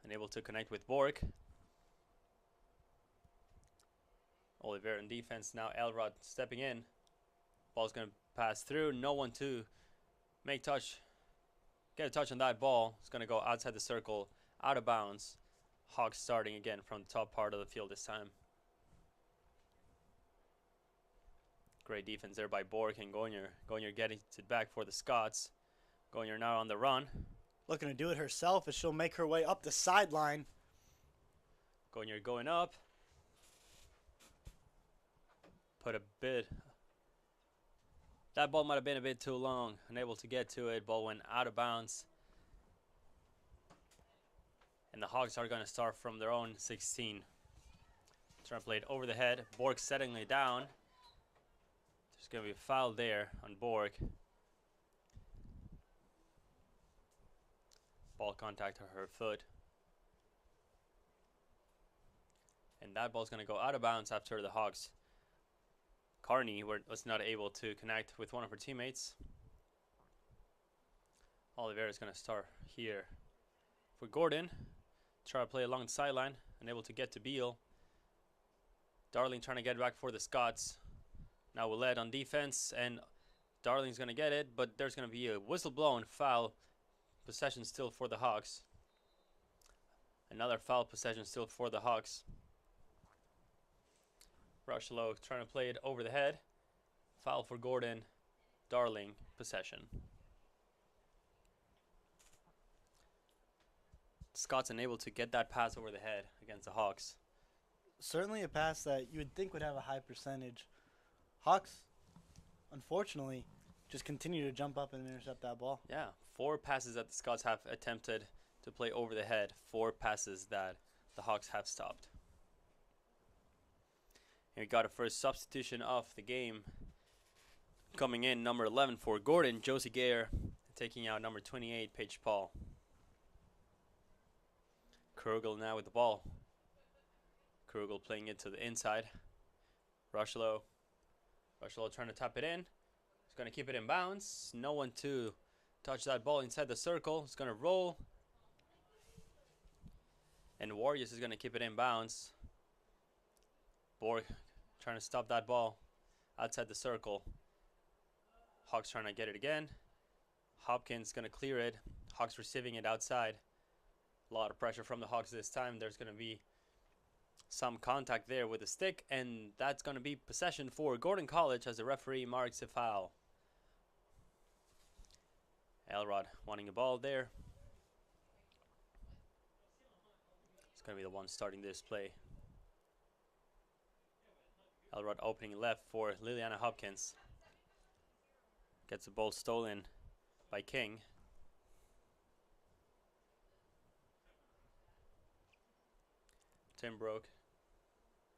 Unable to connect with Bork. Oliver in defense. Now Elrod stepping in. Ball's going to pass through. No one to get a touch on that ball. It's going to go outside the circle, out of bounds. Hawks starting again from the top part of the field this time. Great defense there by Bork and Gonyer. Gonyer getting it back for the Scots. Gonyer now on the run. Looking to do it herself as she'll make her way up the sideline. Gonyer going up. Put a bit. That ball might have been a bit too long. Unable to get to it. Ball went out of bounds. And the Hawks are going to start from their own 16. Trying to play it over the head. Bork setting it down. There's going to be a foul there on Bork. Ball contact to her foot. And that ball's going to go out of bounds after the Hawks. Carney was not able to connect with one of her teammates. Oliveira is going to start here for Gordon. Try to play along the sideline. Unable to get to Beal. Darling trying to get back for the Scots. Now Willett on defense. And Darling's going to get it. But there's going to be a whistle blown foul. Possession still for the Hawks. Another foul possession still for the Hawks. Rushlow trying to play it over the head. Foul for Gordon. Darling, possession. Scott's unable to get that pass over the head against the Hawks. Certainly a pass that you would think would have a high percentage. Hawks, unfortunately, just continue to jump up and intercept that ball. Yeah, 4 passes that the Scots have attempted to play over the head. 4 passes that the Hawks have stopped. And we got a first substitution of the game. Coming in, number 11 for Gordon, Josie Gayer, taking out number 28, Paige Paul. Krugel now with the ball. Krugel playing it to the inside. Rushlow. Rushlow trying to tap it in. He's going to keep it in bounds. No one to touch that ball inside the circle. It's going to roll. And Warriors is going to keep it in bounds. Borg trying to stop that ball outside the circle. Hawks trying to get it again. Hopkins going to clear it. Hawks receiving it outside. A lot of pressure from the Hawks this time. There's going to be some contact there with the stick, and that's going to be possession for Gordon College as the referee marks a foul. Elrod wanting a ball there. It's going to be the one starting this play. Elrod opening left for Liliana Hopkins. Gets the ball stolen by King. Timbrook.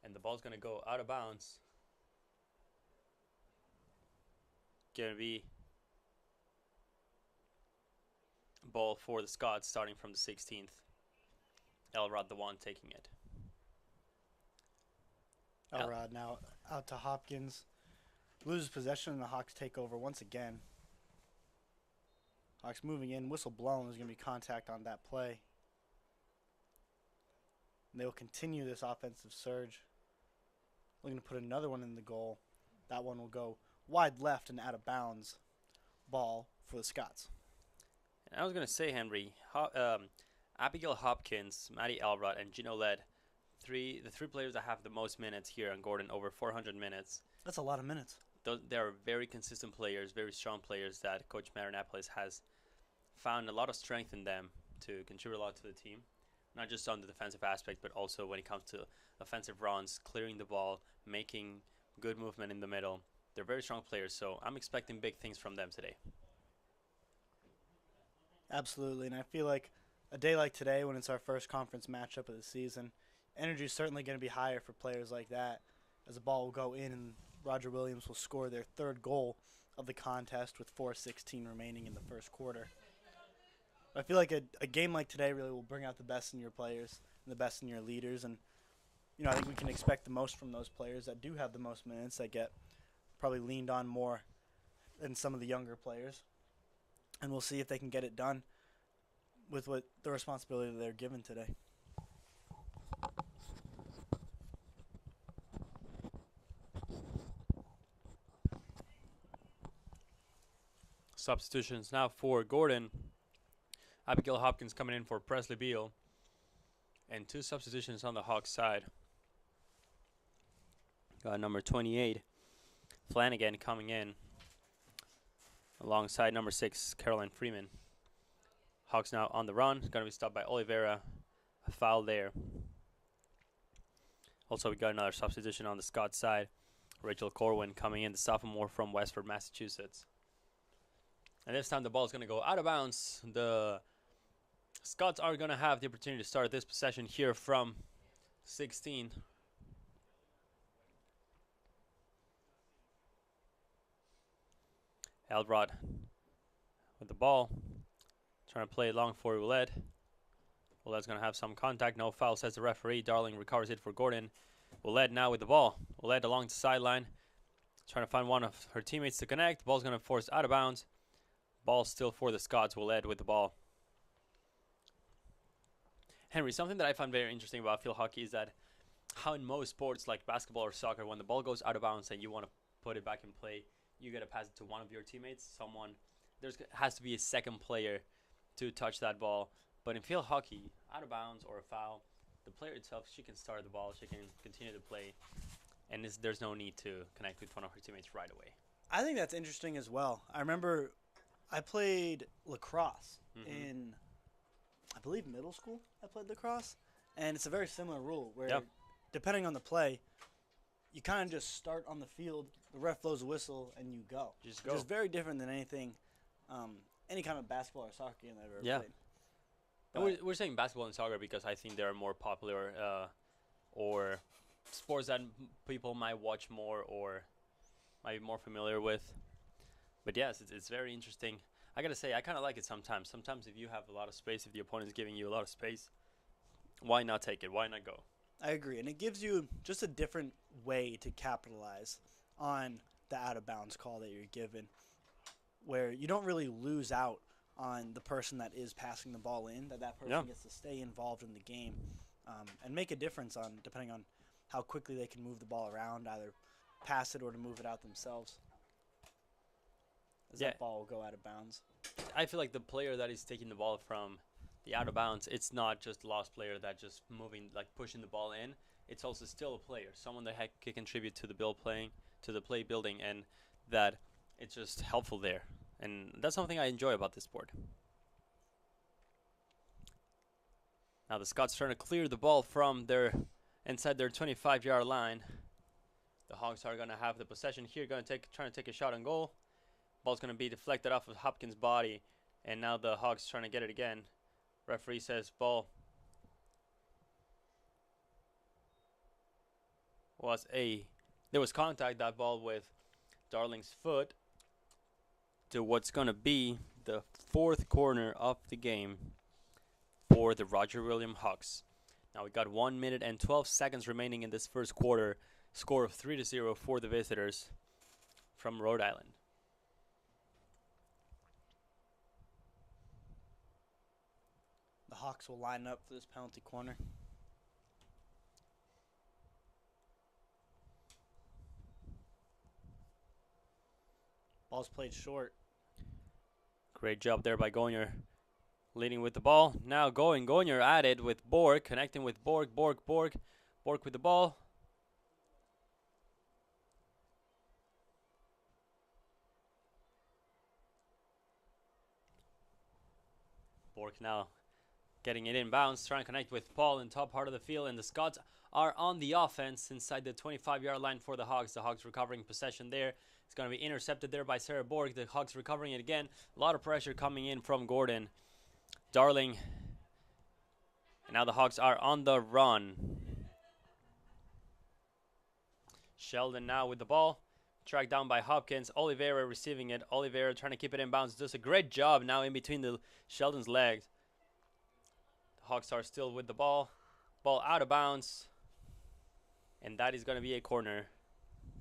And the ball's going to go out of bounds. Going to be ball for the Scots starting from the 16th. Elrod the one taking it. Elrod now out to Hopkins. Loses possession and the Hawks take over once again. Hawks moving in. Whistle blown. There's going to be contact on that play. And they will continue this offensive surge. Looking to put another one in the goal. That one will go wide left and out of bounds. Ball for the Scots. And I was going to say, Henry, Abigail Hopkins, Maddie Elrod, and Gino Led, the three players that have the most minutes here on Gordon, over 400 minutes. That's a lot of minutes. They are very consistent players, very strong players that Coach Marinopoulos has found a lot of strength in them to contribute a lot to the team. Not just on the defensive aspect, but also when it comes to offensive runs, clearing the ball, making good movement in the middle. They're very strong players, so I'm expecting big things from them today. Absolutely, and I feel like a day like today, when it's our first conference matchup of the season, energy is certainly going to be higher for players like that, as the ball will go in and Roger Williams will score their third goal of the contest with 4:16 remaining in the first quarter. I feel like a game like today really will bring out the best in your players and the best in your leaders, and I think we can expect the most from those players that do have the most minutes, that get probably leaned on more than some of the younger players, and we'll see if they can get it done with what the responsibility that they're given today. Substitutions now for Gordon. Abigail Hopkins coming in for Presley Beal. And 2 substitutions on the Hawks side. Got number 28, Flanagan, coming in alongside number 6, Caroline Freeman. Hawks now on the run. Going to be stopped by Oliveira. A foul there. Also, we got another substitution on the Scots side. Rachel Corwin coming in, the sophomore from Westford, Massachusetts. And this time the ball is going to go out of bounds. The Scots are going to have the opportunity to start this possession here from 16. Eldrod with the ball. Trying to play it long for Willett. Willet's going to have some contact. No foul, says the referee. Darling recovers it for Gordon. Willett now with the ball. Willett along the sideline. Trying to find one of her teammates to connect. Ball's going to force out of bounds. Ball still for the Scots. Willett with the ball. Henry, something that I find very interesting about field hockey is that how in most sports like basketball or soccer, when the ball goes out of bounds and you want to put it back in play, you got to pass it to one of your teammates. There has to be a second player to touch that ball. But in field hockey, out of bounds or a foul, the player itself, she can start the ball, she can continue to play, and there's no need to connect with one of her teammates right away. I think that's interesting as well. I remember I played lacrosse in, I believe, middle school. I played lacrosse, and it's a very similar rule where, depending on the play, you kind of just start on the field, the ref blows a whistle, and you go. Just go. Which is very different than anything, any kind of basketball or soccer game that I've ever played. And we're saying basketball and soccer because I think they're more popular or sports that people might watch more or might be more familiar with. But yes, it's very interesting. I got to say, I kind of like it sometimes. Sometimes if you have a lot of space, if the opponent is giving you a lot of space, why not take it? Why not go? I agree. And it gives you just a different way to capitalize on the out-of-bounds call that you're given, where you don't really lose out on the person that is passing the ball in, that person gets to stay involved in the game and make a difference depending on how quickly they can move the ball around, either pass it or to move it out themselves. As that ball will go out of bounds. I feel like the player that is taking the ball from the out of bounds, it's not just the lost player that just moving, like pushing the ball in. It's also still a player, someone that can contribute to the play building, and that it's just helpful there. And that's something I enjoy about this sport. Now the Scots trying to clear the ball from inside their 25-yard line. The Hawks are going to have the possession here, trying to take a shot on goal. Ball's going to be deflected off of Hopkins' body, and now the Hawks trying to get it again. Referee says ball there was contact, that ball with Darling's foot, to what's going to be the fourth corner of the game for the Roger Williams Hawks. Now we got 1 minute and 12 seconds remaining in this first quarter. Score of 3-0 for the visitors from Rhode Island. The Hawks will line up for this penalty corner. Ball's played short. Great job there by Gonyer, leading with the ball. Now Gonyer at it with Borg, connecting with Borg with the ball. Borg now Getting it inbounds, trying to connect with Paul in top part of the field, and the Scots are on the offense inside the 25-yard line for the Hawks. The Hawks recovering possession there. It's going to be intercepted there by Sarah Borg. The Hawks recovering it again. A lot of pressure coming in from Gordon. Darling. And now the Hawks are on the run. Sheldon now with the ball. Tracked down by Hopkins. Oliveira receiving it. Oliveira trying to keep it inbounds. Does a great job now in between the Sheldon's legs. The Hawks are still with the ball. Ball out of bounds. And that is going to be a corner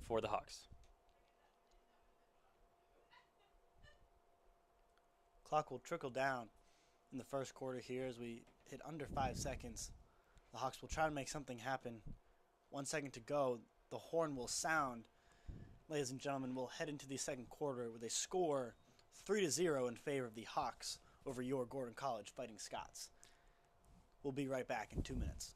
for the Hawks. Clock will trickle down in the first quarter here as we hit under 5 seconds. The Hawks will try to make something happen. 1 second to go. The horn will sound. Ladies and gentlemen, we'll head into the second quarter with a score 3-0 in favor of the Hawks over your Gordon College Fighting Scots. We'll be right back in 2 minutes.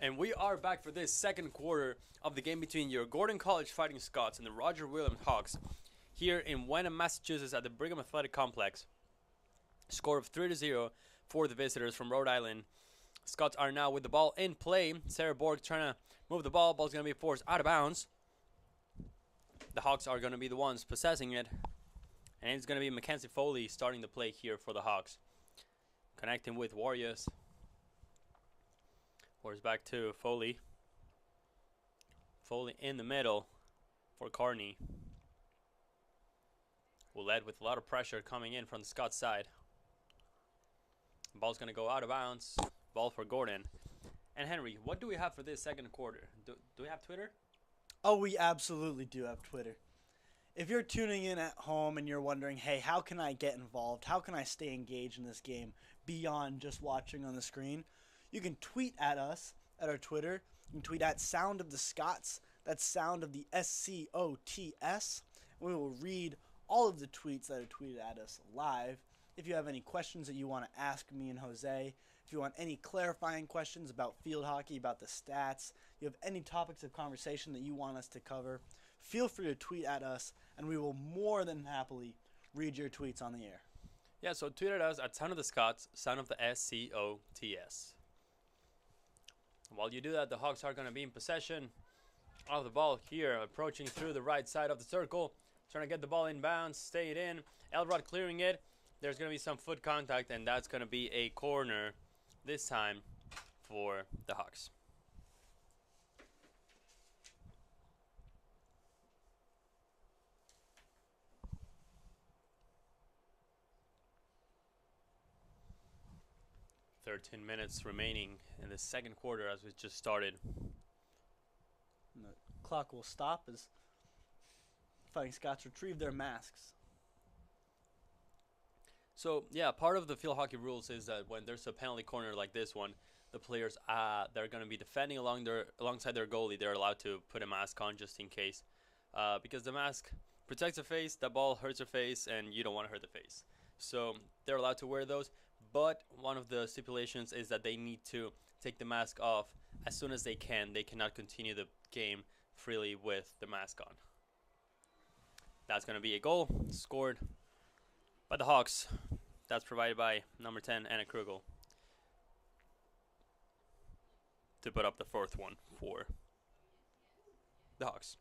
And we are back for this second quarter of the game between your Gordon College Fighting Scots and the Roger Williams Hawks here in Wenham, Massachusetts at the Brigham Athletic Complex. Score of 3-0 for the visitors from Rhode Island. Scots are now with the ball in play. Sarah Borg trying to move the ball. Ball's going to be forced out of bounds. The Hawks are going to be the ones possessing it. And it's going to be Mackenzie Foley starting the play here for the Hawks. Connecting with Warriors. Warriors back to Foley. Foley in the middle for Carney. Will lead with a lot of pressure coming in from the Scots side. Ball's going to go out of bounds. Ball for Gordon. And Henry, what do we have for this second quarter? Do we have Twitter? Oh, we absolutely do have Twitter. If you're tuning in at home and you're wondering, hey, how can I get involved? How can I stay engaged in this game beyond just watching on the screen? You can tweet at us at our Twitter. You can tweet at Sound of the Scots. That's Sound of the SCOTS. We will read all of the tweets that are tweeted at us live. If you have any questions that you want to ask me and Jose, if you want any clarifying questions about field hockey, about the stats, you have any topics of conversation that you want us to cover, feel free to tweet at us, and we will more than happily read your tweets on the air. Yeah, so tweet at us at Son of the Scots, Son of the SCOTS. While you do that, the Hawks are going to be in possession of the ball here, approaching through the right side of the circle, trying to get the ball in bounds, stay it in. Elrod clearing it. There's going to be some foot contact, and that's going to be a corner this time for the Hawks. "13 minutes remaining in the second quarter as we just started." And the clock will stop as Fighting Scots retrieve their masks. So, yeah, part of the field hockey rules is that when there's a penalty corner like this one, the players they're going to be defending alongside their goalie. They're allowed to put a mask on just in case, because the mask protects the face, the ball hurts your face, and you don't want to hurt the face. So they're allowed to wear those, but one of the stipulations is that they need to take the mask off as soon as they can. They cannot continue the game freely with the mask on. That's going to be a goal scored by the Hawks. That's provided by number 10, Anna Krugel, to put up the fourth one for the Hawks.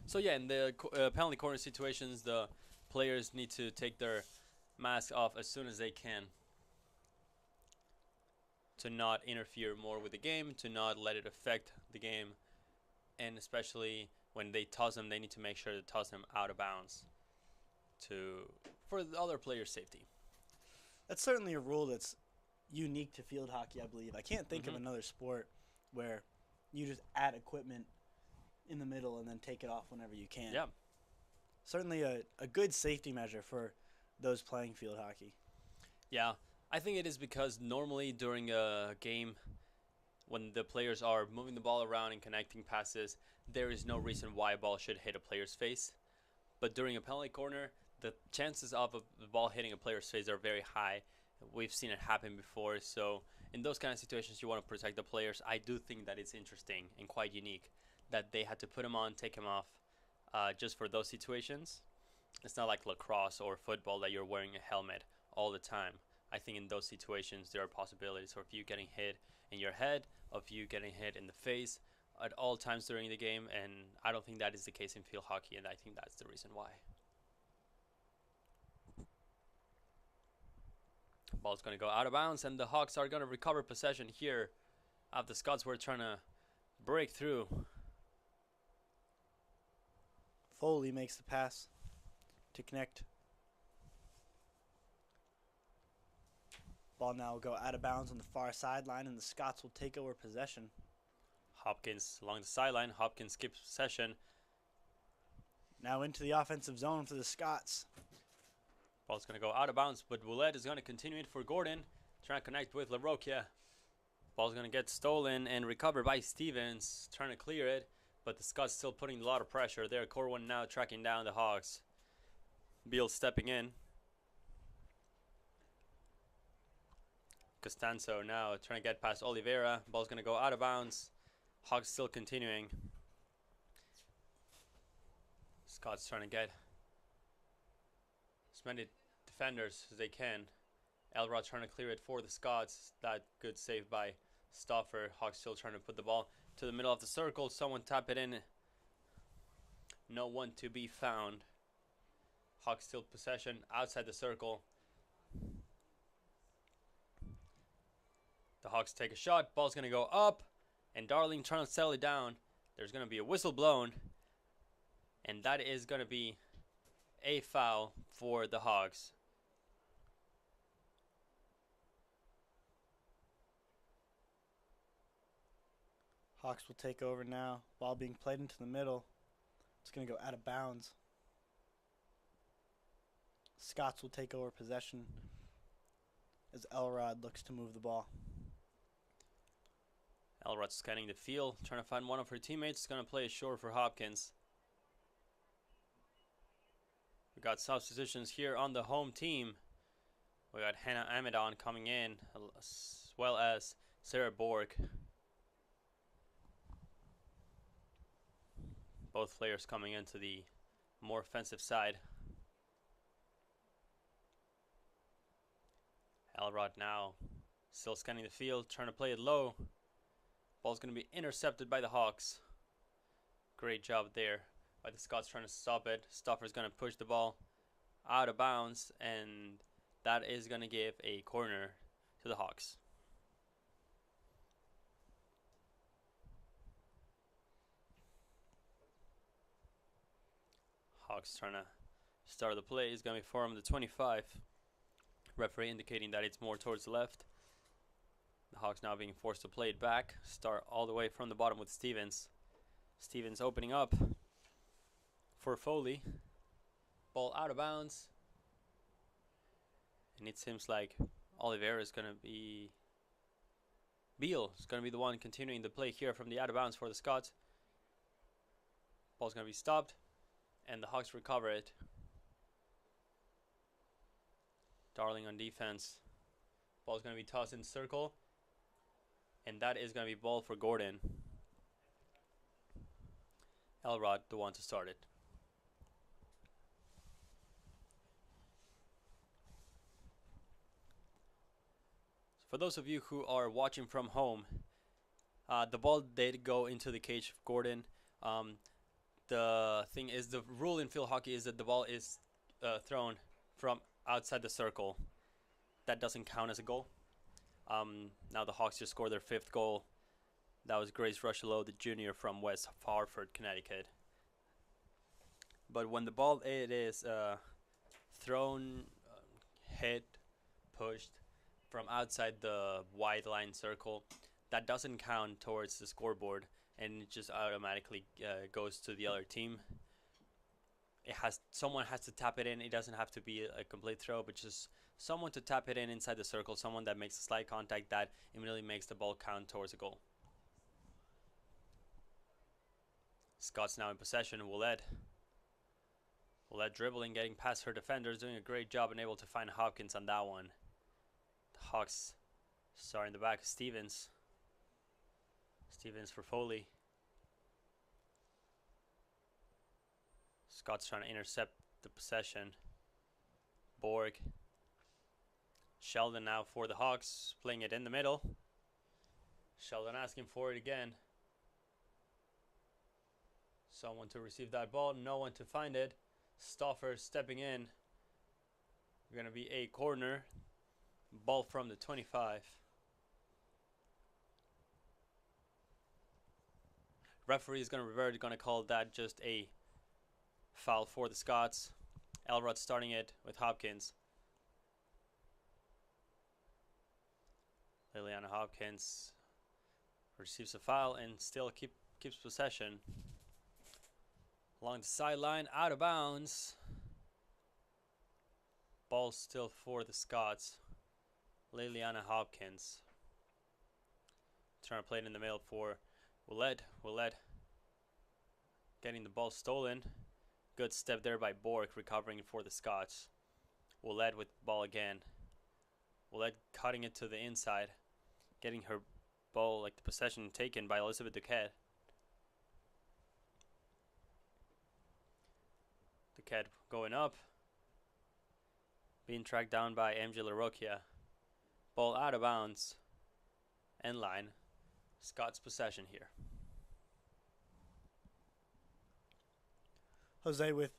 So yeah, in the penalty corner situations, the players need to take their mask off as soon as they can to not interfere more with the game, to not let it affect the game, and especially when they toss them, they need to make sure to toss them out of bounds for the other players' safety. That's certainly a rule that's unique to field hockey, I believe. I can't think of another sport where you just add equipment in the middle and then take it off whenever you can. Yeah. Certainly a good safety measure for those playing field hockey. Yeah, I think it is because normally during a game, when the players are moving the ball around and connecting passes, there is no reason why a ball should hit a player's face. But during a penalty corner, the chances of the ball hitting a player's face are very high. We've seen it happen before. So in those kind of situations, you want to protect the players. I do think that it's interesting and quite unique that they had to put him on, take him off, just for those situations. It's not like lacrosse or football that you're wearing a helmet all the time. I think in those situations, there are possibilities of you getting hit in your head, of you getting hit in the face at all times during the game, and I don't think that is the case in field hockey, and I think that's the reason why. Ball's going to go out of bounds, and the Hawks are going to recover possession here after the Scots were trying to break through. Foley makes the pass to connect. Ball now will go out of bounds on the far sideline, and the Scots will take over possession. Hopkins along the sideline. Hopkins skips possession. Now into the offensive zone for the Scots. Ball's going to go out of bounds, but Ouellette is going to continue it for Gordon. Trying to connect with LaRocchia. Ball's going to get stolen and recovered by Stevens. Trying to clear it, but the Scots still putting a lot of pressure there. Corwin now tracking down the Hawks. Beal stepping in. Costanzo now trying to get past Oliveira. Ball's going to go out of bounds. Hawks still continuing. Scots trying to get as many defenders as they can. Elrod trying to clear it for the Scots. That good save by Stauffer. Hawks still trying to put the ball to the middle of the circle. Someone tap it in. No one to be found. Hawks still possession outside the circle. The Hawks take a shot. Ball's going to go up. And Darling trying to settle it down. There's going to be a whistle blown. And that is going to be a foul for the Hawks. Hawks will take over now. Ball being played into the middle. It's going to go out of bounds. Scots will take over possession as Elrod looks to move the ball. Elrod scanning the field, trying to find one of her teammates. Going to play it short for Hopkins. We got substitutions here on the home team. We got Hannah Amidon coming in, as well as Sarah Borg. Both players coming into the more offensive side. Elrod now still scanning the field, trying to play it low. Ball's going to be intercepted by the Hawks. Great job there by the Scots trying to stop it. Stoffer's going to push the ball out of bounds, and that is going to give a corner to the Hawks. Hawks trying to start the play. Is going to be from the 25. Referee indicating that it's more towards the left. The Hawks now being forced to play it back. Start all the way from the bottom with Stevens. Stevens opening up for Foley. Ball out of bounds. And it seems like Oliveira is going to be... Beal is going to be the one continuing the play here from the out of bounds for the Scots. Ball's going to be stopped. And the Hawks recover it. Darling on defense. Ball's going to be tossed in circle. And that is going to be ball for Gordon. Elrod, the one to start it. So for those of you who are watching from home, the ball did go into the cage of Gordon. The thing is, the rule in field hockey is that the ball is thrown from outside the circle. That doesn't count as a goal. Now the Hawks just scored their 5th goal. That was Grace Rushello, the junior from West Hartford, Connecticut. But when the ball it is thrown, hit, pushed from outside the wide line circle, that doesn't count towards the scoreboard, and it just automatically goes to the other team. Someone has to tap it in. It doesn't have to be a complete throw, but just someone to tap it in inside the circle, someone that makes a slight contact that immediately makes the ball count towards a goal. Scott's now in possession. Willett dribbling, getting past her defenders, doing a great job and able to find Hopkins on that one. The Hawks starting the back. Stevens for Foley. Scott's trying to intercept the possession. Borg. Sheldon now for the Hawks, playing it in the middle. Sheldon asking for it again. Someone to receive that ball, no one to find it. Stoffer stepping in. Going to be a corner. Ball from the 25. Referee is going to revert, going to call that just a foul for the Scots. Elrod starting it with Hopkins. Liliana Hopkins receives a foul and still keeps possession. Along the sideline, out of bounds. Ball still for the Scots. Liliana Hopkins. Trying to play it in the middle for Willett. Willett getting the ball stolen. Good step there by Bork, recovering it for the Scots. Willett with the ball again. Willett cutting it to the inside. Getting her ball, like the possession, taken by Elizabeth Duquette. Duquette going up. Being tracked down by MJ LaRocchia. Ball out of bounds. End line. Scott's possession here. Jose, with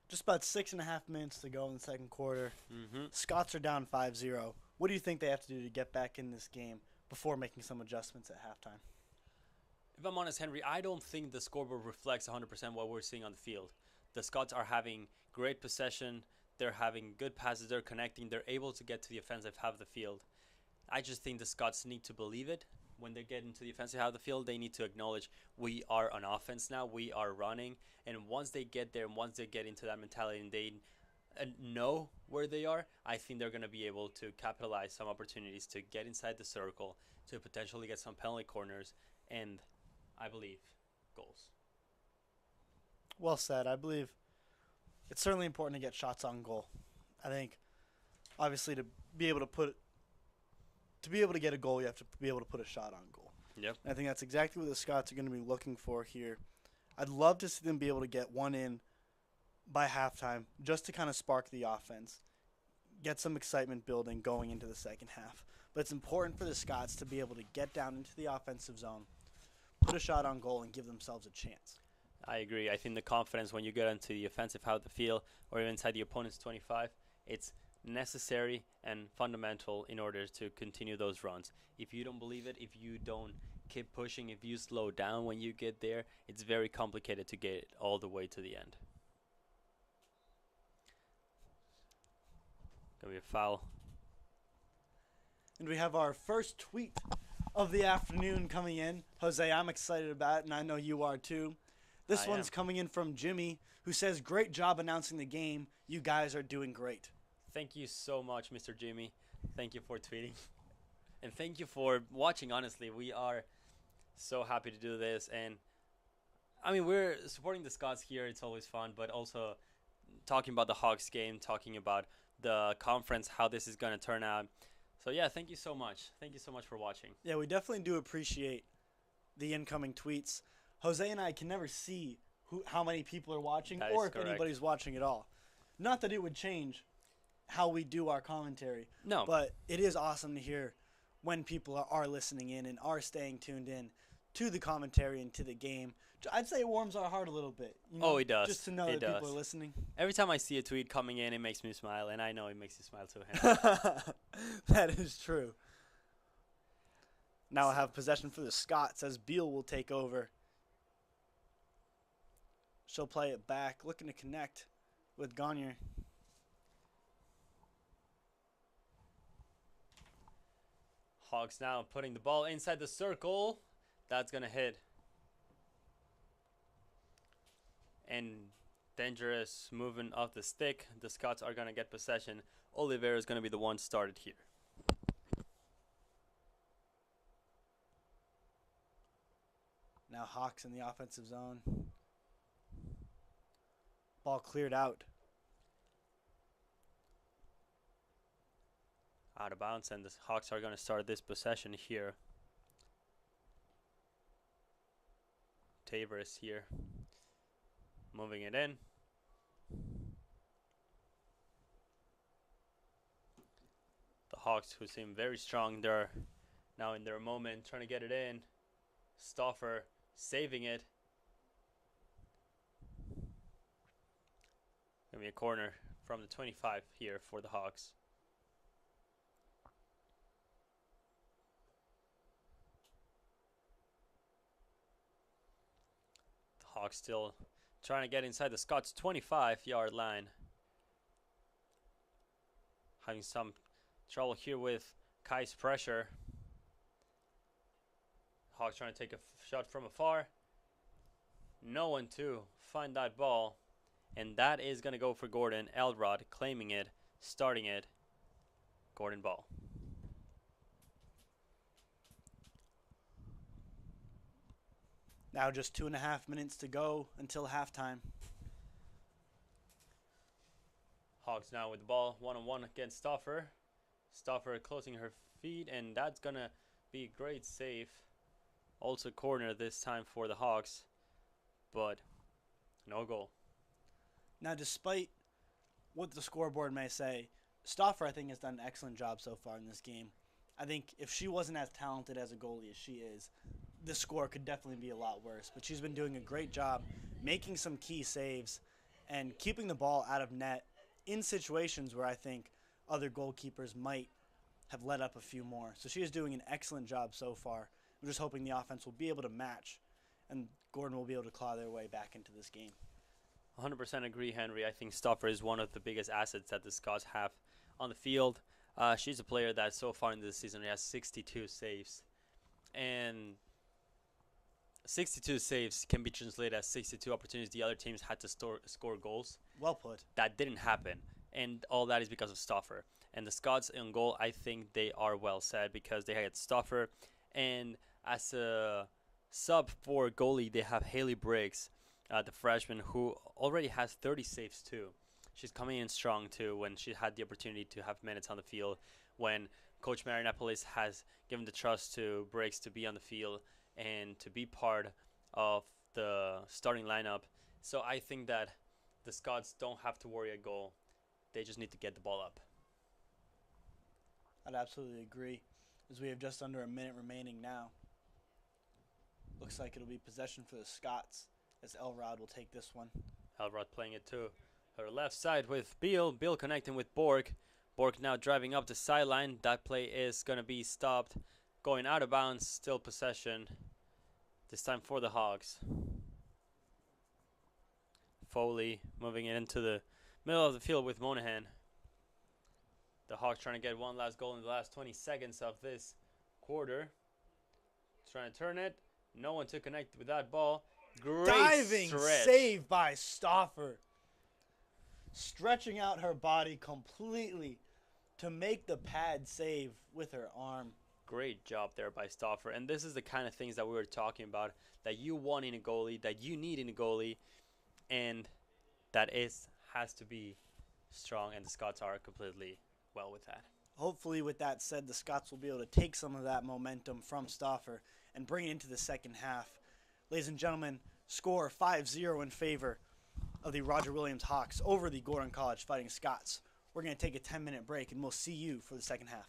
just about 6.5 minutes to go in the second quarter, Scots are down 5-0. What do you think they have to do to get back in this game before making some adjustments at halftime? If I'm honest, Henry, I don't think the scoreboard reflects 100% what we're seeing on the field. The Scots are having great possession. They're having good passes. They're connecting. They're able to get to the offensive half of the field. I just think the Scots need to believe it. When they get into the offensive half of the field, they need to acknowledge we are on offense now. We are running. And once they get there, and once they get into that mentality and they know where they are, I think they're going to be able to capitalize some opportunities to get inside the circle, to potentially get some penalty corners, and I believe goals. Well said. I believe it's certainly important to get shots on goal. I think, obviously, to be able to get a goal, you have to be able to put a shot on goal. Yep. And I think that's exactly what the Scots are going to be looking for here. I'd love to see them be able to get one in by halftime just to kind of spark the offense. get some excitement building going into the second half. But it's important for the Scots to be able to get down into the offensive zone, put a shot on goal, and give themselves a chance. I agree. I think the confidence when you get into the offensive half of the field or even inside the opponent's 25, it's necessary and fundamental in order to continue those runs. If you don't believe it, if you don't keep pushing, if you slow down when you get there, it's very complicated to get it all the way to the end. Gonna be a foul. And we have our first tweet of the afternoon coming in. Jose, I'm excited about it, and I know you are too. This one's coming in from Jimmy, who says, "Great job announcing the game. You guys are doing great." Thank you so much, Mr. Jimmy. Thank you for tweeting. And thank you for watching, honestly. We are so happy to do this. And, I mean, we're supporting the Scots here. It's always fun. But also talking about the Hawks game, talking about the conference, how this is going to turn out. So, yeah, thank you so much. Thank you so much for watching. Yeah, we definitely do appreciate the incoming tweets. Jose and I can never see how many people are watching or if anybody's watching at all. Not that it would change how we do our commentary. No. But it is awesome to hear when people are listening in and are staying tuned in to the commentary and to the game. I'd say it warms our heart a little bit. You know, it does. Just to know that people are listening. Every time I see a tweet coming in, it makes me smile, and I know it makes you smile too. That is true. Now I have possession for the Scots as Beal will take over. She'll play it back, looking to connect with Gagne. Hawks now putting the ball inside the circle. That's going to hit. And dangerous movement of the stick. The Scots are going to get possession. Oliveira is going to be the one started here. Now Hawks in the offensive zone. Ball cleared out. Out of bounds, and the Hawks are going to start this possession here. Tavares here. Moving it in. The Hawks, who seem very strong, they're now in their moment, trying to get it in. Stauffer saving it. Gonna be a corner from the 25 here for the Hawks. The Hawks still trying to get inside the Scots 25-yard line. Having some trouble here with Kai's pressure. Hawks trying to take a shot from afar. No one to find that ball. And that is going to go for Gordon. Elrod claiming it, starting it. Gordon ball. Now just 2.5 minutes to go until halftime. Hawks now with the ball, one-on-one against Stauffer. Stauffer closing her feet, and that's going to be a great save. Also corner this time for the Hawks, but no goal. Now, despite what the scoreboard may say, Stauffer, I think, has done an excellent job so far in this game. I think if she wasn't as talented as a goalie as she is, the score could definitely be a lot worse. But she's been doing a great job making some key saves and keeping the ball out of net in situations where I think other goalkeepers might have let up a few more. So she is doing an excellent job so far. I'm just hoping the offense will be able to match and Gordon will be able to claw their way back into this game. 100% agree, Henry. I think Stauffer is one of the biggest assets that the Scots have on the field. She's a player that so far in this season has 62 saves. And 62 saves can be translated as 62 opportunities the other teams had to score goals. Well put. That didn't happen. And all that is because of Stauffer. And the Scots in goal, I think they are well set because they had Stauffer. And as a sub for goalie, they have Haley Briggs, the freshman, who already has 30 saves too. She's coming in strong too when she had the opportunity to have minutes on the field. When Coach Marianapolis has given the trust to Briggs to be on the field and to be part of the starting lineup. So I think that the Scots don't have to worry a goal. They just need to get the ball up. I'd absolutely agree, as we have just under a minute remaining now. Looks like it'll be possession for the Scots, as Elrod will take this one. Elrod playing it to her left side with Beal. Beal connecting with Borg. Borg now driving up the sideline. That play is going to be stopped. Going out of bounds, still possession. This time for the Hogs. Foley moving it into the middle of the field with Monahan. The Hawks trying to get one last goal in the last 20 seconds of this quarter. Trying to turn it. No one to connect with that ball. Great Diving stretch. save by Stauffer. Stretching out her body completely to make the pad save with her arm. Great job there by Stauffer. And this is the kind of things that we were talking about, that you want in a goalie, that you need in a goalie, and that has to be strong, and the Scots are completely well with that. Hopefully, with that said, the Scots will be able to take some of that momentum from Stauffer and bring it into the second half. Ladies and gentlemen, score 5-0 in favor of the Roger Williams Hawks over the Gordon College Fighting Scots. We're going to take a 10-minute break, and we'll see you for the second half.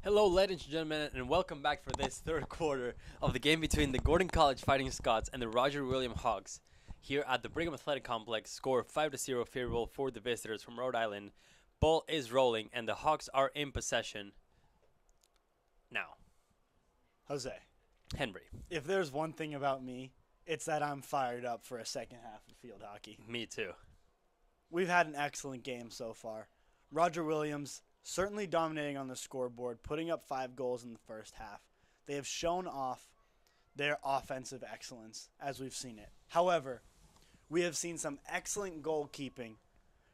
Hello, ladies and gentlemen, and welcome back for this third quarter of the game between the Gordon College Fighting Scots and the Roger William Hawks. Here at the Brigham Athletic Complex, score 5-0 favorable for the visitors from Rhode Island. Ball is rolling, and the Hawks are in possession. Now, Jose, Henry. if there's one thing about me, it's that I'm fired up for a second half of field hockey. Me too. We've had an excellent game so far. Roger Williams certainly dominating on the scoreboard, putting up 5 goals in the first half. They have shown off their offensive excellence as we've seen it. However, we have seen some excellent goalkeeping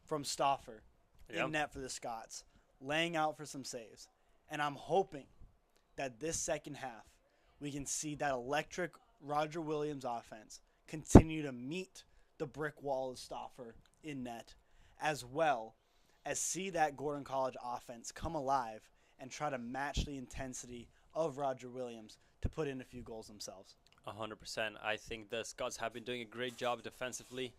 from Stauffer in net for the Scots, laying out for some saves. And I'm hoping that this second half we can see that electric Roger Williams offense continue to meet the brick wall of Stauffer in net, as well as see that Gordon College offense come alive and try to match the intensity of Roger Williams to put in a few goals themselves. 100%. I think the Scots have been doing a great job defensively.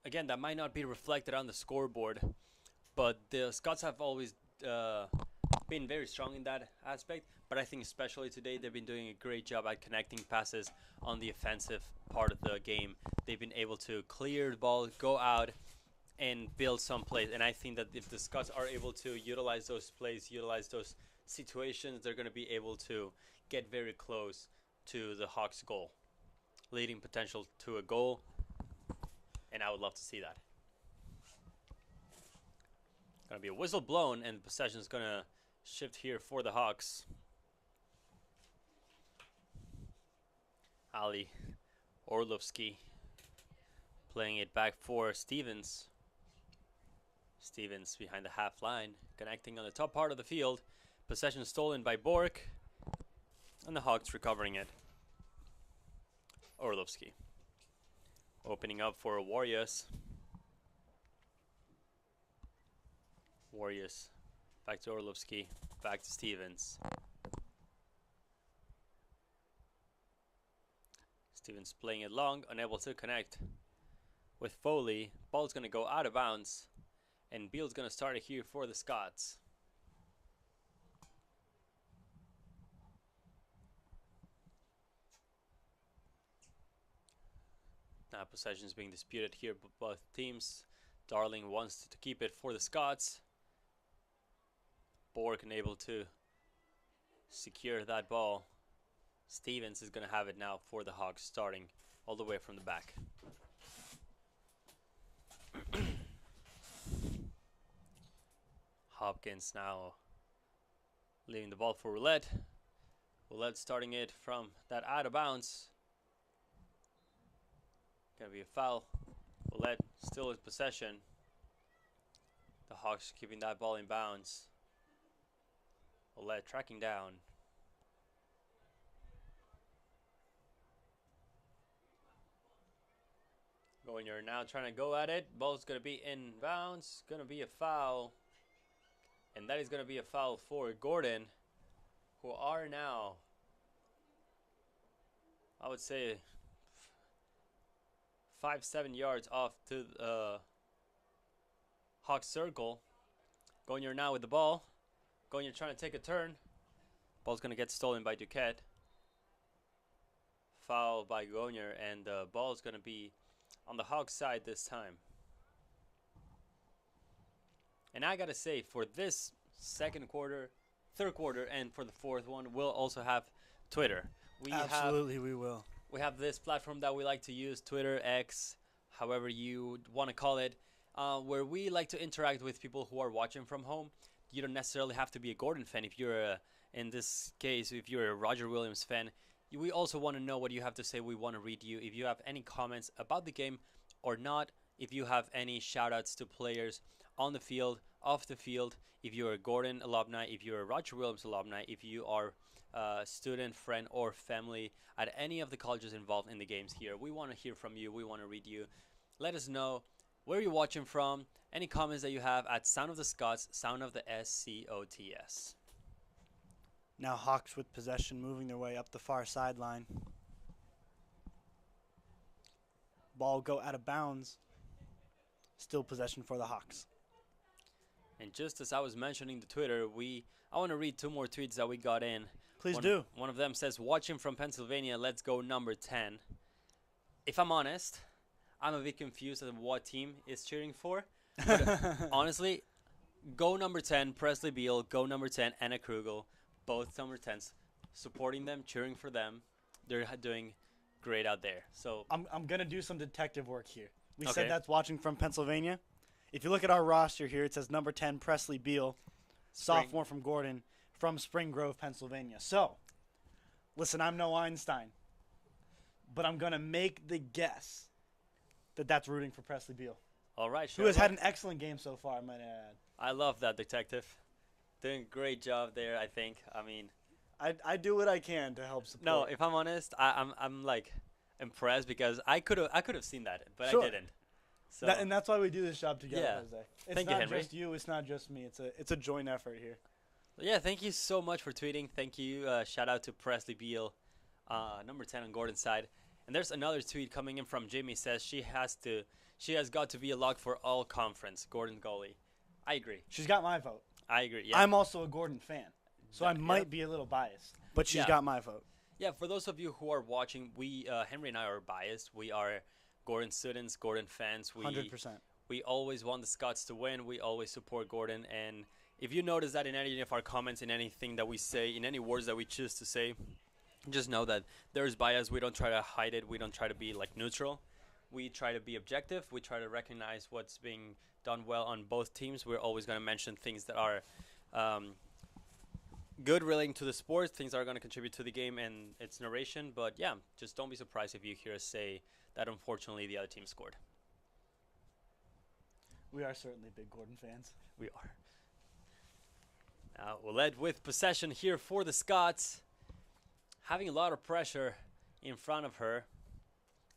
Again, that might not be reflected on the scoreboard, but the Scots have always been very strong in that aspect. But I think especially today they've been doing a great job at connecting passes on the offensive part of the game. They've been able to clear the ball, go out, and build some plays. And I think that if the Scots are able to utilize those plays, utilize those situations, they're going to be able to get very close to the Hawks' goal, leading potential to a goal. And I would love to see that. Going to be a whistle blown, and the possession is going to shift here for the Hawks. Ali Orlovsky playing it back for Stevens. Stevens behind the half line, connecting on the top part of the field. Possession stolen by Bork, and the Hawks recovering it. Orlovsky opening up for Warriors. Warriors back to Orlovsky, back to Stevens. Stevens playing it long, unable to connect with Foley. Ball's going to go out of bounds, and Beal's going to start it here for the Scots. Now possession is being disputed here by both teams. Darling wants to keep it for the Scots. Bork unable to secure that ball. Stevens is going to have it now for the Hawks, starting all the way from the back. Hopkins now leaving the ball for Roulette. Roulette starting it from that out of bounds. Gonna be a foul. Roulette still in possession. The Hawks keeping that ball in bounds. Roulette tracking down. Goiner now trying to go at it. Ball's going to be in bounds. Going to be a foul. And that is going to be a foul for Gordon, who are now, I would say, 5-7 yards off to the Hawks circle. Goiner now with the ball. Goiner trying to take a turn. Ball's going to get stolen by Duquette. Foul by Goiner, and the ball is going to be on the Hawks side this time. And I gotta say, for this second quarter, third quarter, and for the fourth one, we'll also have Twitter. Absolutely, we will. We have this platform that we like to use, Twitter, X, however you want to call it, where we like to interact with people who are watching from home. You don't necessarily have to be a Gordon fan. If you're, in this case, if you're a Roger Williams fan, we also want to know what you have to say. We want to read you. If you have any comments about the game or not, if you have any shout-outs to players on the field, off the field, if you're a Gordon alumni, if you're a Roger Williams alumni, if you are a student, friend, or family at any of the colleges involved in the games here, we want to hear from you. We want to read you. Let us know where you're watching from, any comments that you have at Sound of the Scots, Sound of the SCOTS. Now Hawks with possession, moving their way up the far sideline. Ball go out of bounds. Still possession for the Hawks. And just as I was mentioning the Twitter, I want to read 2 more tweets that we got in. Please do. One of them says, "Watching from Pennsylvania, let's go number 10." If I'm honest, I'm a bit confused as what team is cheering for. But honestly, go number 10, Presley Beal, go number 10, Anna Krugel, both number 10s, supporting them, cheering for them. They're doing great out there. So I'm going to do some detective work here. We Okay. said that's watching from Pennsylvania. If you look at our roster here, it says number 10, Presley Beal, sophomore from Gordon, from Spring Grove, Pennsylvania. So, listen, I'm no Einstein, but I'm going to make the guess that that's rooting for Presley Beal, all right, who has Sherlock. had an excellent game so far, I might add. I love that detective. Doing a great job there, I think. I mean, I do what I can to help support. no, if I'm honest, I'm like impressed because I could have seen that, but Sure. I didn't. So And that's why we do this job together, Yeah. Jose. It's Thank you, not Henry. just you. It's not just me. It's a joint effort here. yeah, thank you so much for tweeting. Thank you. Shout out to Presley Beal, number 10 on Gordon's side. And there's another tweet coming in from Jimmy. Says she has got to be a lock for all conference. Gordon goalie. I agree. She's got my vote. I agree. Yeah. I'm also a Gordon fan, so I Yeah. might be a little biased, but she's Yeah. got my vote. Yeah, for those of you who are watching, Henry and I are biased. We are Gordon students, Gordon fans. 100%. We always want the Scots to win. We always support Gordon. And if you notice that in any of our comments, in anything that we say, in any words that we choose to say, just know that there's bias. We don't try to hide it. We don't try to be like neutral. We try to be objective. We try to recognize what's being done well on both teams. We're always going to mention things that are good relating to the sport, things that are going to contribute to the game and its narration. But yeah, just don't be surprised if you hear us say that unfortunately the other team scored. We are certainly big Gordon fans. We are. Now, we'll lead with possession here for the Scots. Having a lot of pressure in front of her.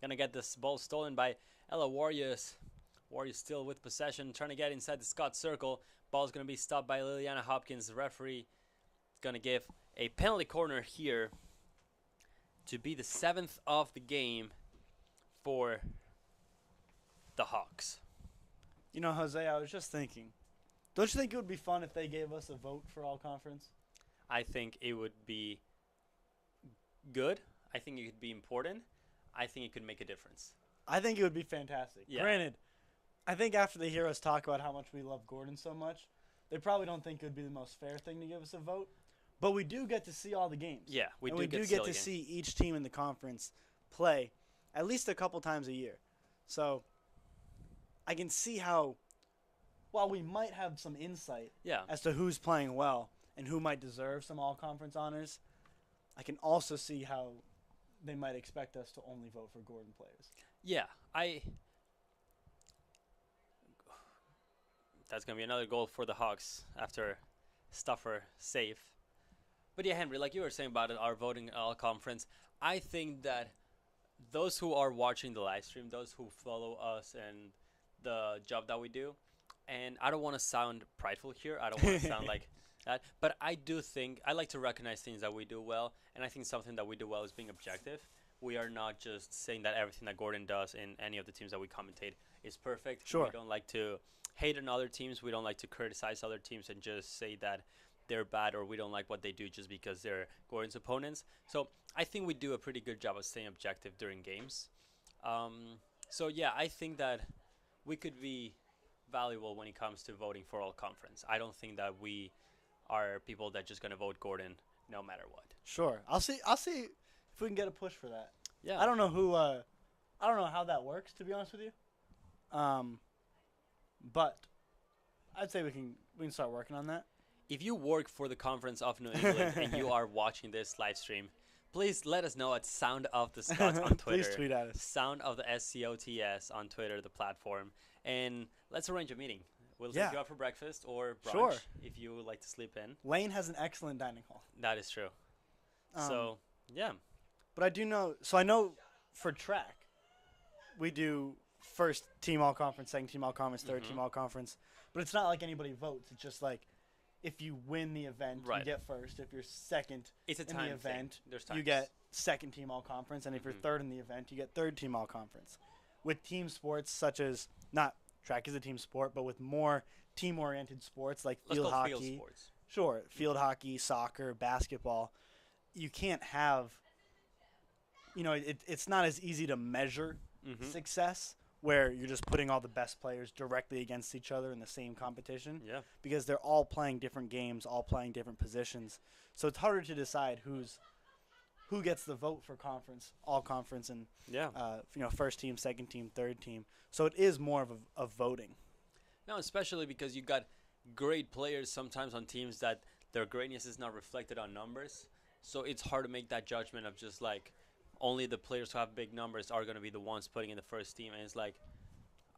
Gonna get this ball stolen by Ella Warriors. Warriors still with possession, trying to get inside the Scots circle. Ball's gonna be stopped by Liliana Hopkins. The referee is gonna give a penalty corner here to be the 7th of the game for the Hawks. You know, Jose, I was just thinking, don't you think it would be fun if they gave us a vote for all conference? I think it would be good. I think it could be important. I think it could make a difference. I think it would be fantastic. Yeah. Granted, I think after they hear us talk about how much we love Gordon so much, they probably don't think it would be the most fair thing to give us a vote. But we do get to see all the games. Yeah, we and do we get do to get see to see each team in the conference play at least a couple times a year. So I can see how, while we might have some insight Yeah. as to who's playing well and who might deserve some all-conference honors, I can also see how they might expect us to only vote for Gordon players. Yeah, that's going to be another goal for the Hawks after Stuffer save. But yeah, Henry, like you were saying about it, our voting all conference, I think that those who are watching the live stream, those who follow us and the job that we do, and I don't want to sound prideful here. I don't want to sound like that. But I do think I like to recognize things that we do well. And I think something that we do well is being objective. We are not just saying that everything that Gordon does in any of the teams that we commentate is perfect. Sure. We don't like to hate on other teams. We don't like to criticize other teams and just say that they're bad or we don't like what they do just because they're Gordon's opponents. So I think we do a pretty good job of staying objective during games. So yeah, I think that we could be valuable when it comes to voting for all conference. I don't think that we are people that just gonna vote Gordon no matter what. Sure. I'll see if we can get a push for that. Yeah. I don't know how that works, to be honest with you. But I'd say we can start working on that. If you work for the Conference of New England and you are watching this live stream, please let us know at Sound of the Scots on Twitter. Please tweet at us. Sound of the SCOTS on Twitter, the platform. And let's arrange a meeting. We'll Yeah. take you out for breakfast or brunch Sure. if you would like to sleep in. Lane has an excellent dining hall. That is true. Um, So, yeah. But I do know. So I know for track, we do first team all conference, second team all conference, third Mhm. team all conference. But it's not like anybody votes. It's just like if you win the event, you Right. get first. If you're second It's a in time the event, thing. There's you times. get second team all conference. And if you're Mhm. third in the event, you get third team all conference. With team sports such as, not track is a team sport, but with more team-oriented sports like Let's field go field hockey. sports. Sure, field hockey, soccer, basketball. You can't have, it's not as easy to measure Mm-hmm. success where you're just putting all the best players directly against each other in the same competition Yeah. because they're all playing different games, all playing different positions. So it's harder to decide who gets the vote for conference, all conference, and Yeah. first team, second team, third team. So it is more of voting. No, especially because you got great players sometimes on teams that their greatness is not reflected on numbers. So it's hard to make that judgment of just like only the players who have big numbers are going to be the ones putting in the first team. And it's like,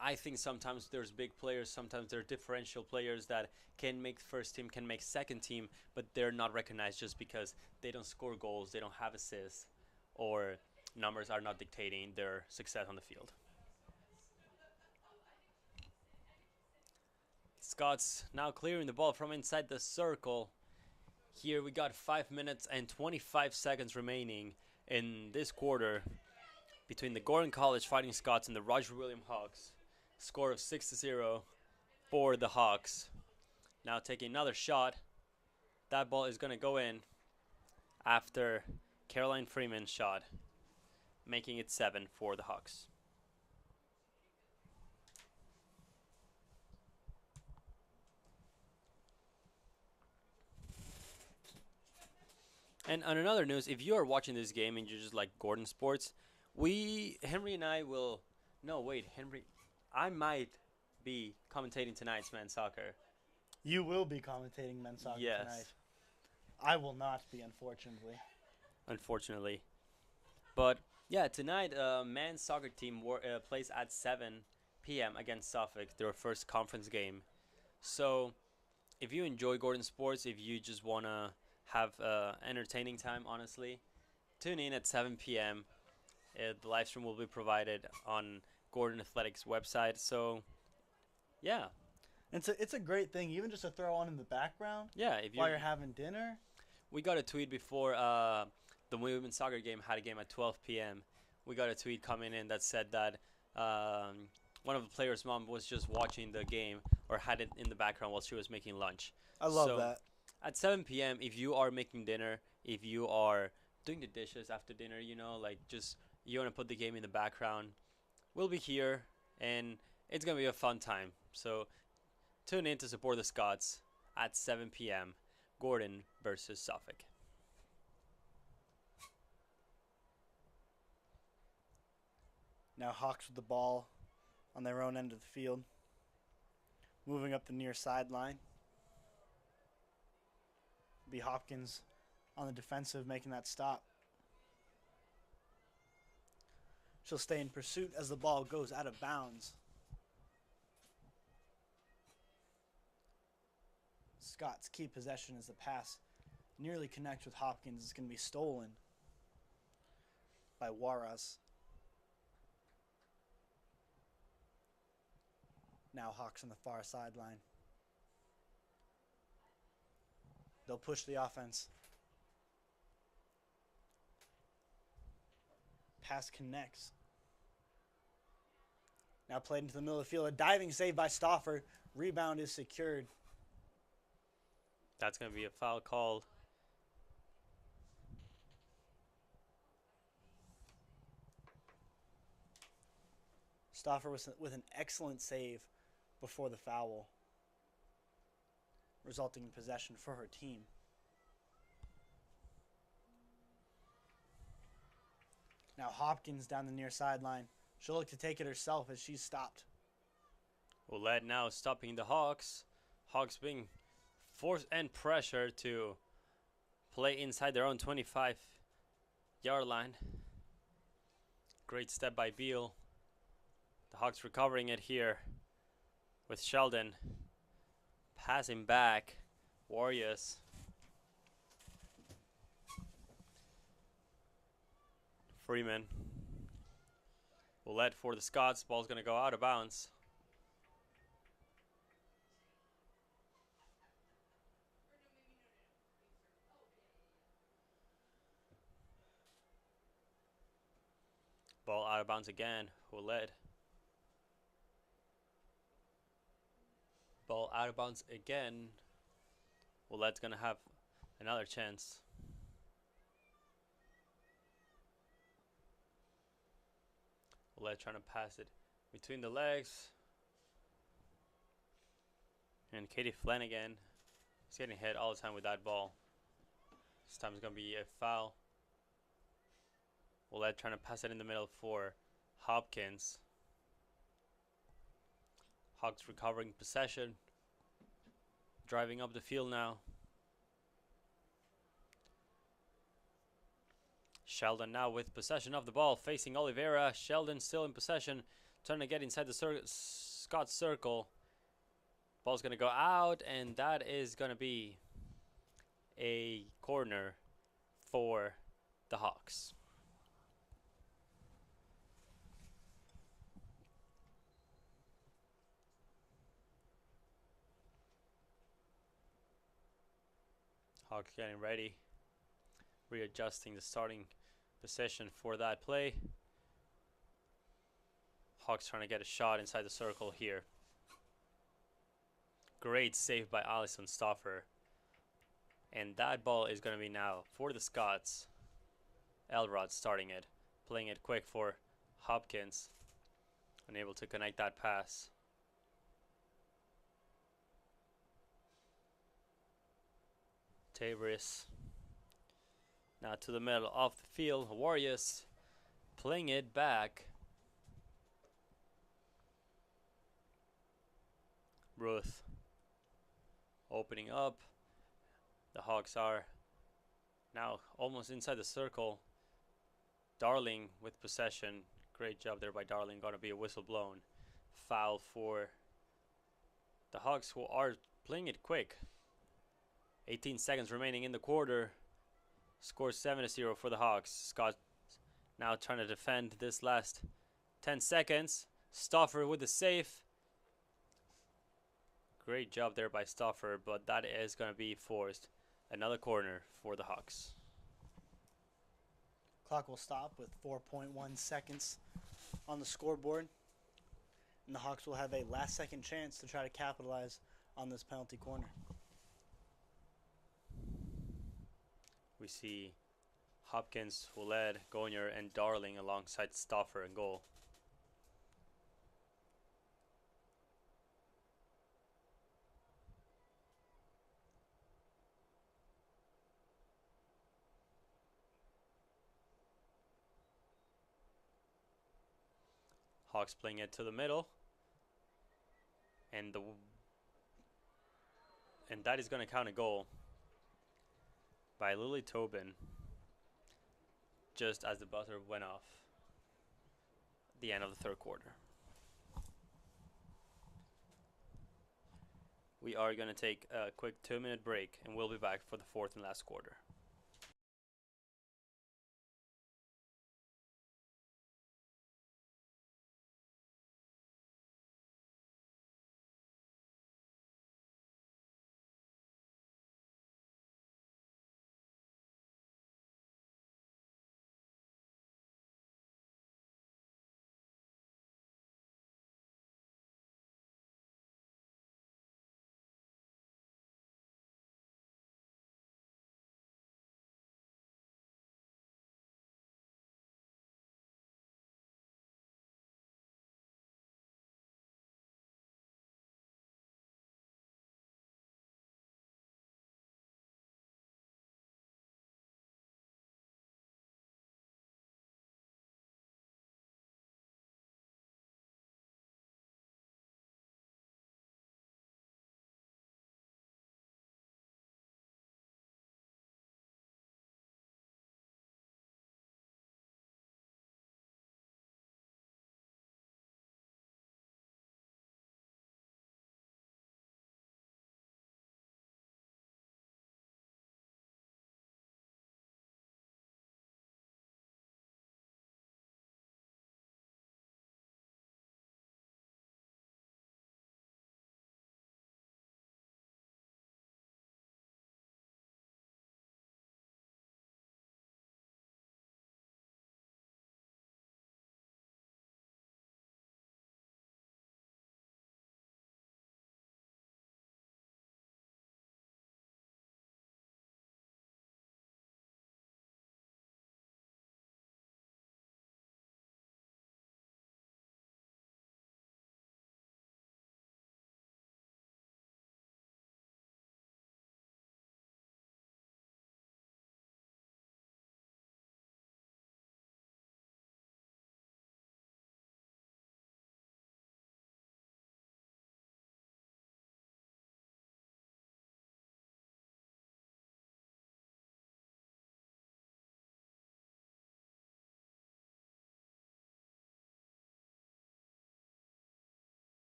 I think sometimes there's big players, sometimes there are differential players that can make first team, can make second team, but they're not recognized just because they don't score goals, they don't have assists, or numbers are not dictating their success on the field. Scott's now clearing the ball from inside the circle. Here we got 5 minutes and 25 seconds remaining in this quarter between the Gordon College Fighting Scots and the Roger William Hawks. Score of 6-0 for the Hawks. Now taking another shot. That ball is going to go in after Caroline Freeman's shot, making it 7 for the Hawks. And on another news, if you are watching this game and you're just like Gordon Sports, Henry and I will. No, wait, Henry. I might be commentating tonight's men's soccer. You will be commentating men's soccer Yes. tonight. I will not be, unfortunately. Unfortunately. But yeah, tonight, men's soccer team plays at 7 p.m. against Suffolk, their first conference game. So if you enjoy Gordon Sports, if you just want to have entertaining time, honestly, tune in at 7 p.m. The live stream will be provided on Gordon Athletics website. So yeah, It's a great thing, even just to throw on in the background yeah. If while you're having dinner. we got a tweet before the women's soccer game had a game at 12 p.m. We got a tweet coming in that said that one of the players' mom was just watching the game or had it in the background while she was making lunch. I love that. At 7 p.m., if you are making dinner, if you are doing the dishes after dinner, like just you want to put the game in the background, we'll be here and it's going to be a fun time. So tune in to support the Scots at 7 p.m. Gordon versus Suffolk. Now Hawks with the ball on their own end of the field. Moving up the near sideline. Be Hopkins on the defensive making that stop. She'll stay in pursuit as the ball goes out of bounds. Scott's key possession as the pass nearly connects with Hopkins. It's going to be stolen by Juarez. Now Hawks on the far sideline. They'll push the offense. Pass connects. Now played into the middle of the field. A diving save by Stauffer. Rebound is secured. That's going to be a foul called. Stauffer with an excellent save before the foul, resulting in possession for her team. Now Hopkins down the near sideline. She'll look to take it herself as she's stopped. Ouellette now stopping the Hawks. Hawks being forced and pressure to play inside their own 25-yard line. Great step by Beal. The Hawks recovering it here with Sheldon. Passing back. Warriors. Freeman. Ouellette for the Scots. Ball's going to go out of bounds. Ball out of bounds again. Ouellette. Ball out of bounds again. Ouellette's gonna have another chance. Oulette trying to pass it between the legs. And Katie Flanagan is getting hit all the time with that ball. This time it's going to be a foul. Oulette trying to pass it in the middle for Hopkins. Hawks recovering possession. Driving up the field now. Sheldon now with possession of the ball, facing Oliveira. Sheldon still in possession, trying to get inside the Scott's circle. Ball's going to go out, and that is going to be a corner for the Hawks. Hawks getting ready, readjusting the starting position for that play. Hawks trying to get a shot inside the circle here. Great save by Allison Stauffer. And that ball is going to be now for the Scots. Elrod starting it. Playing it quick for Hopkins. Unable to connect that pass. Tavris. Now to the middle of the field. Warriors playing it back. Ruth opening up. The Hawks are now almost inside the circle. Darling with possession. Great job there by Darling. Gonna be a whistle blown. Foul for the Hawks, who are playing it quick. 18 seconds remaining in the quarter. Score 7-0 for the Hawks. Scott now trying to defend this last 10 seconds. Stauffer with the save. Great job there by Stauffer, but that is going to be forced. Another corner for the Hawks. Clock will stop with 4.1 seconds on the scoreboard. And the Hawks will have a last-second chance to try to capitalize on this penalty corner. We see Hopkins, Ouellette, Gonier, and Darling alongside Stauffer in goal. Hawks playing it to the middle. And that is going to count a goal by Lily Tobin just as the buzzer went off at the end of the third quarter. We are going to take a quick 2-minute break, and we'll be back for the fourth and last quarter.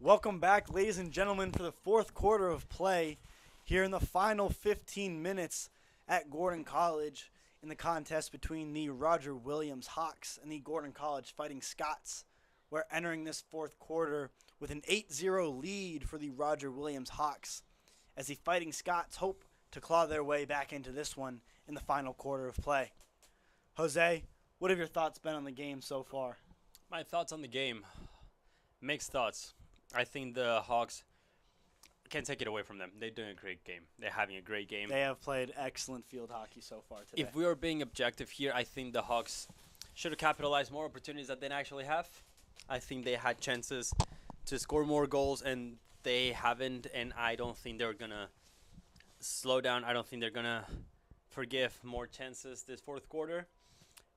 Welcome back, ladies and gentlemen, for the fourth quarter of play here in the final 15 minutes at Gordon College in the contest between the Roger Williams Hawks and the Gordon College Fighting Scots. We're entering this fourth quarter with an 8-0 lead for the Roger Williams Hawks as the Fighting Scots hope to claw their way back into this one in the final quarter of play. Jose, what have your thoughts been on the game so far? My thoughts on the game. Mixed thoughts. I think the Hawks can't take it away from them. They're doing a great game. They're having a great game. They have played excellent field hockey so far today. If we are being objective here, I think the Hawks should have capitalized more opportunities that they actually have. I think they had chances to score more goals, and they haven't, and I don't think they're going to slow down. I don't think they're going to forgive more chances this fourth quarter.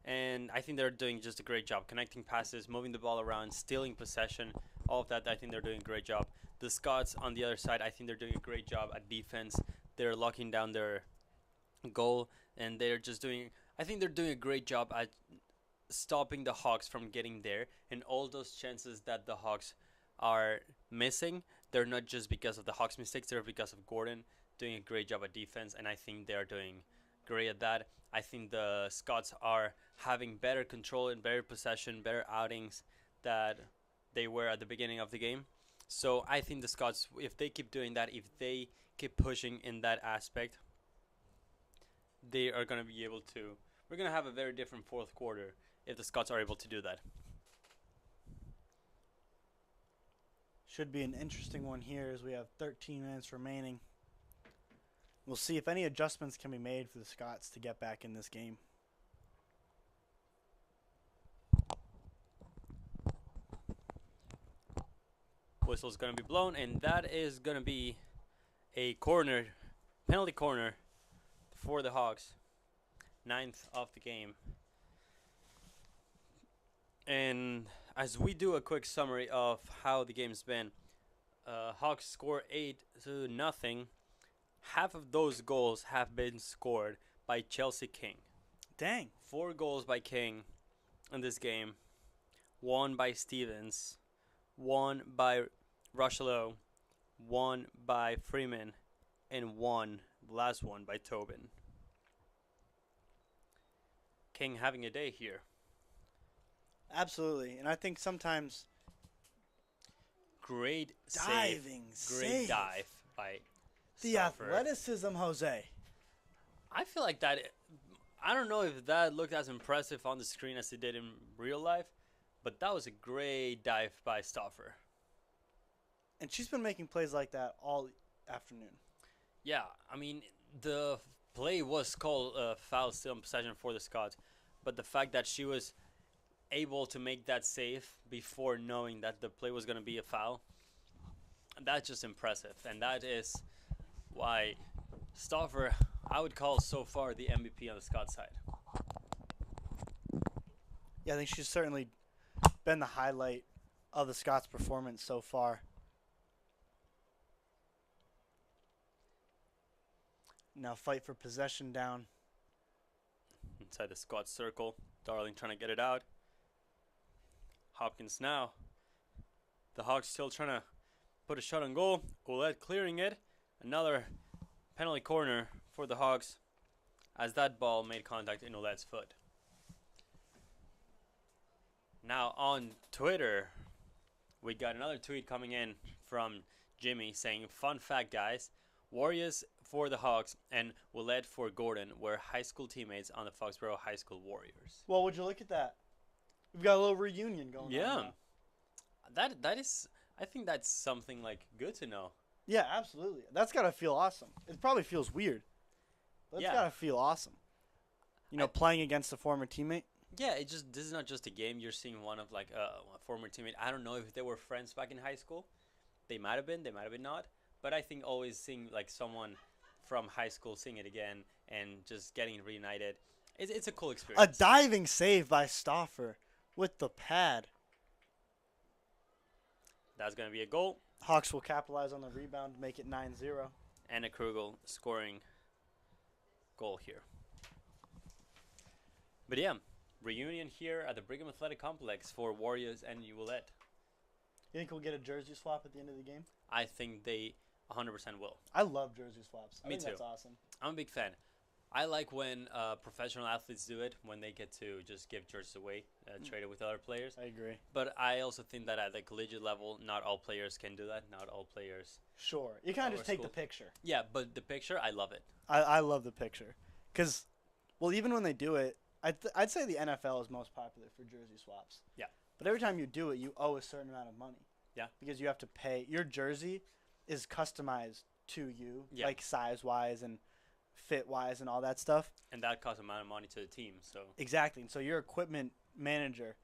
And I think they're doing just a great job connecting passes, moving the ball around, stealing possession, all of that. I think they're doing a great job. The Scots on the other side, I think they're doing a great job at defense. They're locking down their goal, and they're just doing – I think they're doing a great job at stopping the Hawks from getting there. And all those chances that the Hawks are missing, they're not just because of the Hawks' mistakes. They're because of Gordon doing a great job at defense, and I think they're doing great at that. I think the Scots are having better control and better possession, better outings that they were at the beginning of the game. So I think the Scots, if they keep doing that, if they keep pushing in that aspect, they are going to be able to. We're going to have a very different fourth quarter if the Scots are able to do that. Should be an interesting one here as we have 13 minutes remaining. We'll see if any adjustments can be made for the Scots to get back in this game. Whistle's going to be blown, and that is going to be a corner, penalty corner for the Hawks. 9th of the game. And as we do a quick summary of how the game's been, Hawks score 8-0. Half of those goals have been scored by Chelsea King. Dang. 4 goals by King in this game. 1 by Stevens. 1 by Rocheleau. 1 by Freeman. And 1, the last one, by Tobin. King having a day here. Absolutely. And I think sometimes Great diving save. Great dive by the Stauffer. athleticism, Jose. I feel like that. I don't know if that looked as impressive on the screen as it did in real life, but that was a great dive by Stauffer. And she's been making plays like that all afternoon. Yeah, I mean, the play was called foul still in possession for the Scots, but the fact that she was able to make that save before knowing that the play was going to be a foul, that's just impressive. And that is why Stauffer, I would call so far the MVP on the Scots side. Yeah, I think she's certainly been the highlight of the Scots' performance so far. Now fight for possession down. Inside the Scots circle, Darling trying to get it out. Hopkins now. The Hawks still trying to put a shot on goal. Ouellette clearing it. Another penalty corner for the Hawks as that ball made contact in Ouellette's foot. Now on Twitter, we got another tweet coming in from Jimmy saying, "Fun fact, guys. Warriors for the Hawks and Ouellette for Gordon were high school teammates on the Foxborough High School Warriors." Well, would you look at that? We've got a little reunion going on. Yeah. Now. That is, I think that's something like good to know. Yeah, absolutely. That's got to feel awesome. It probably feels weird. But it's got to feel awesome. You know, playing against a former teammate. Yeah, this is not just a game. You're seeing one of like a former teammate. I don't know if they were friends back in high school. They might have been not. But I think always seeing like someone from high school seeing it again and just getting reunited, it's a cool experience. A diving save by Stauffer with the pad. That's going to be a goal. Hawks will capitalize on the rebound to make it 9-0. Anna Krugel scoring goal here. But yeah, reunion here at the Brigham Athletic Complex for Warriors and Ouellette. You think we'll get a jersey swap at the end of the game? I think they 100% will. I love jersey swaps. I Me think too. That's awesome. I'm a big fan. I like when professional athletes do it, when they get to just give jerseys away, trade it with other players. I agree. But I also think that at the collegiate level, not all players can do that. Not all players. Sure. You kind of just take school. the picture. Yeah, but the picture, I love it. I love the picture. Because, well, even when they do it, I'd say the NFL is most popular for jersey swaps. Yeah. But every time you do it, you owe a certain amount of money. Yeah. Because you have to pay. Your jersey is customized to you, Yeah. like size-wise and fit-wise and all that stuff. And that costs a amount of money to the team. So Exactly. And so your equipment manager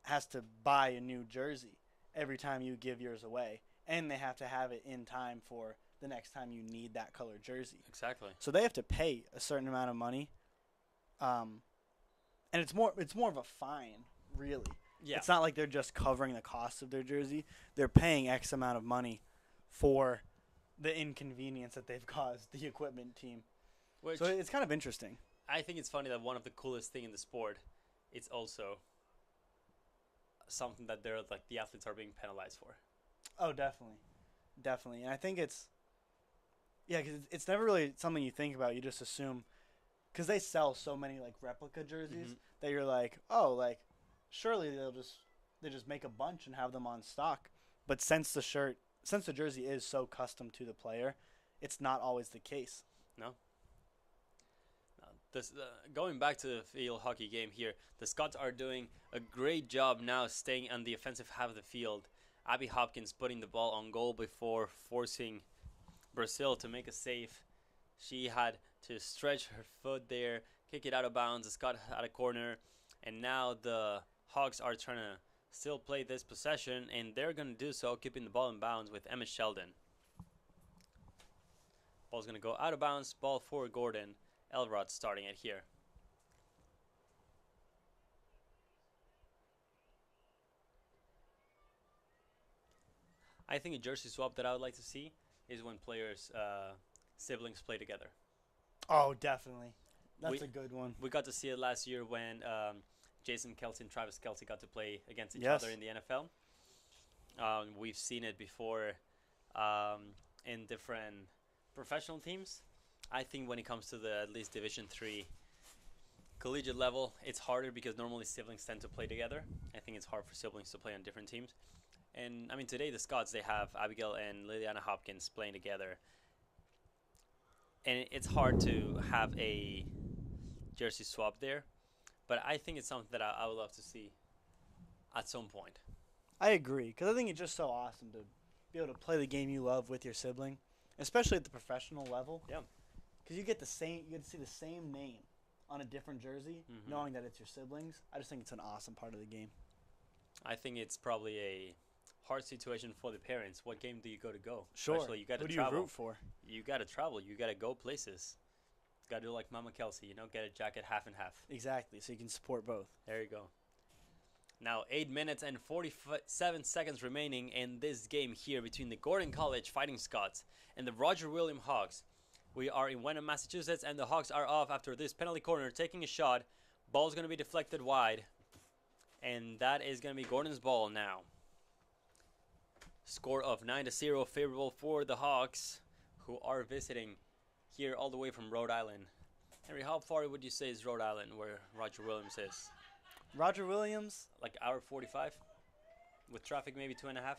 has to buy a new jersey every time you give yours away. And they have to have it in time for the next time you need that color jersey. exactly. So they have to pay a certain amount of money. And it's more of a fine, really. Yeah. It's not like they're just covering the cost of their jersey. They're paying X amount of money for the inconvenience that they've caused the equipment team. Which So it's kind of interesting. I think it's funny that one of the coolest thing in the sport, it's also something that they're like the athletes are being penalized for. Oh, definitely. Definitely. And I think it's, yeah, because it's never really something you think about. You just assume, because they sell so many like replica jerseys Mhm. that you're like, oh, like surely they just make a bunch and have them on stock. But since the jersey is so custom to the player, it's not always the case. Going back to the field hockey game here, the Scots are doing a great job now staying on the offensive half of the field. Abby Hopkins putting the ball on goal before forcing Brazil to make a save. She had to stretch her foot there, kick it out of bounds. The Scott had a corner, and now the Hawks are trying to still play this possession, and they're going to do so, keeping the ball in bounds with Emma Sheldon. Ball's going to go out of bounds, ball for Gordon. Elrod starting it here. I think a jersey swap that I would like to see is when players, siblings play together. Oh, definitely. That's We- a good one. We got to see it last year when Jason Kelsey and Travis Kelsey got to play against each Yes. other in the NFL. We've seen it before in different professional teams. I think when it comes to the at least Division 3 collegiate level, it's harder because normally siblings tend to play together. I think it's hard for siblings to play on different teams. And I mean, today the Scots, they have Abigail and Liliana Hopkins playing together. And it's hard to have a jersey swap there. But I think it's something that I would love to see at some point. I agree, because I think it's just so awesome to be able to play the game you love with your sibling, especially at the professional level. Yeah. Because you get to see the same name on a different jersey, Mhm. knowing that it's your siblings. I just think it's an awesome part of the game. I think it's probably a hard situation for the parents. What game do you go? Sure. Especially you got to Who do travel. you root for? You got to travel. You got to go places. Got to do like Mama Kelsey, get a jacket half and half. Exactly, so you can support both. There you go. Now 8 minutes and 47 seconds remaining in this game here between the Gordon College Fighting Scots and the Roger William Hawks. We are in Wenham, Massachusetts, and the Hawks are off after this penalty corner, taking a shot. Ball's going to be deflected wide, and that is going to be Gordon's ball now. Score of 9-0, favorable for the Hawks, who are visiting here all the way from Rhode Island. Henry, how far would you say is Rhode Island, where Roger Williams is? Roger Williams, Like hour 45? With traffic, maybe 2.5?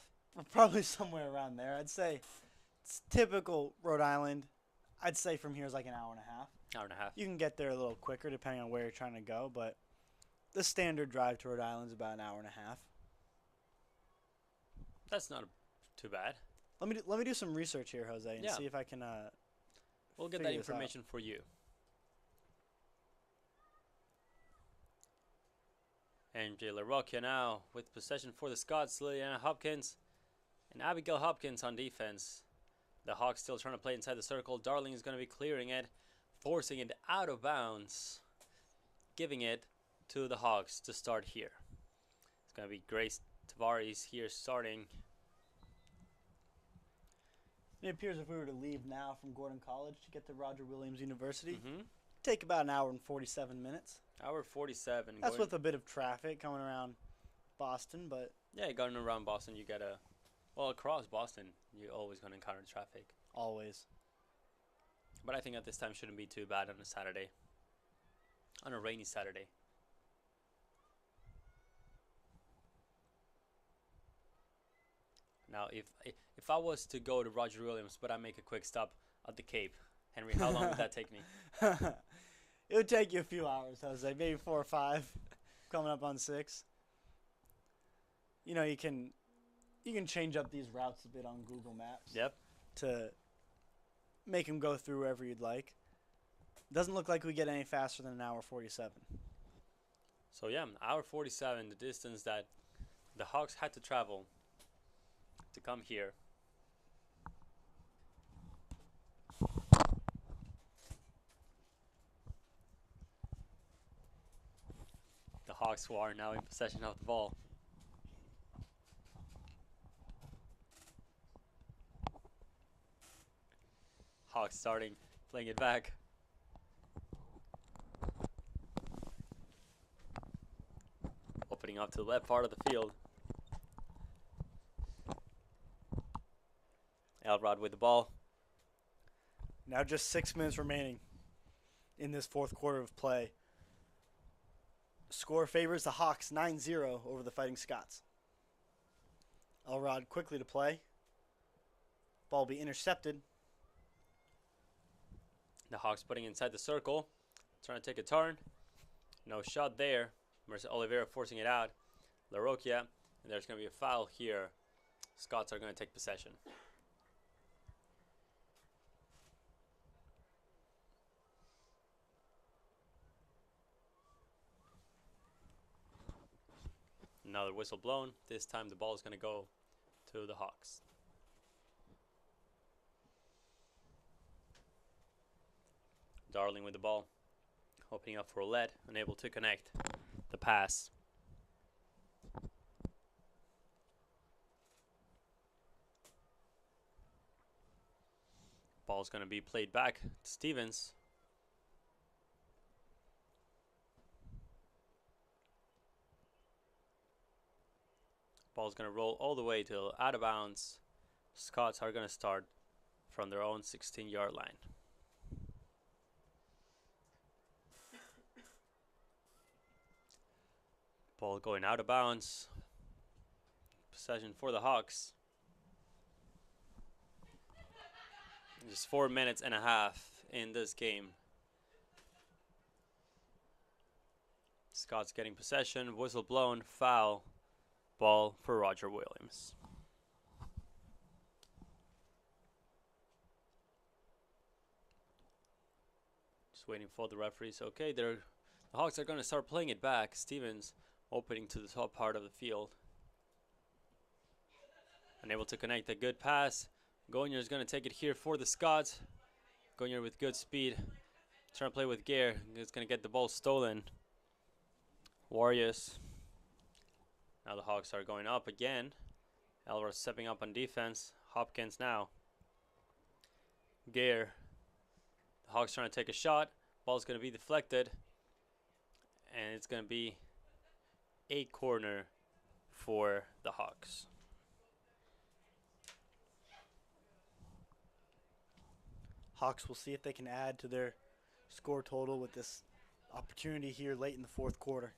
probably somewhere around there. I'd say it's typical Rhode Island. I'd say from here is like an hour and a half. Hour and a half. You can get there a little quicker depending on where you're trying to go, but the standard drive to Rhode Island is about an hour and a half. That's not too bad. Let me do some research here, Jose, and Yeah. see if I can. We'll get figure that this out. information for you. And Jay LaRocca now with possession for the Scots. Liliana Hopkins and Abigail Hopkins on defense. The Hawks still trying to play inside the circle. Darling is going to be clearing it, forcing it out of bounds, giving it to the Hawks to start here. It's going to be Grace Tavares here starting. It appears if we were to leave now from Gordon College to get to Roger Williams University, Mm-hmm. take about an hour and 47 minutes. Hour 47. That's going- with a bit of traffic coming around Boston, but Yeah, going around Boston, you gotta. Well, across Boston, you're always gonna encounter traffic. Always. But I think at this time shouldn't be too bad on a Saturday. On a rainy Saturday. Now, if I was to go to Roger Williams, but I make a quick stop at the Cape, Henry, how long would that take me? It would take you a few hours, Jose. Maybe 4 or 5. Coming up on 6. You know, you can change up these routes a bit on Google Maps. Yep. To make them go through wherever you'd like. Doesn't look like we get any faster than an hour 47. So yeah, hour 47, the distance that the Hawks had to travel to come here. The Hawks who are now in possession of the ball. Hawks starting, playing it back. Opening up to the left part of the field. Elrod with the ball. Now just 6 minutes remaining in this fourth quarter of play. Score favors the Hawks 9-0 over the Fighting Scots. Elrod quickly to play. Ball be intercepted. The Hawks putting inside the circle. Trying to take a turn. No shot there. Mercer Oliveira forcing it out. LaRocchia. And there's going to be a foul here. Scots are going to take possession. Another whistle blown. This time the ball is going to go to the Hawks. Darling with the ball. Opening up for Roulette. Unable to connect the pass. Ball's going to be played back to Stevens. Ball's going to roll all the way till out of bounds. Scots are going to start from their own 16-yard line. Ball going out of bounds. Possession for the Hawks. Just 4 minutes and a half in this game. Scott's getting possession. Whistle blown. Foul. Ball for Roger Williams. Just waiting for the referees. Okay, the Hawks are going to start playing it back. Stevens opening to the top part of the field. Unable to connect a good pass. Gonier is going to take it here for the Scots. Gonier with good speed. Trying to play with Gare. He's going to get the ball stolen. Warriors. Now the Hawks are going up again. Elrod stepping up on defense. Hopkins now. Gare. The Hawks trying to take a shot. Ball's going to be deflected. And it's going to be a corner for the Hawks. Hawks will see if they can add to their score total with this opportunity here late in the fourth quarter.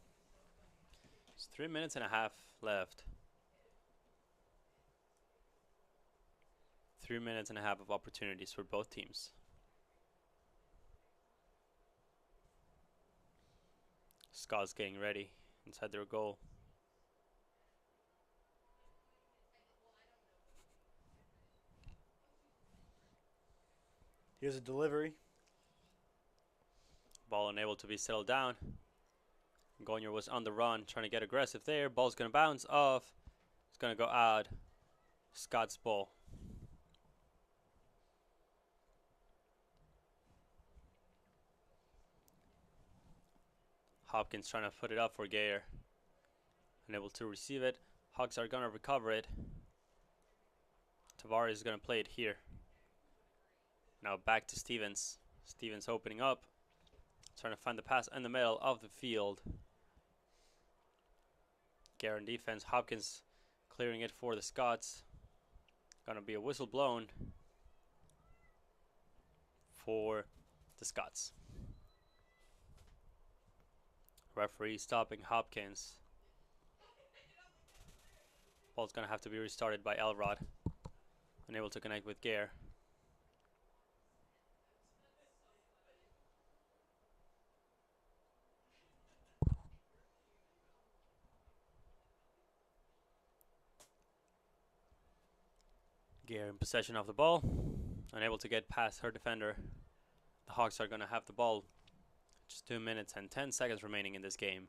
It's 3 minutes and a half left. 3 minutes and a half of opportunities for both teams. Scott's getting ready inside their goal. Here's a delivery. Ball unable to be settled down. Gonier was on the run, trying to get aggressive there. Ball's going to bounce off. It's going to go out. Scott's ball. Hopkins trying to put it up for Gayer. Unable to receive it. Hawks are going to recover it. Tavares is going to play it here. Now back to Stevens. Stevens opening up. Trying to find the pass in the middle of the field. Gayer in defense. Hopkins Clearing it for the Scots. Gonna be a whistle blown for the Scots. Referee stopping Hopkins. Ball's gonna have to be restarted by Elrod. Unable to connect with Gare. Gare in possession of the ball. Unable to get past her defender. The Hawks are gonna have the ball. Just 2 minutes and 10 seconds remaining in this game.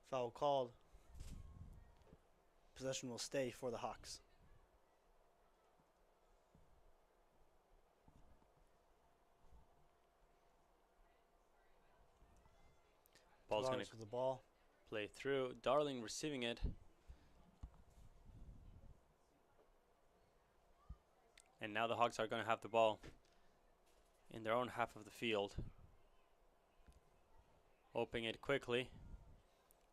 Foul called. Possession will stay for the Hawks. Ball's gonna with the ball. play through. Darling receiving it. And now the Hawks are gonna have the ball in their own half of the field. Opening it quickly.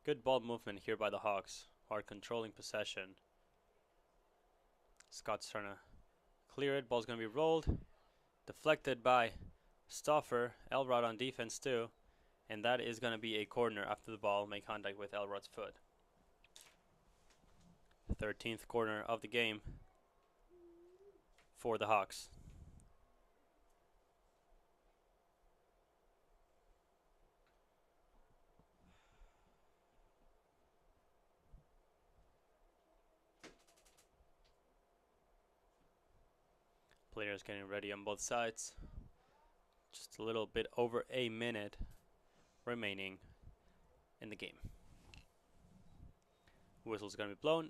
Good ball movement here by the Hawks, who are controlling possession. Scott's trying to clear it. Ball's going to be rolled. Deflected by Stauffer. Elrod on defense too. And that is going to be a corner after the ball made contact with Elrod's foot. 13th corner of the game for the Hawks. Players getting ready on both sides. Just a little bit over a minute remaining in the game. Whistle's going to be blown.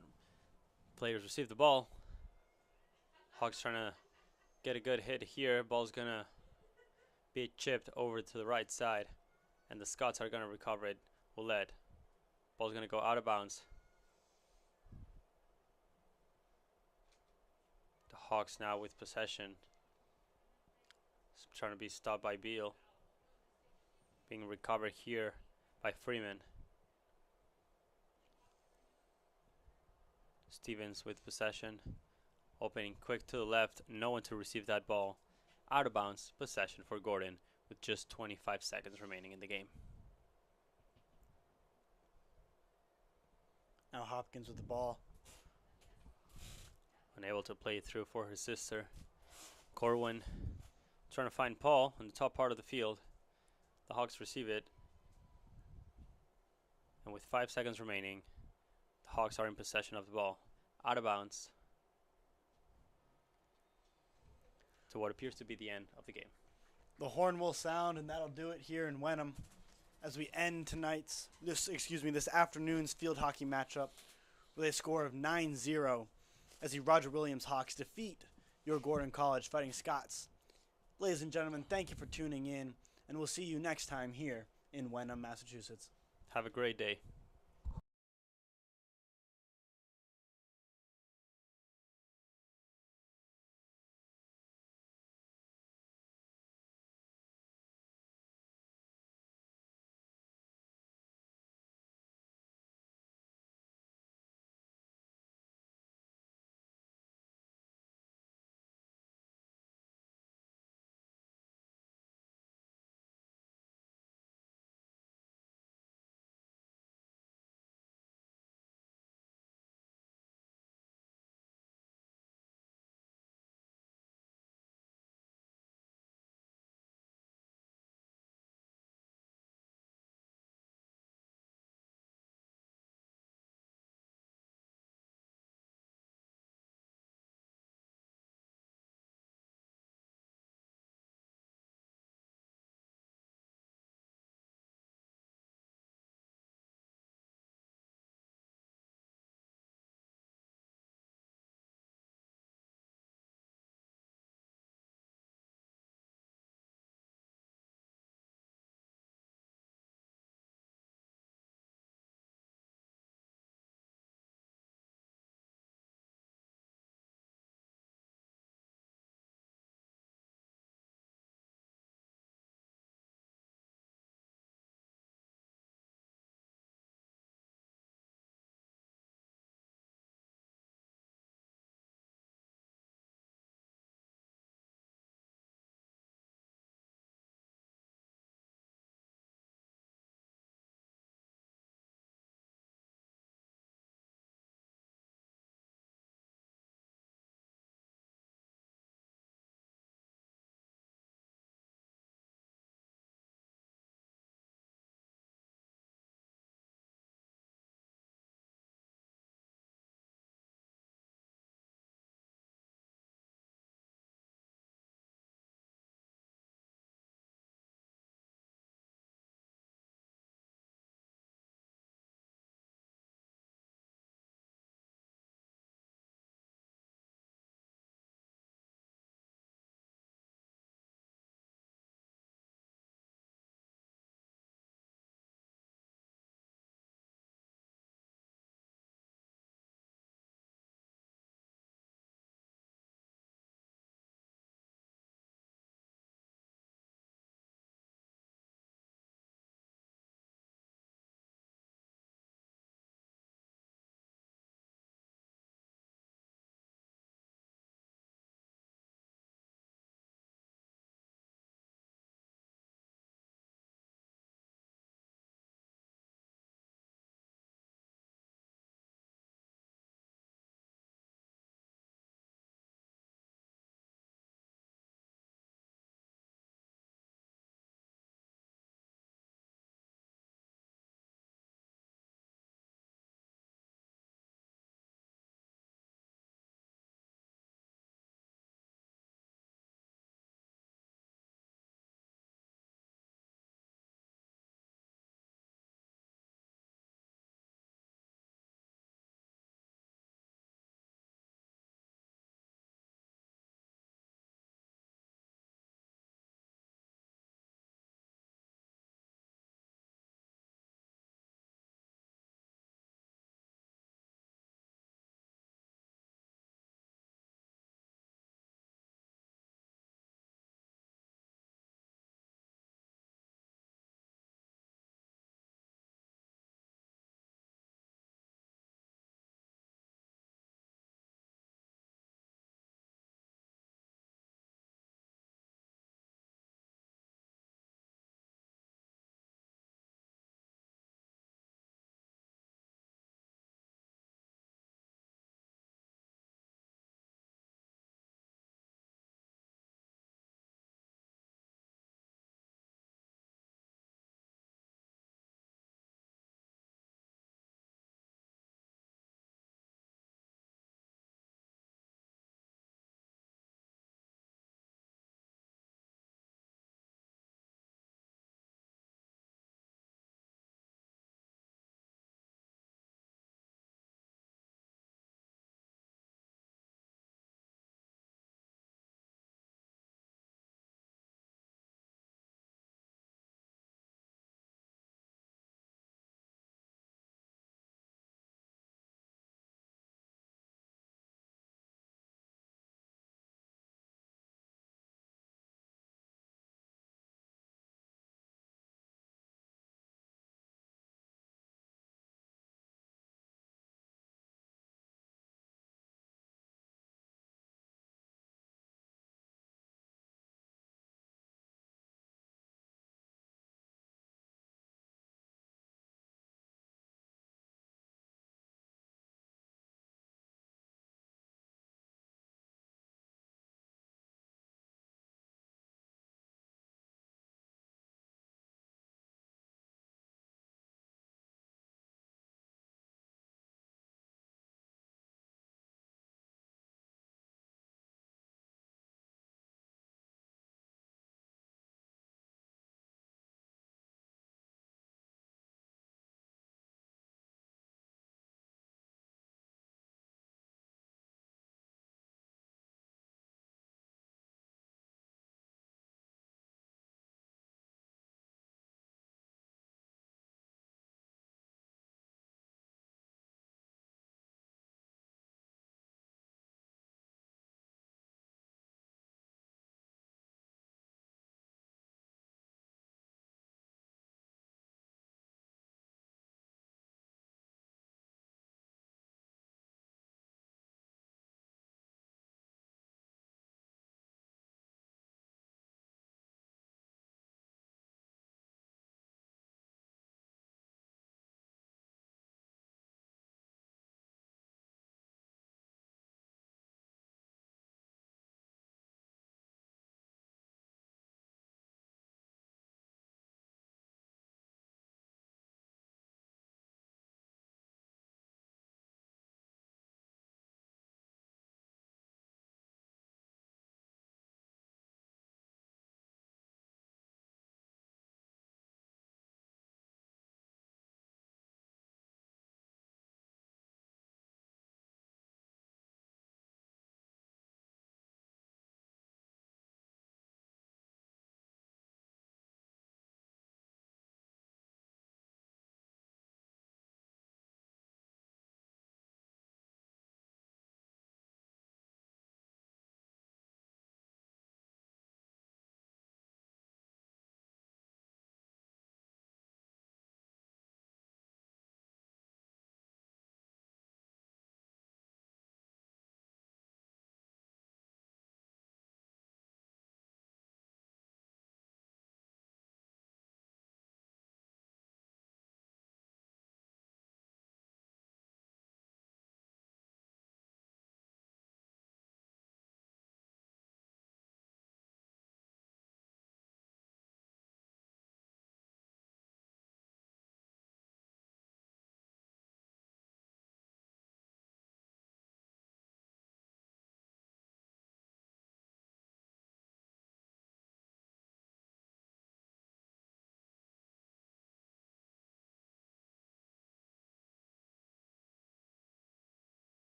Players receive the ball. Hawks trying to get a good hit here. Ball's going to be chipped over to the right side. And the Scots are going to recover it. Will lead. Ball's going to go out of bounds. Hawks now with possession. Trying to be stopped by Beal. Being recovered here by Freeman. Stevens with possession. Opening quick to the left. No one to receive that ball. Out of bounds. Possession for Gordon with just 25 seconds remaining in the game. Now Hopkins with the ball. Unable to play through for his sister. Corwin trying to find Paul in the top part of the field. The Hawks receive it. And with 5 seconds remaining, the Hawks are in possession of the ball. Out of bounds. To what appears to be the end of the game. The horn will sound, and that'll do it here in Wenham as we end this afternoon's field hockey matchup with a score of 9-0 as the Roger Williams Hawks defeat your Gordon College Fighting Scots. Ladies and gentlemen, thank you for tuning in, and we'll see you next time here in Wenham, Massachusetts. Have a great day.